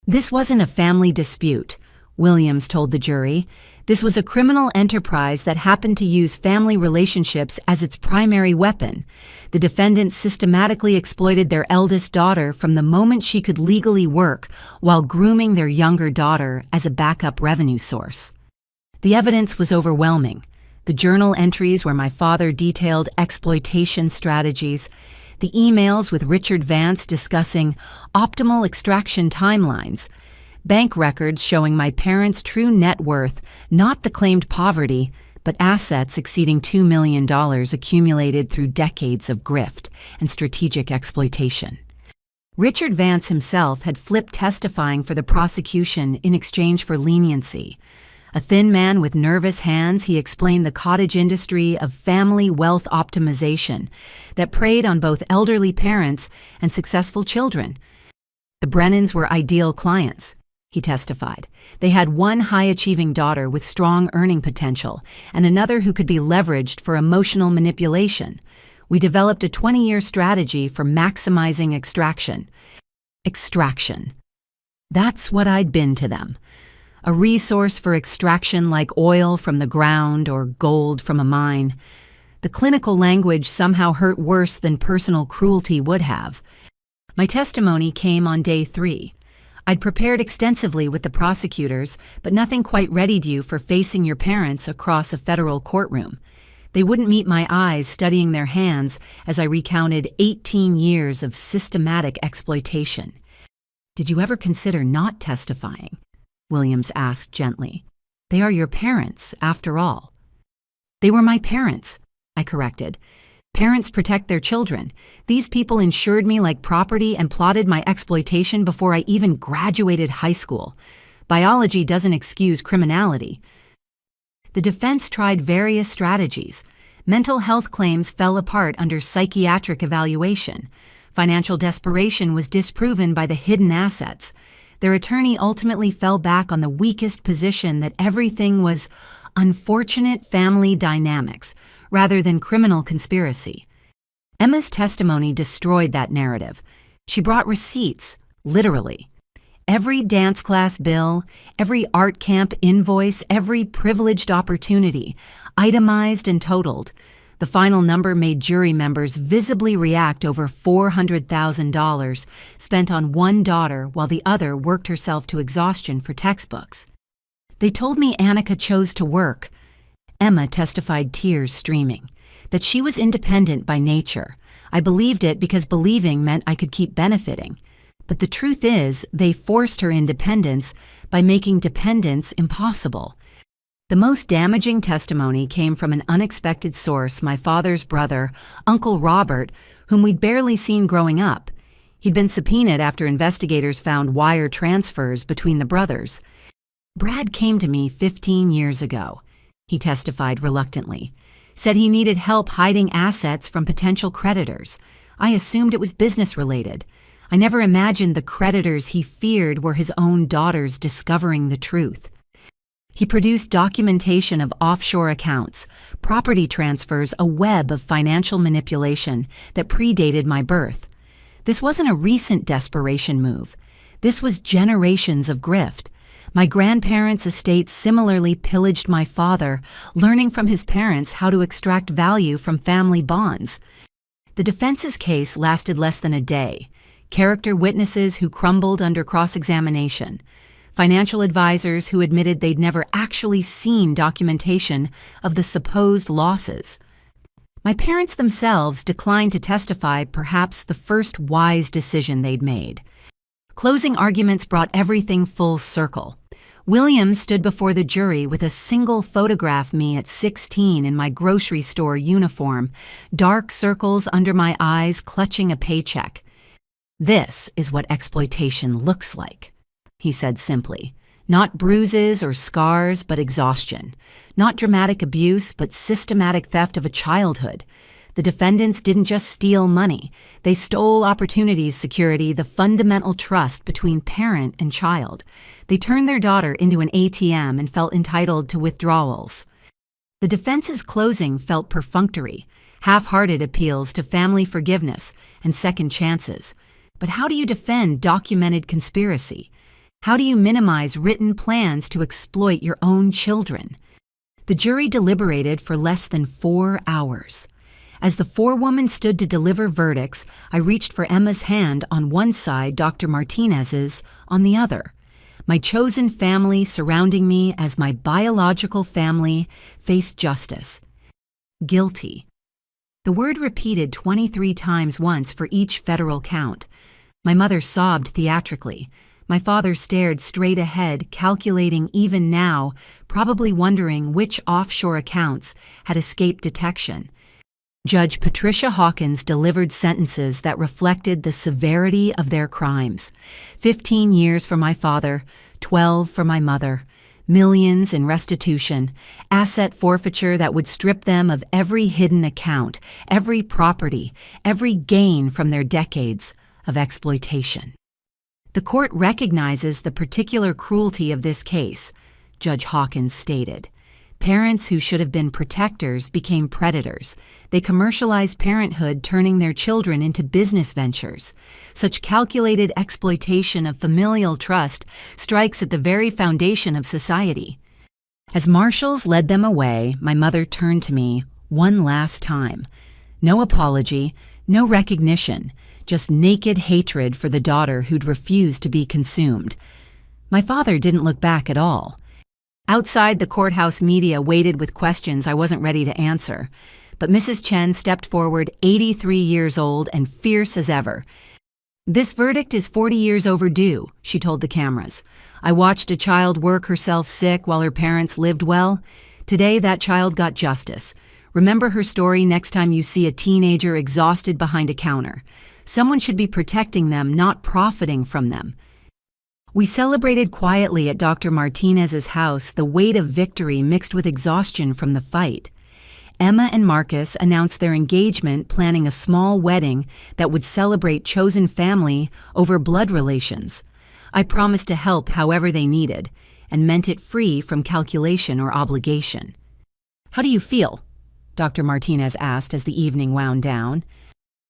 This wasn't a family dispute, Williams told the jury. This was a criminal enterprise that happened to use family relationships as its primary weapon. The defendants systematically exploited their eldest daughter from the moment she could legally work, while grooming their younger daughter as a backup revenue source. The evidence was overwhelming. The journal entries where my father detailed exploitation strategies, the emails with Richard Vance discussing optimal extraction timelines, bank records showing my parents' true net worth, not the claimed poverty, but assets exceeding $2 million accumulated through decades of grift and strategic exploitation. Richard Vance himself had flipped testifying for the prosecution in exchange for leniency. A thin man with nervous hands, he explained the cottage industry of family wealth optimization that preyed on both elderly parents and successful children. The Brennans were ideal clients, he testified. They had one high-achieving daughter with strong earning potential and another who could be leveraged for emotional manipulation. We developed a 20-year strategy for maximizing extraction. Extraction. That's what I'd been to them. A resource for extraction like oil from the ground or gold from a mine. The clinical language somehow hurt worse than personal cruelty would have. My testimony came on day 3. I'd prepared extensively with the prosecutors, but nothing quite readied you for facing your parents across a federal courtroom. They wouldn't meet my eyes studying their hands as I recounted 18 years of systematic exploitation. Did you ever consider not testifying? Williams asked gently. They are your parents, after all. They were my parents, I corrected. Parents protect their children. These people insured me like property and plotted my exploitation before I even graduated high school. Biology doesn't excuse criminality. The defense tried various strategies. Mental health claims fell apart under psychiatric evaluation. Financial desperation was disproven by the hidden assets. Their attorney ultimately fell back on the weakest position that everything was unfortunate family dynamics rather than criminal conspiracy. Emma's testimony destroyed that narrative. She brought receipts, literally. Every dance class bill, every art camp invoice, every privileged opportunity, itemized and totaled. The final number made jury members visibly react over $400,000 spent on one daughter while the other worked herself to exhaustion for textbooks. They told me Annika chose to work. Emma testified, tears streaming, that she was independent by nature. I believed it because believing meant I could keep benefiting. But the truth is, they forced her independence by making dependence impossible. The most damaging testimony came from an unexpected source, my father's brother, Uncle Robert, whom we'd barely seen growing up. He'd been subpoenaed after investigators found wire transfers between the brothers. Brad came to me 15 years ago, he testified reluctantly. Said he needed help hiding assets from potential creditors. I assumed it was business-related. I never imagined the creditors he feared were his own daughters discovering the truth. He produced documentation of offshore accounts, property transfers, a web of financial manipulation that predated my birth. This wasn't a recent desperation move. This was generations of grift. My grandparents' estate similarly pillaged my father, learning from his parents how to extract value from family bonds. The defense's case lasted less than a day. Character witnesses who crumbled under cross-examination. Financial advisors who admitted they'd never actually seen documentation of the supposed losses. My parents themselves declined to testify, perhaps the first wise decision they'd made. Closing arguments brought everything full circle. William stood before the jury with a single photograph me at 16 in my grocery store uniform, dark circles under my eyes, clutching a paycheck. "This is what exploitation looks like," he said simply. "Not bruises or scars, but exhaustion. Not dramatic abuse, but systematic theft of a childhood. The defendants didn't just steal money. They stole opportunities security, the fundamental trust between parent and child. They turned their daughter into an ATM and felt entitled to withdrawals." The defense's closing felt perfunctory, half-hearted appeals to family forgiveness and second chances. But how do you defend documented conspiracy? How do you minimize written plans to exploit your own children? The jury deliberated for less than 4 hours. As the forewoman stood to deliver verdicts, I reached for Emma's hand on one side, Dr. Martinez's on the other. My chosen family surrounding me as my biological family faced justice. Guilty. The word repeated 23 times once for each federal count. My mother sobbed theatrically. My father stared straight ahead, calculating even now, probably wondering which offshore accounts had escaped detection. Judge Patricia Hawkins delivered sentences that reflected the severity of their crimes. 15 years for my father, 12 for my mother, millions in restitution, asset forfeiture that would strip them of every hidden account, every property, every gain from their decades of exploitation. "The court recognizes the particular cruelty of this case," Judge Hawkins stated. "Parents who should have been protectors became predators. They commercialized parenthood, turning their children into business ventures. Such calculated exploitation of familial trust strikes at the very foundation of society." As marshals led them away, my mother turned to me one last time. No apology, no recognition, just naked hatred for the daughter who'd refused to be consumed. My father didn't look back at all. Outside, the courthouse media waited with questions I wasn't ready to answer. But Mrs. Chen stepped forward, 83 years old and fierce as ever. "This verdict is 40 years overdue," she told the cameras. "I watched a child work herself sick while her parents lived well. Today, that child got justice. Remember her story next time you see a teenager exhausted behind a counter. Someone should be protecting them, not profiting from them." We celebrated quietly at Dr. Martinez's house, the weight of victory mixed with exhaustion from the fight. Emma and Marcus announced their engagement, planning a small wedding that would celebrate chosen family over blood relations. I promised to help however they needed, and meant it free from calculation or obligation. "How do you feel?" Dr. Martinez asked as the evening wound down.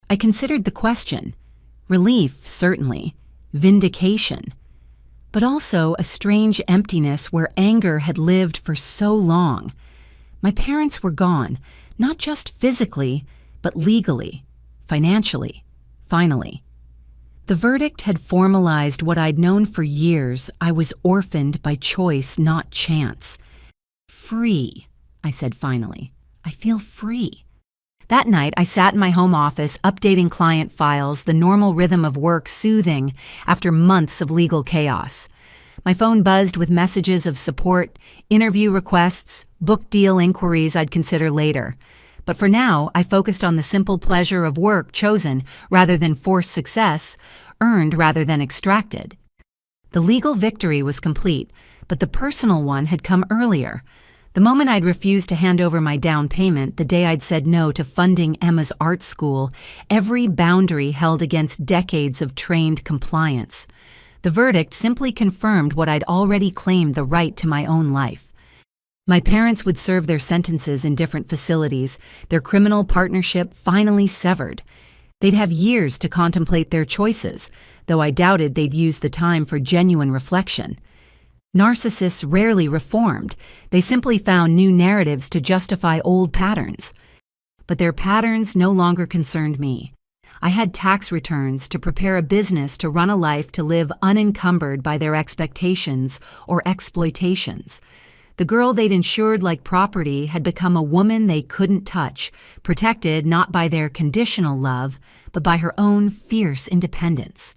I considered the question. Relief, certainly. Vindication. But also a strange emptiness where anger had lived for so long. My parents were gone, not just physically, but legally, financially, finally. The verdict had formalized what I'd known for years. I was orphaned by choice, not chance. "Free," I said finally. "I feel free." That night, I sat in my home office, updating client files, the normal rhythm of work soothing after months of legal chaos. My phone buzzed with messages of support, interview requests, book deal inquiries I'd consider later. But for now, I focused on the simple pleasure of work chosen rather than forced success, earned rather than extracted. The legal victory was complete, but the personal one had come earlier. The moment I'd refused to hand over my down payment, the day I'd said no to funding Emma's art school, every boundary held against decades of trained compliance. The verdict simply confirmed what I'd already claimed, the right to my own life. My parents would serve their sentences in different facilities, their criminal partnership finally severed. They'd have years to contemplate their choices, though I doubted they'd use the time for genuine reflection. Narcissists rarely reformed. They simply found new narratives to justify old patterns. But their patterns no longer concerned me. I had tax returns to prepare, a business to run, a life to live unencumbered by their expectations or exploitations. The girl they'd insured like property had become a woman they couldn't touch, protected not by their conditional love, but by her own fierce independence.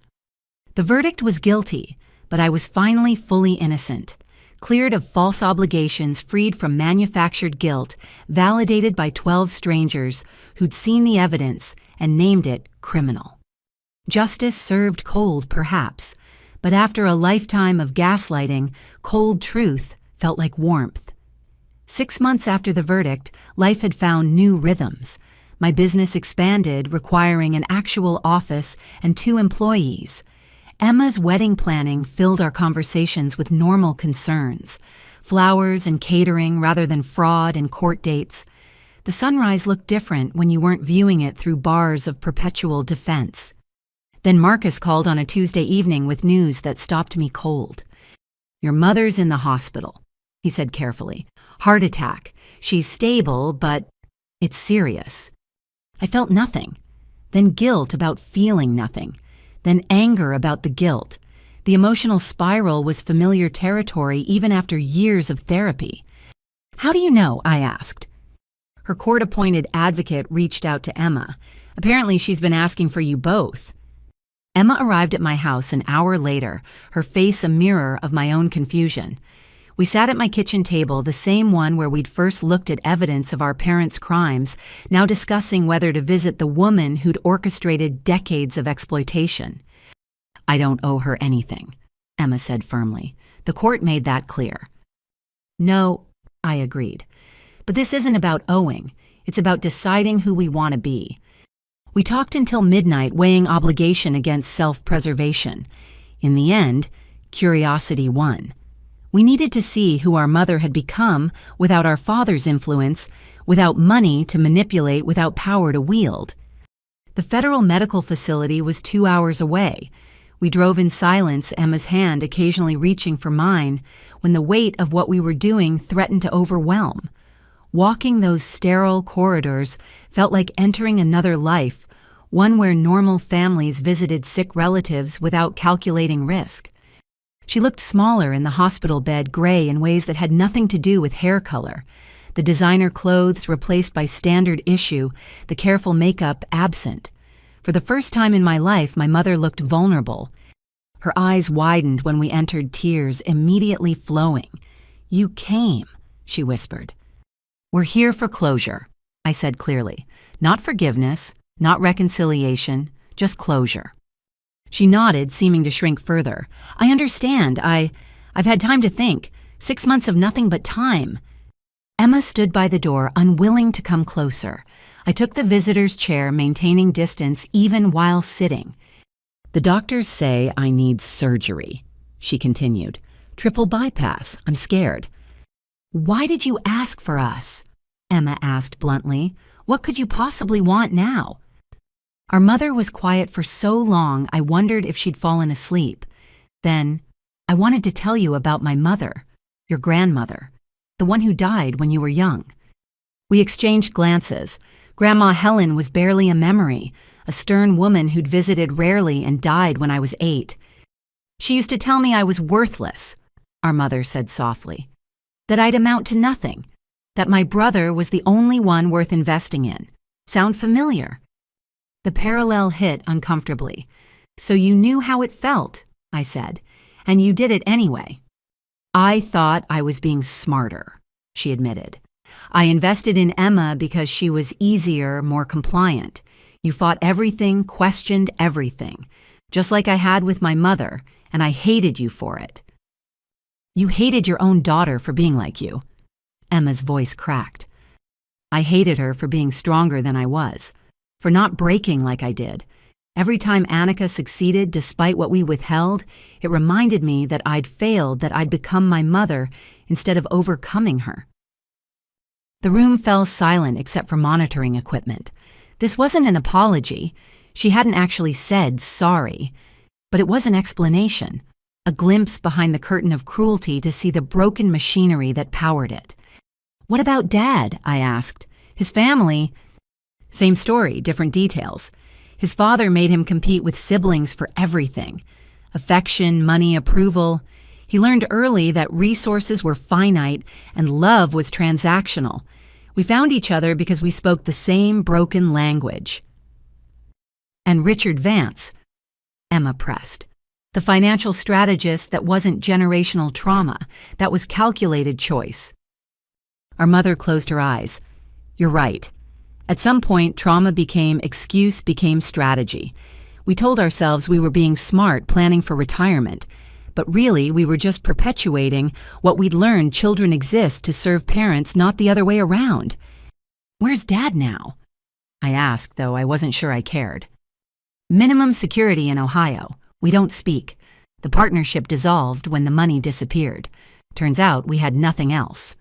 The verdict was guilty, but I was finally fully innocent, cleared of false obligations, freed from manufactured guilt, validated by 12 strangers who'd seen the evidence and named it criminal. Justice served cold, perhaps, but after a lifetime of gaslighting, cold truth felt like warmth. 6 months after the verdict, life had found new rhythms. My business expanded, requiring an actual office and 2 employees. Emma's wedding planning filled our conversations with normal concerns. Flowers and catering rather than fraud and court dates. The sunrise looked different when you weren't viewing it through bars of perpetual defense. Then Marcus called on a Tuesday evening with news that stopped me cold. "Your mother's in the hospital," he said carefully. "Heart attack. She's stable, but it's serious." I felt nothing. Then guilt about feeling nothing. Then anger about the guilt. The emotional spiral was familiar territory even after years of therapy. "How do you know?" I asked. Her court-appointed advocate reached out to Emma. "Apparently she's been asking for you both." Emma arrived at my house an hour later, her face a mirror of my own confusion. We sat at my kitchen table, the same one where we'd first looked at evidence of our parents' crimes, now discussing whether to visit the woman who'd orchestrated decades of exploitation. "I don't owe her anything," Emma said firmly. "The court made that clear." "No," I agreed. "But this isn't about owing. It's about deciding who we want to be." We talked until midnight, weighing obligation against self-preservation. In the end, curiosity won. We needed to see who our mother had become without our father's influence, without money to manipulate, without power to wield. The federal medical facility was 2 hours away. We drove in silence, Emma's hand occasionally reaching for mine, when the weight of what we were doing threatened to overwhelm. Walking those sterile corridors felt like entering another life, one where normal families visited sick relatives without calculating risk. She looked smaller in the hospital bed, gray in ways that had nothing to do with hair color. The designer clothes replaced by standard issue, the careful makeup absent. For the first time in my life, my mother looked vulnerable. Her eyes widened when we entered, tears immediately flowing. "You came," she whispered. "We're here for closure," I said clearly. "Not forgiveness, not reconciliation, just closure." She nodded, seeming to shrink further. "I understand. I've had time to think. 6 months of nothing but time." Emma stood by the door, unwilling to come closer. I took the visitor's chair, maintaining distance even while sitting. "The doctors say I need surgery," she continued. "Triple bypass. I'm scared." "Why did you ask for us?" Emma asked bluntly. "What could you possibly want now?" Our mother was quiet for so long I wondered if she'd fallen asleep. Then, "I wanted to tell you about my mother, your grandmother, the one who died when you were young." We exchanged glances. Grandma Helen was barely a memory, a stern woman who'd visited rarely and died when I was 8. "She used to tell me I was worthless," our mother said softly. "That I'd amount to nothing. That my brother was the only one worth investing in. Sound familiar?" The parallel hit uncomfortably. "So you knew how it felt," I said, "and you did it anyway." "I thought I was being smarter," she admitted. "I invested in Emma because she was easier, more compliant. You fought everything, questioned everything, just like I had with my mother, and I hated you for it." "You hated your own daughter for being like you." Emma's voice cracked. "I hated her for being stronger than I was, for not breaking like I did. Every time Annika succeeded despite what we withheld, it reminded me that I'd failed, that I'd become my mother instead of overcoming her." The room fell silent except for monitoring equipment. This wasn't an apology. She hadn't actually said sorry. But it was an explanation, a glimpse behind the curtain of cruelty to see the broken machinery that powered it. "What about Dad?" I asked. "His family—" "Same story, different details. His father made him compete with siblings for everything. Affection, money, approval. He learned early that resources were finite and love was transactional. We found each other because we spoke the same broken language. And Richard Vance, Emma pressed. The financial strategist that wasn't generational trauma, that was calculated choice. Our mother closed her eyes. You're right. At some point, trauma became excuse, became strategy. We told ourselves we were being smart, planning for retirement. But really, we were just perpetuating what we'd learned children exist to serve parents, not the other way around. Where's Dad now? I asked, though I wasn't sure I cared. Minimum security in Ohio. We don't speak. The partnership dissolved when the money disappeared. Turns out we had nothing else.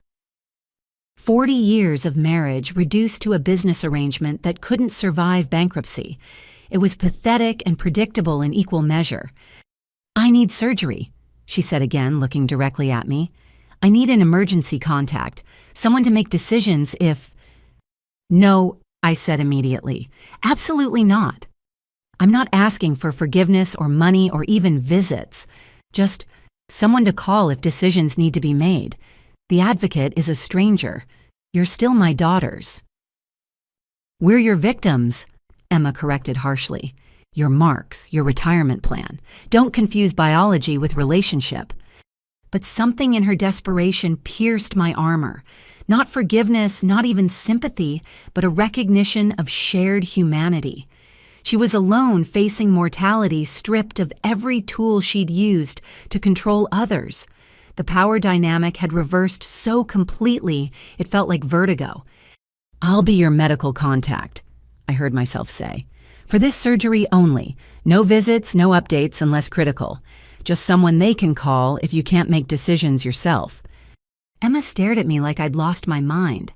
40 years of marriage reduced to a business arrangement that couldn't survive bankruptcy. It was pathetic and predictable in equal measure. I need surgery, she said again, looking directly at me. I need an emergency contact, someone to make decisions if... No, I said immediately. Absolutely not. I'm not asking for forgiveness or money or even visits. Just someone to call if decisions need to be made. The advocate is a stranger. You're still my daughters. We're your victims, Emma corrected harshly. Your marks, your retirement plan. Don't confuse biology with relationship. But something in her desperation pierced my armor. Not forgiveness, not even sympathy, but a recognition of shared humanity. She was alone facing mortality, stripped of every tool she'd used to control others. The power dynamic had reversed so completely, it felt like vertigo. I'll be your medical contact, I heard myself say. For this surgery only. No visits, no updates unless critical. Just someone they can call if you can't make decisions yourself. Emma stared at me like I'd lost my mind.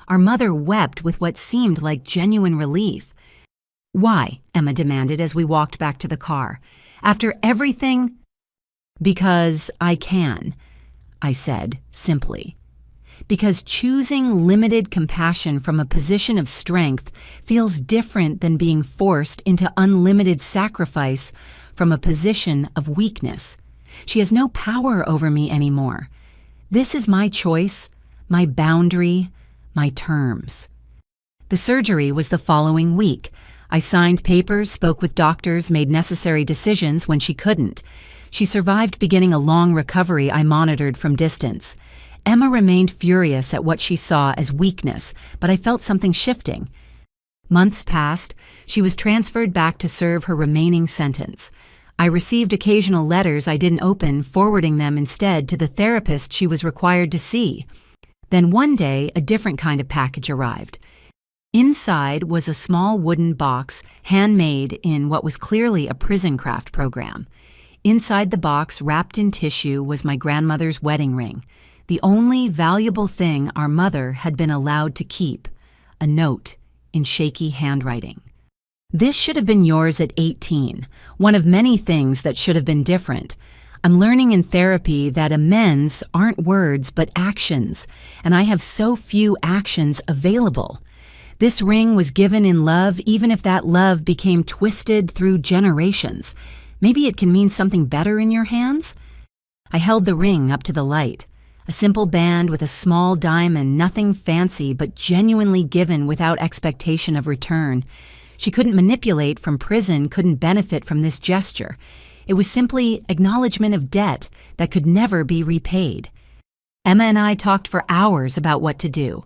Our mother wept with what seemed like genuine relief. Why? Emma demanded as we walked back to the car. After everything? Because I can, I said simply. Because choosing limited compassion from a position of strength feels different than being forced into unlimited sacrifice from a position of weakness. She has no power over me anymore. This is my choice, my boundary, my terms. The surgery was the following week. I signed papers, spoke with doctors, made necessary decisions when she couldn't. She survived beginning a long recovery I monitored from distance. Emma remained furious at what she saw as weakness, but I felt something shifting. Months passed. She was transferred back to serve her remaining sentence. I received occasional letters I didn't open, forwarding them instead to the therapist she was required to see. Then one day, a different kind of package arrived. Inside was a small wooden box, handmade in what was clearly a prison craft program. Inside the box, wrapped in tissue, was my grandmother's wedding ring. The only valuable thing our mother had been allowed to keep, a note in shaky handwriting. This should have been yours at 18, one of many things that should have been different. I'm learning in therapy that amends aren't words but actions, and I have so few actions available. This ring was given in love, even if that love became twisted through generations. Maybe it can mean something better in your hands? I held the ring up to the light. A simple band with a small diamond, nothing fancy, but genuinely given without expectation of return. She couldn't manipulate from prison, couldn't benefit from this gesture. It was simply acknowledgement of debt that could never be repaid. Emma and I talked for hours about what to do.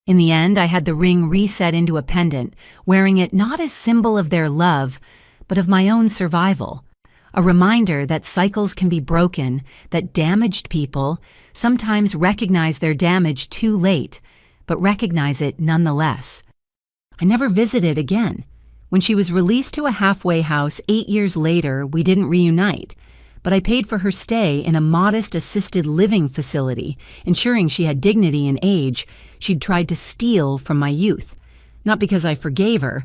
In the end, I had the ring reset into a pendant, wearing it not as symbol of their love, but of my own survival. A reminder that cycles can be broken, that damaged people sometimes recognize their damage too late, but recognize it nonetheless. I never visited again. When she was released to a halfway house 8 years later, we didn't reunite, but I paid for her stay in a modest assisted living facility, ensuring she had dignity in age she'd tried to steal from my youth. Not because I forgave her.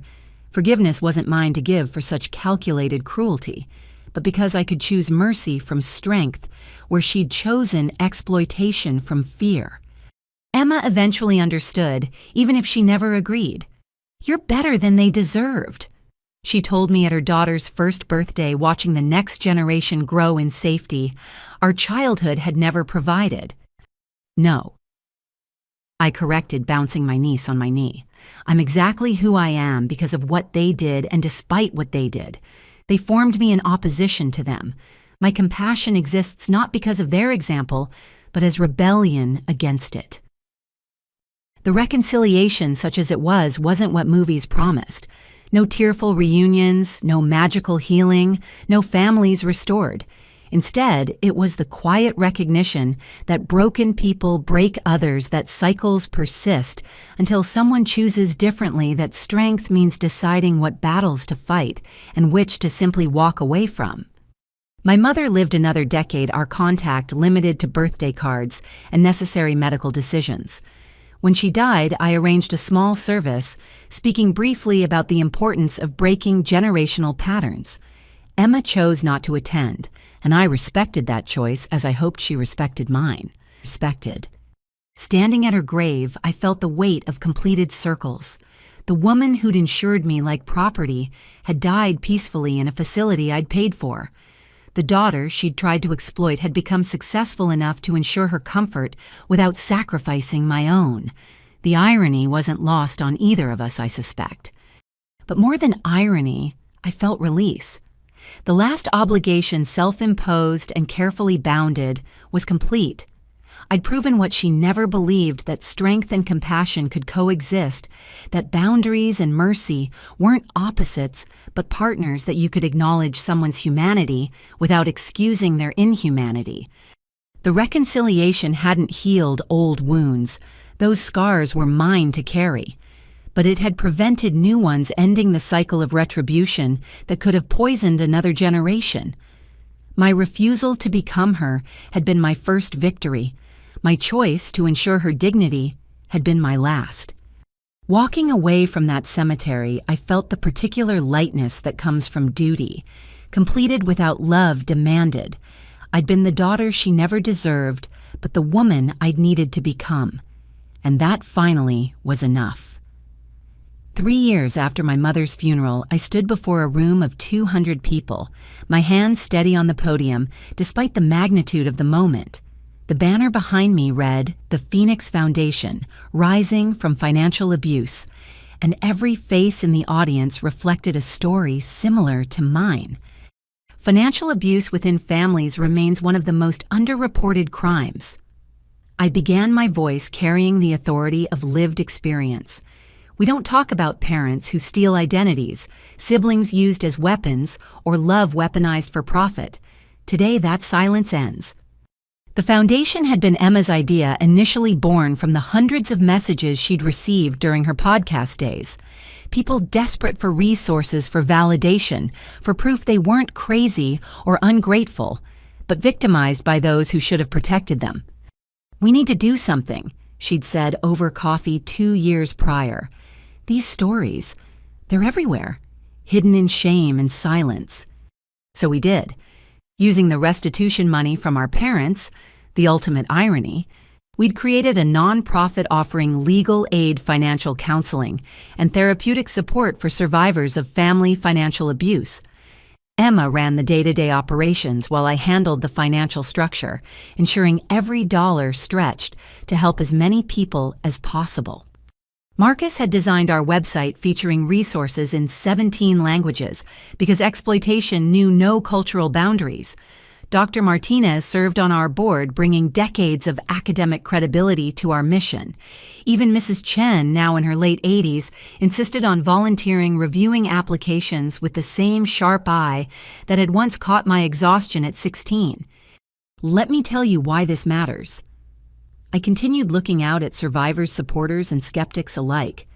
Forgiveness wasn't mine to give for such calculated cruelty, but because I could choose mercy from strength, where she'd chosen exploitation from fear. Emma eventually understood, even if she never agreed. You're better than they deserved. She told me at her daughter's first birthday, watching the next generation grow in safety, our childhood had never provided. No. I corrected, bouncing my niece on my knee. I'm exactly who I am because of what they did and despite what they did. They formed me in opposition to them. My compassion exists not because of their example, but as rebellion against it. The reconciliation, such as it was, wasn't what movies promised. No tearful reunions, no magical healing, no families restored. Instead, it was the quiet recognition that broken people break others, that cycles persist until someone chooses differently, that strength means deciding what battles to fight and which to simply walk away from. My mother lived another decade, our contact limited to birthday cards and necessary medical decisions. When she died, I arranged a small service, speaking briefly about the importance of breaking generational patterns. Emma chose not to attend, and I respected that choice as I hoped she respected mine. Respected. Standing at her grave, I felt the weight of completed circles. The woman who'd insured me like property had died peacefully in a facility I'd paid for. The daughter she'd tried to exploit had become successful enough to ensure her comfort without sacrificing my own. The irony wasn't lost on either of us, I suspect. But more than irony, I felt release. The last obligation, self-imposed and carefully bounded, was complete. I'd proven what she never believed, that strength and compassion could coexist, that boundaries and mercy weren't opposites, but partners, that you could acknowledge someone's humanity without excusing their inhumanity. The reconciliation hadn't healed old wounds. Those scars were mine to carry. But it had prevented new ones, ending the cycle of retribution that could have poisoned another generation. My refusal to become her had been my first victory. My choice to ensure her dignity had been my last. Walking away from that cemetery, I felt the particular lightness that comes from duty, completed without love demanded. I'd been the daughter she never deserved, but the woman I'd needed to become. And that finally was enough. 3 years after my mother's funeral, I stood before a room of 200 people, my hands steady on the podium, despite the magnitude of the moment. The banner behind me read, "The Phoenix Foundation, Rising from Financial Abuse," and every face in the audience reflected a story similar to mine. Financial abuse within families remains one of the most underreported crimes. I began my voice carrying the authority of lived experience. We don't talk about parents who steal identities, siblings used as weapons, or love weaponized for profit. Today, that silence ends. The foundation had been Emma's idea, initially born from the hundreds of messages she'd received during her podcast days. People desperate for resources, for validation, for proof they weren't crazy or ungrateful, but victimized by those who should have protected them. "We need to do something," she'd said over coffee 2 years prior. These stories, they're everywhere, hidden in shame and silence. So we did. Using the restitution money from our parents, the ultimate irony, we'd created a nonprofit offering legal aid, financial counseling, and therapeutic support for survivors of family financial abuse. Emma ran the day-to-day operations while I handled the financial structure, ensuring every dollar stretched to help as many people as possible. Marcus had designed our website featuring resources in 17 languages because exploitation knew no cultural boundaries. Dr. Martinez served on our board, bringing decades of academic credibility to our mission. Even Mrs. Chen, now in her late 80s, insisted on volunteering, reviewing applications with the same sharp eye that had once caught my exhaustion at 16. Let me tell you why this matters. I continued looking out at survivors, supporters, and skeptics alike.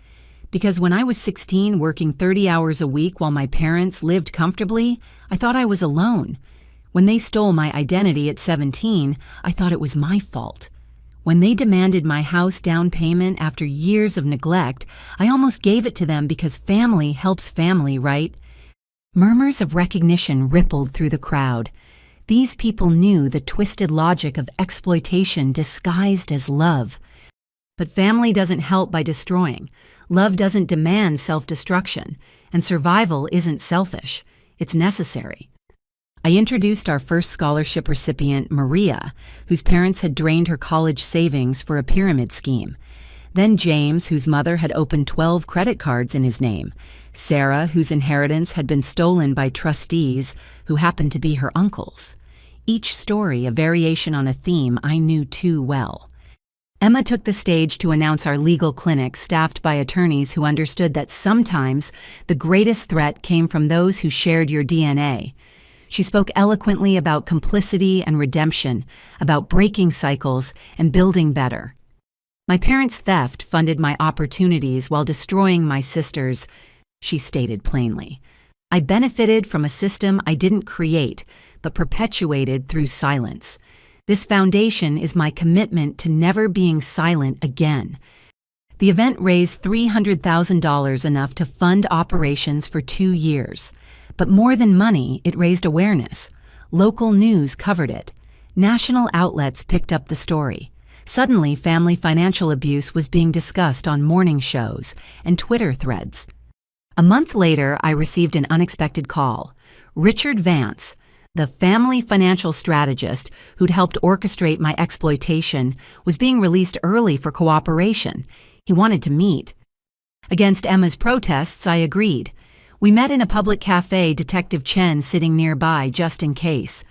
Because when I was 16, working 30 hours a week while my parents lived comfortably, I thought I was alone. When they stole my identity at 17, I thought it was my fault. When they demanded my house down payment after years of neglect, I almost gave it to them because family helps family, right? Murmurs of recognition rippled through the crowd. These people knew the twisted logic of exploitation disguised as love. But family doesn't help by destroying. Love doesn't demand self-destruction. and survival isn't selfish, it's necessary. I introduced our first scholarship recipient, Maria, whose parents had drained her college savings for a pyramid scheme. Then James, whose mother had opened 12 credit cards in his name. Sarah, whose inheritance had been stolen by trustees who happened to be her uncles. Each story a variation on a theme I knew too well. Emma took the stage to announce our legal clinic staffed by attorneys who understood that sometimes the greatest threat came from those who shared your DNA. She spoke eloquently about complicity and redemption, about breaking cycles and building better. My parents' theft funded my opportunities while destroying my sister's, she stated plainly. I benefited from a system I didn't create, but perpetuated through silence. This foundation is my commitment to never being silent again. The event raised $300,000, enough to fund operations for 2 years. But more than money, it raised awareness. Local news covered it. National outlets picked up the story. Suddenly, family financial abuse was being discussed on morning shows and Twitter threads. A month later, I received an unexpected call. Richard Vance, the family financial strategist who'd helped orchestrate my exploitation, was being released early for cooperation. He wanted to meet. Against Emma's protests, I agreed. We met in a public cafe, Detective Chen sitting nearby just in case.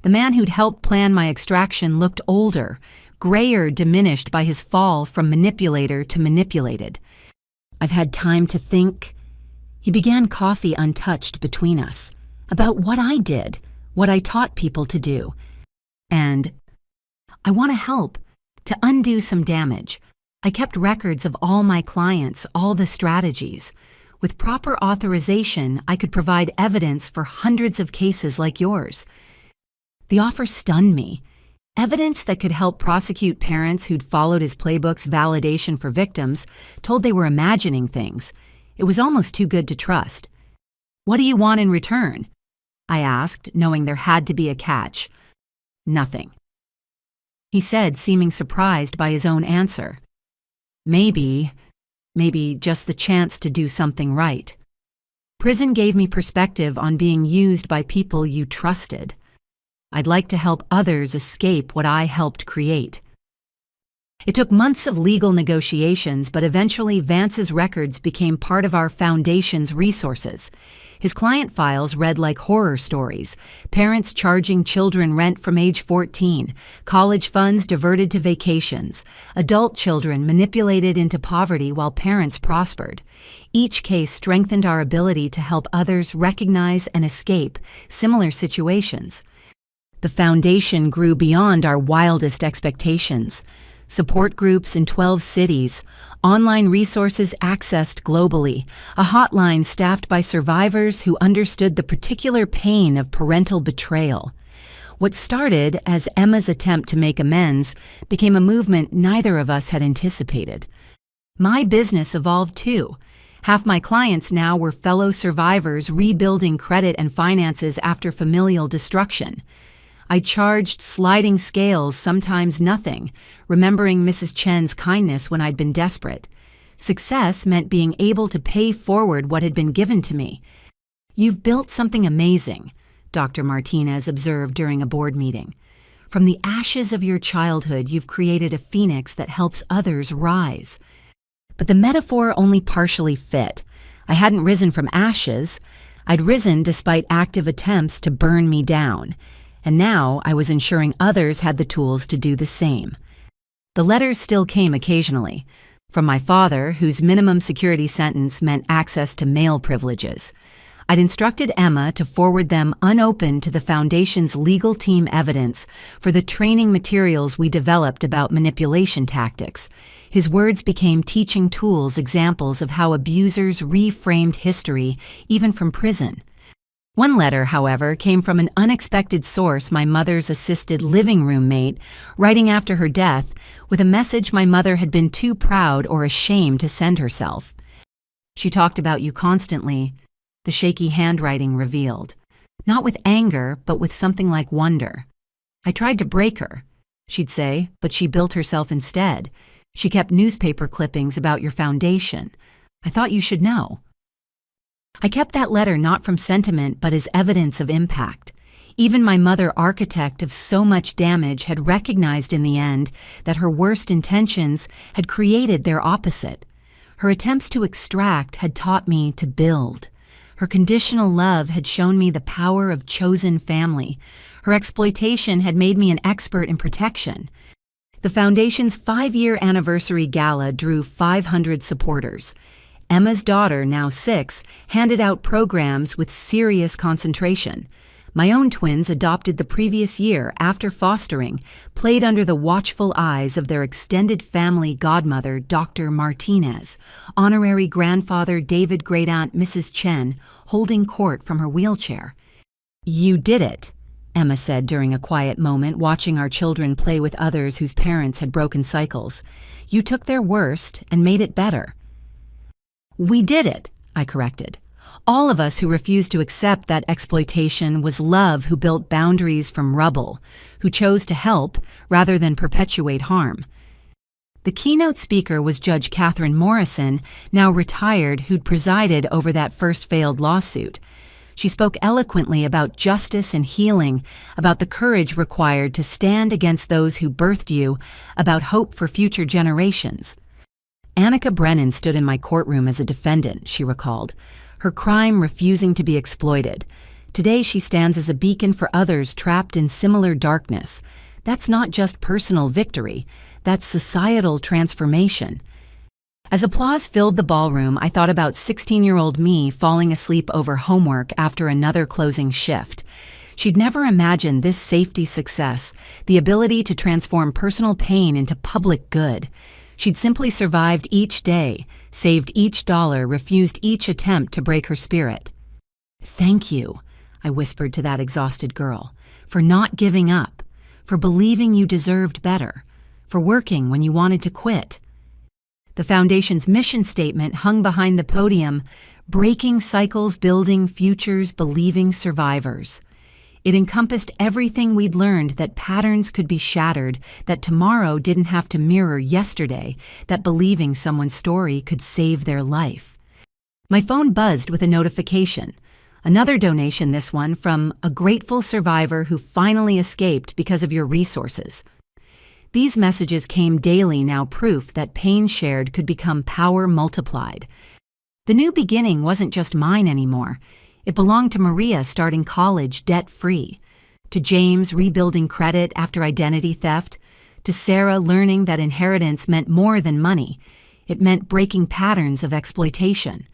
The man who'd helped plan my extraction looked older, grayer, diminished by his fall from manipulator to manipulated. I've had time to think. He began coffee untouched between us, about what I did, what I taught people to do. And I want to help, to undo some damage. I kept records of all my clients, all the strategies. With proper authorization, I could provide evidence for hundreds of cases like yours. The offer stunned me. Evidence that could help prosecute parents who'd followed his playbook's validation for victims, told they were imagining things. It was almost too good to trust. What do you want in return? I asked, knowing there had to be a catch. Nothing. He said, seeming surprised by his own answer. Maybe just the chance to do something right. Prison gave me perspective on being used by people you trusted. I'd like to help others escape what I helped create. It took months of legal negotiations, but eventually Vance's records became part of our foundation's resources. His client files read like horror stories, parents charging children rent from age 14, college funds diverted to vacations, adult children manipulated into poverty while parents prospered. Each case strengthened our ability to help others recognize and escape similar situations. The foundation grew beyond our wildest expectations. Support groups in 12 cities, online resources accessed globally, a hotline staffed by survivors who understood the particular pain of parental betrayal. What started as Emma's attempt to make amends became a movement neither of us had anticipated. My business evolved too. Half my clients now were fellow survivors rebuilding credit and finances after familial destruction. I charged sliding scales, sometimes nothing, remembering Mrs. Chen's kindness when I'd been desperate. Success meant being able to pay forward what had been given to me. You've built something amazing, Dr. Martinez observed during a board meeting. From the ashes of your childhood, you've created a phoenix that helps others rise. But the metaphor only partially fit. I hadn't risen from ashes. I'd risen despite active attempts to burn me down. And now I was ensuring others had the tools to do the same. The letters still came occasionally, from my father, whose minimum security sentence meant access to mail privileges. I'd instructed Emma to forward them unopened to the Foundation's legal team evidence for the training materials we developed about manipulation tactics. His words became teaching tools, examples of how abusers reframed history, even from prison. One letter, however, came from an unexpected source, my mother's assisted living room mate, writing after her death with a message my mother had been too proud or ashamed to send herself. She talked about you constantly, the shaky handwriting revealed. Not with anger, but with something like wonder. I tried to break her, she'd say, but she built herself instead. She kept newspaper clippings about your foundation. I thought you should know. I kept that letter not from sentiment but as evidence of impact. Even my mother, architect of so much damage, had recognized in the end that her worst intentions had created their opposite. Her attempts to extract had taught me to build. Her conditional love had shown me the power of chosen family. Her exploitation had made me an expert in protection. The Foundation's 5-year anniversary gala drew 500 supporters. Emma's daughter, now 6, handed out programs with serious concentration. My own twins, adopted the previous year after fostering, played under the watchful eyes of their extended family godmother, Dr. Martinez, honorary grandfather David, great-aunt Mrs. Chen, holding court from her wheelchair. "You did it," Emma said during a quiet moment, watching our children play with others whose parents had broken cycles. "You took their worst and made it better." "We did it," I corrected. All of us who refused to accept that exploitation was love who built boundaries from rubble, who chose to help rather than perpetuate harm. The keynote speaker was Judge Catherine Morrison, now retired, who'd presided over that first failed lawsuit. She spoke eloquently about justice and healing, about the courage required to stand against those who birthed you, about hope for future generations. Annika Brennan stood in my courtroom as a defendant, she recalled, her crime refusing to be exploited. Today she stands as a beacon for others trapped in similar darkness. That's not just personal victory, that's societal transformation. As applause filled the ballroom, I thought about 16-year-old me falling asleep over homework after another closing shift. She'd never imagined this safety success, the ability to transform personal pain into public good. She'd simply survived each day, saved each dollar, refused each attempt to break her spirit. "Thank you," I whispered to that exhausted girl, "for not giving up, for believing you deserved better, for working when you wanted to quit." The Foundation's mission statement hung behind the podium, "Breaking cycles, building futures, believing survivors." It encompassed everything we'd learned, that patterns could be shattered, that tomorrow didn't have to mirror yesterday, that believing someone's story could save their life. My phone buzzed with a notification. Another donation, this one from a grateful survivor who finally escaped because of your resources. These messages came daily, now proof that pain shared could become power multiplied. The new beginning wasn't just mine anymore. It belonged to Maria starting college debt-free, to James rebuilding credit after identity theft, to Sarah learning that inheritance meant more than money. It meant breaking patterns of exploitation.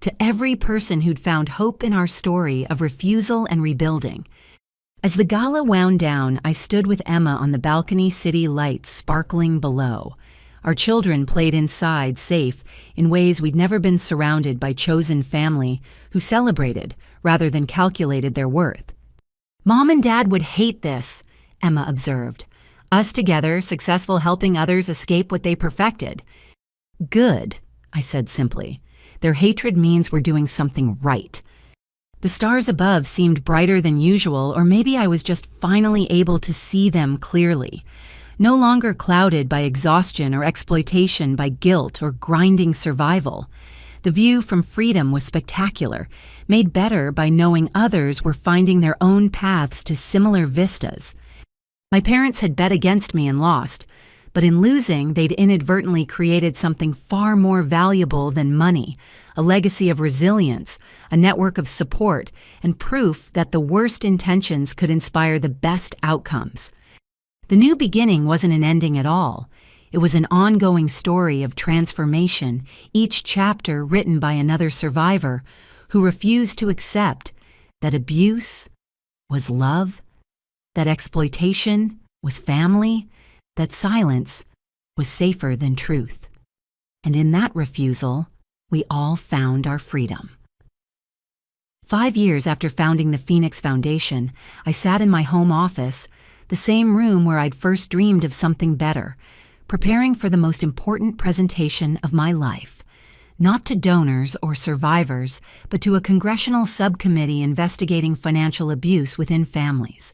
To every person who'd found hope in our story of refusal and rebuilding. As the gala wound down, I stood with Emma on the balcony, city lights sparkling below. Our children played inside, safe, in ways we'd never been surrounded by chosen family who celebrated rather than calculated their worth. "Mom and Dad would hate this," Emma observed. "Us together, successful, helping others escape what they perfected." "Good," I said simply. "Their hatred means we're doing something right." The stars above seemed brighter than usual, or maybe I was just finally able to see them clearly. No longer clouded by exhaustion or exploitation, by guilt or grinding survival. The view from freedom was spectacular, made better by knowing others were finding their own paths to similar vistas. My parents had bet against me and lost, but in losing, they'd inadvertently created something far more valuable than money, a legacy of resilience, a network of support, and proof that the worst intentions could inspire the best outcomes. The new beginning wasn't an ending at all. It was an ongoing story of transformation, each chapter written by another survivor who refused to accept that abuse was love, that exploitation was family, that silence was safer than truth. And in that refusal, we all found our freedom. 5 years after founding the Phoenix Foundation, I sat in my home office, the same room where I'd first dreamed of something better, preparing for the most important presentation of my life, not to donors or survivors, but to a congressional subcommittee investigating financial abuse within families.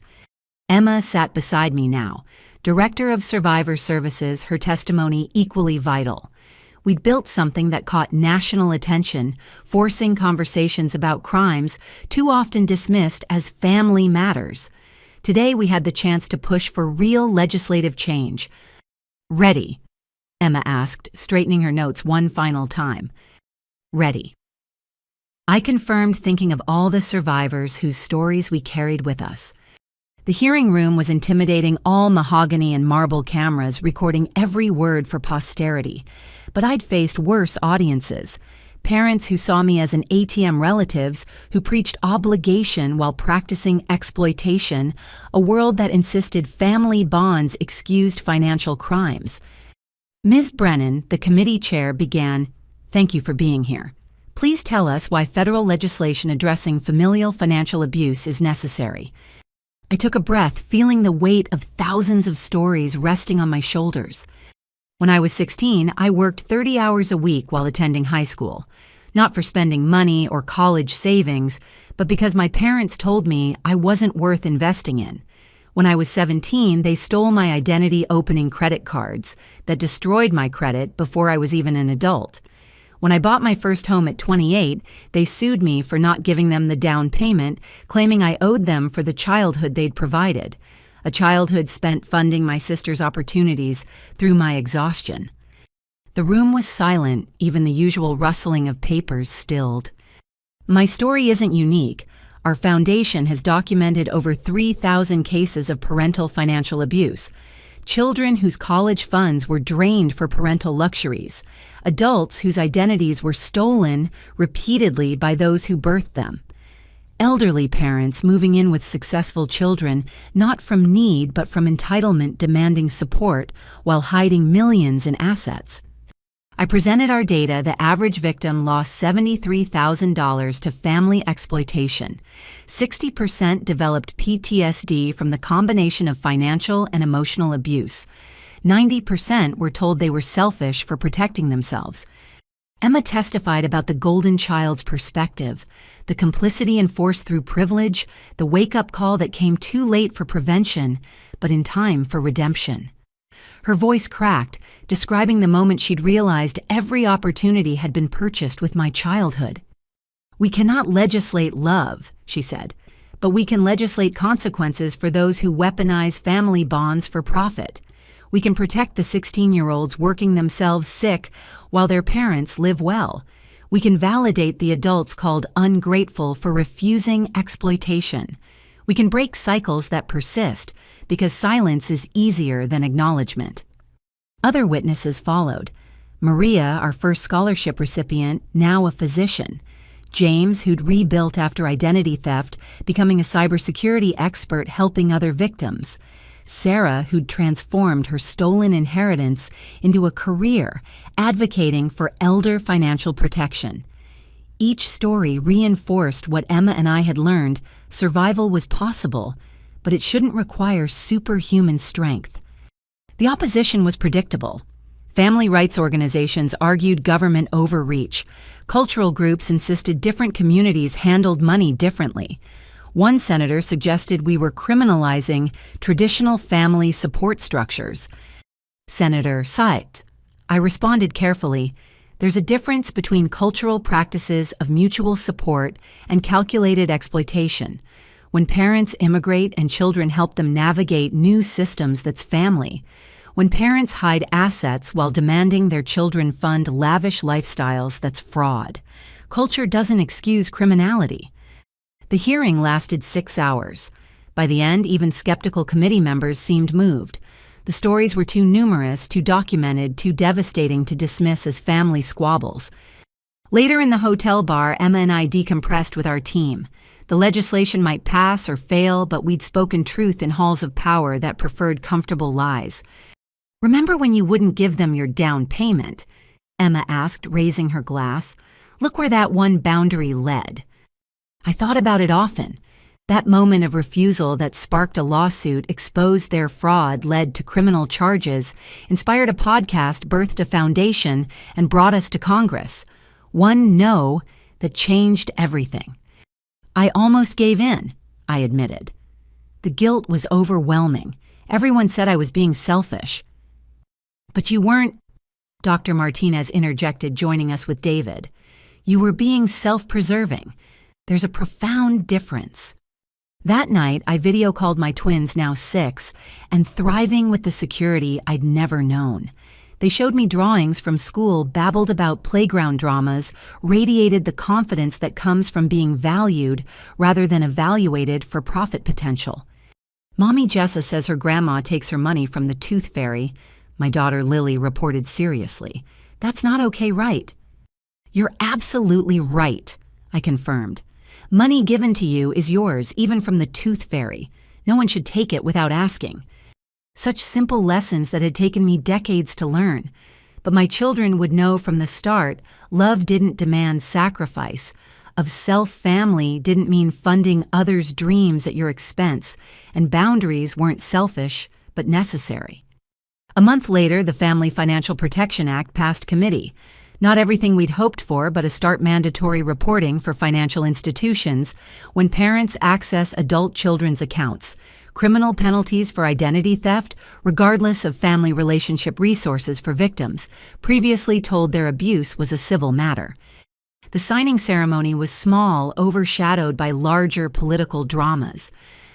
Emma sat beside me now, Director of Survivor Services, her testimony equally vital. We'd built something that caught national attention, forcing conversations about crimes too often dismissed as family matters. Today we had the chance to push for real legislative change. "Ready?" Emma asked, straightening her notes one final time. "Ready." I confirmed, thinking of all the survivors whose stories we carried with us. The hearing room was intimidating, all mahogany and marble cameras recording every word for posterity. But I'd faced worse audiences. Parents who saw me as an ATM, relatives who preached obligation while practicing exploitation, a world that insisted family bonds excused financial crimes. Ms. Brennan, the committee chair, began, "Thank you for being here. Please tell us why federal legislation addressing familial financial abuse is necessary." I took a breath, feeling the weight of thousands of stories resting on my shoulders. When I was 16, I worked 30 hours a week while attending high school, not for spending money or college savings, but because my parents told me I wasn't worth investing in. When I was 17, they stole my identity opening credit cards that destroyed my credit before I was even an adult. When I bought my first home at 28, they sued me for not giving them the down payment, claiming I owed them for the childhood they'd provided, a childhood spent funding my sister's opportunities through my exhaustion. The room was silent, even the usual rustling of papers stilled. My story isn't unique. Our foundation has documented over 3,000 cases of parental financial abuse. Children whose college funds were drained for parental luxuries, adults whose identities were stolen repeatedly by those who birthed them, elderly parents moving in with successful children, not from need but from entitlement, demanding support while hiding millions in assets. I presented our data. The average victim lost $73,000 to family exploitation. 60% developed PTSD from the combination of financial and emotional abuse. 90% were told they were selfish for protecting themselves. Emma testified about the golden child's perspective, the complicity enforced through privilege, the wake-up call that came too late for prevention, but in time for redemption. Her voice cracked, describing the moment she'd realized every opportunity had been purchased with my childhood. "We cannot legislate love," she said, "but we can legislate consequences for those who weaponize family bonds for profit. We can protect the 16-year-olds working themselves sick while their parents live well. We can validate the adults called ungrateful for refusing exploitation. We can break cycles that persist because silence is easier than acknowledgement." Other witnesses followed. Maria, our first scholarship recipient, now a physician. James, who'd rebuilt after identity theft, becoming a cybersecurity expert helping other victims. Sarah, who'd transformed her stolen inheritance into a career, advocating for elder financial protection. Each story reinforced what Emma and I had learned: survival was possible, but it shouldn't require superhuman strength. The opposition was predictable. Family rights organizations argued government overreach. Cultural groups insisted different communities handled money differently. One senator suggested we were criminalizing traditional family support structures. Senator Sykes. I responded carefully. There's a difference between cultural practices of mutual support and calculated exploitation. When parents immigrate and children help them navigate new systems, that's family. When parents hide assets while demanding their children fund lavish lifestyles, that's fraud. Culture doesn't excuse criminality. The hearing lasted 6 hours. By the end, even skeptical committee members seemed moved. The stories were too numerous, too documented, too devastating to dismiss as family squabbles. Later in the hotel bar, Emma and I decompressed with our team. The legislation might pass or fail, but we'd spoken truth in halls of power that preferred comfortable lies. "Remember when you wouldn't give them your down payment?" Emma asked, raising her glass. "Look where that one boundary led." I thought about it often. That moment of refusal that sparked a lawsuit, exposed their fraud, led to criminal charges, inspired a podcast, birthed a foundation, and brought us to Congress. One no that changed everything. I almost gave in, I admitted. The guilt was overwhelming. Everyone said I was being selfish. "But you weren't." Dr. Martinez interjected, joining us with David. You were being self-preserving. There's a profound difference. That night, I video called my twins, now 6, and thriving with the security I'd never known. They showed me drawings from school, babbled about playground dramas, radiated the confidence that comes from being valued rather than evaluated for profit potential. Mommy Jessa says her grandma takes her money from the tooth fairy. My daughter Lily reported seriously. That's not okay, right? You're absolutely right, I confirmed. Money given to you is yours, even from the tooth fairy. No one should take it without asking. Such simple lessons that had taken me decades to learn. But my children would know from the start, love didn't demand sacrifice. Of self-family didn't mean funding others' dreams at your expense, and boundaries weren't selfish, but necessary. A month later, the Family Financial Protection Act passed committee. Not everything we'd hoped for, but a start mandatory reporting for financial institutions when parents access adult children's accounts, criminal penalties for identity theft, regardless of family relationship resources for victims, previously told their abuse was a civil matter. The signing ceremony was small, overshadowed by larger political dramas.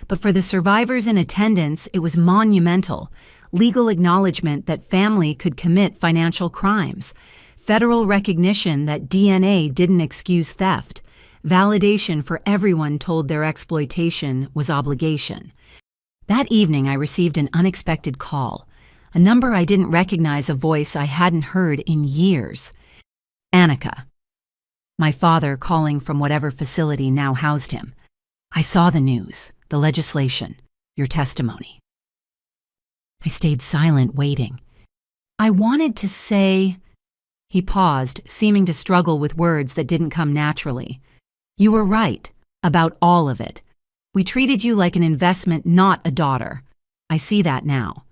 But for the survivors in attendance, it was monumental. Legal acknowledgement that family could commit financial crimes. Federal recognition that DNA didn't excuse theft. Validation for everyone told their exploitation was obligation. That evening, I received an unexpected call. A number I didn't recognize, a voice I hadn't heard in years. Annika. My father calling from whatever facility now housed him. I saw the news, the legislation, your testimony. I stayed silent, waiting. I wanted to say... He paused, seeming to struggle with words that didn't come naturally. You were right, about all of it. We treated you like an investment, not a daughter. I see that now.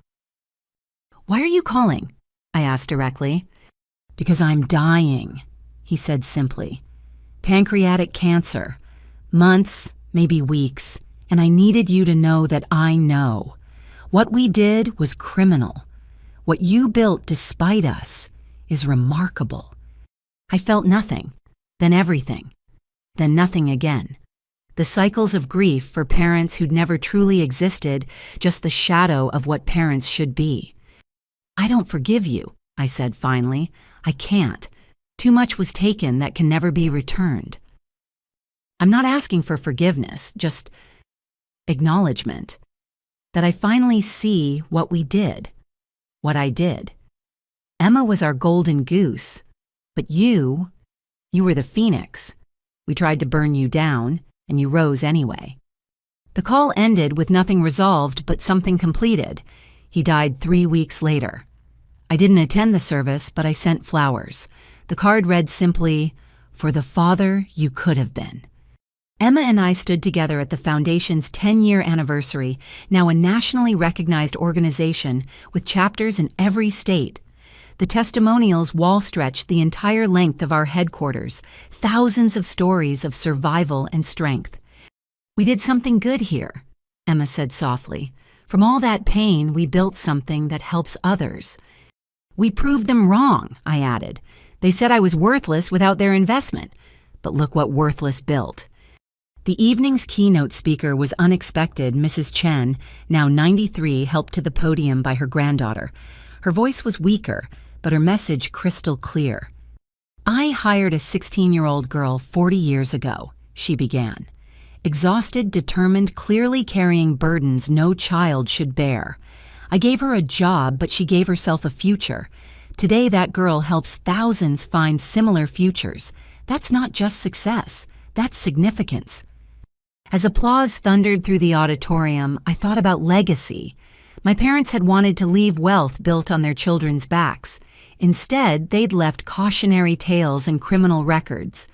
Why are you calling? I asked directly. Because I'm dying, he said simply. Pancreatic cancer. Months, maybe weeks, and I needed you to know that I know. What we did was criminal. What you built despite us is remarkable. I felt nothing, then everything, then nothing again. The cycles of grief for parents who'd never truly existed, just the shadow of what parents should be. I don't forgive you, I said finally. I can't. Too much was taken that can never be returned. I'm not asking for forgiveness, just acknowledgement. That I finally see what we did, what I did. Emma was our golden goose, but you were the phoenix. We tried to burn you down, and you rose anyway. The call ended with nothing resolved but something completed. He died 3 weeks later. I didn't attend the service, but I sent flowers. The card read simply, "For the father you could have been." Emma and I stood together at the Foundation's 10-year anniversary, now a nationally recognized organization with chapters in every state. The testimonials wall-stretched the entire length of our headquarters, thousands of stories of survival and strength. We did something good here, Emma said softly. From all that pain, we built something that helps others. We proved them wrong, I added. They said I was worthless without their investment. But look what worthless built. The evening's keynote speaker was unexpected. Mrs. Chen, now 93, helped to the podium by her granddaughter. Her voice was weaker, but her message crystal clear. I hired a 16-year-old girl 40 years ago, she began. Exhausted, determined, clearly carrying burdens no child should bear. I gave her a job, but she gave herself a future. Today, that girl helps thousands find similar futures. That's not just success, that's significance. As applause thundered through the auditorium, I thought about legacy. My parents had wanted to leave wealth built on their children's backs. Instead, they'd left cautionary tales and criminal records.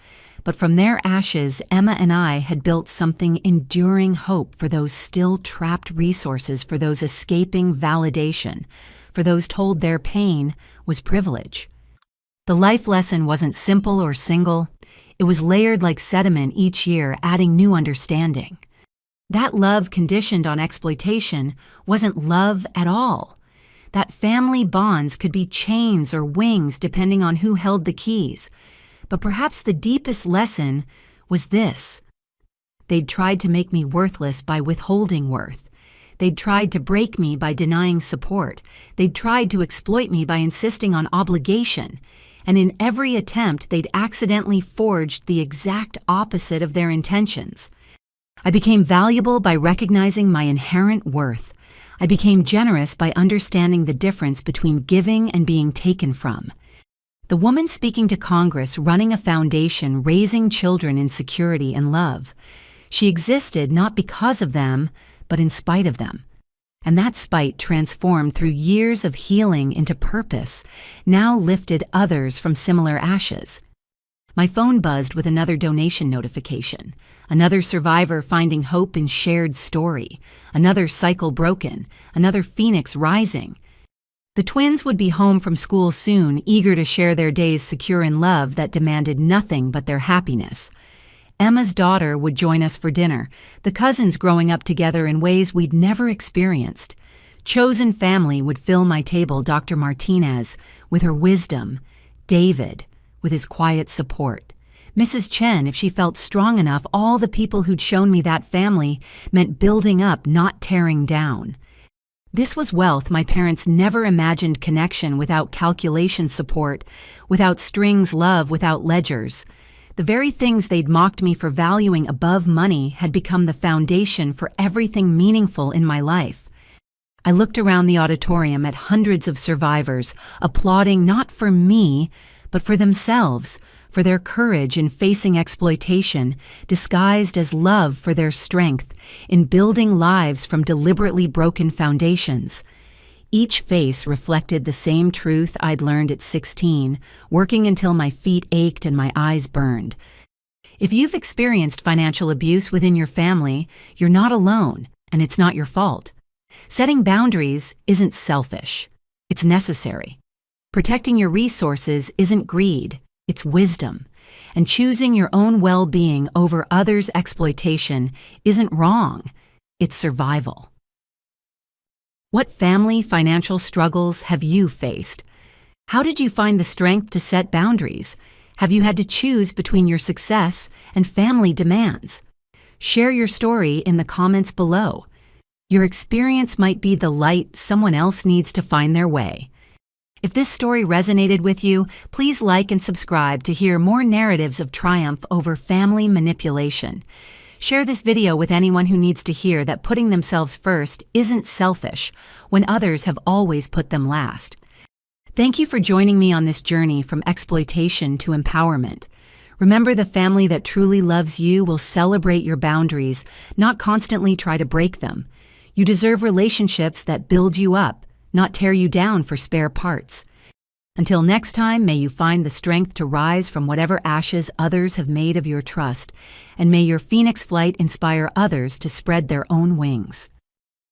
But from their ashes, Emma and I had built something enduring hope for those still trapped resources, for those escaping validation, for those told their pain was privilege. The life lesson wasn't simple or single. It was layered like sediment each year, adding new understanding. That love conditioned on exploitation wasn't love at all. that family bonds could be chains or wings depending on who held the keys. But perhaps the deepest lesson was this. They'd tried to make me worthless by withholding worth. They'd tried to break me by denying support. They'd tried to exploit me by insisting on obligation. And in every attempt, they'd accidentally forged the exact opposite of their intentions. I became valuable by recognizing my inherent worth. I became generous by understanding the difference between giving and being taken from. The woman speaking to Congress, running a foundation, raising children in security and love. She existed not because of them, but in spite of them. And that spite transformed through years of healing into purpose, now lifted others from similar ashes. My phone buzzed with another donation notification, another survivor finding hope in shared story, another cycle broken, another phoenix rising. The twins would be home from school soon, eager to share their days secure in love that demanded nothing but their happiness. Emma's daughter would join us for dinner, the cousins growing up together in ways we'd never experienced. Chosen family would fill my table, Dr. Martinez, with her wisdom, David, with his quiet support. Mrs. Chen, if she felt strong enough, all the people who'd shown me that family meant building up, not tearing down. This was wealth my parents never imagined connection without calculation support, without strings love, without ledgers. The very things they'd mocked me for valuing above money had become the foundation for everything meaningful in my life. I looked around the auditorium at hundreds of survivors, applauding not for me, but for themselves, for their courage in facing exploitation, disguised as love for their strength, in building lives from deliberately broken foundations. Each face reflected the same truth I'd learned at 16, working until my feet ached and my eyes burned. If you've experienced financial abuse within your family, you're not alone, and it's not your fault. Setting boundaries isn't selfish. It's necessary. Protecting your resources isn't greed. It's wisdom. And choosing your own well-being over others' exploitation isn't wrong. It's survival. What family financial struggles have you faced? How did you find the strength to set boundaries? Have you had to choose between your success and family demands? Share your story in the comments below. Your experience might be the light someone else needs to find their way. If this story resonated with you, please like and subscribe to hear more narratives of triumph over family manipulation. Share this video with anyone who needs to hear that putting themselves first isn't selfish when others have always put them last. Thank you for joining me on this journey from exploitation to empowerment. Remember, the family that truly loves you will celebrate your boundaries, not constantly try to break them. You deserve relationships that build you up, not tear you down for spare parts. Until next time, may you find the strength to rise from whatever ashes others have made of your trust, and may your phoenix flight inspire others to spread their own wings.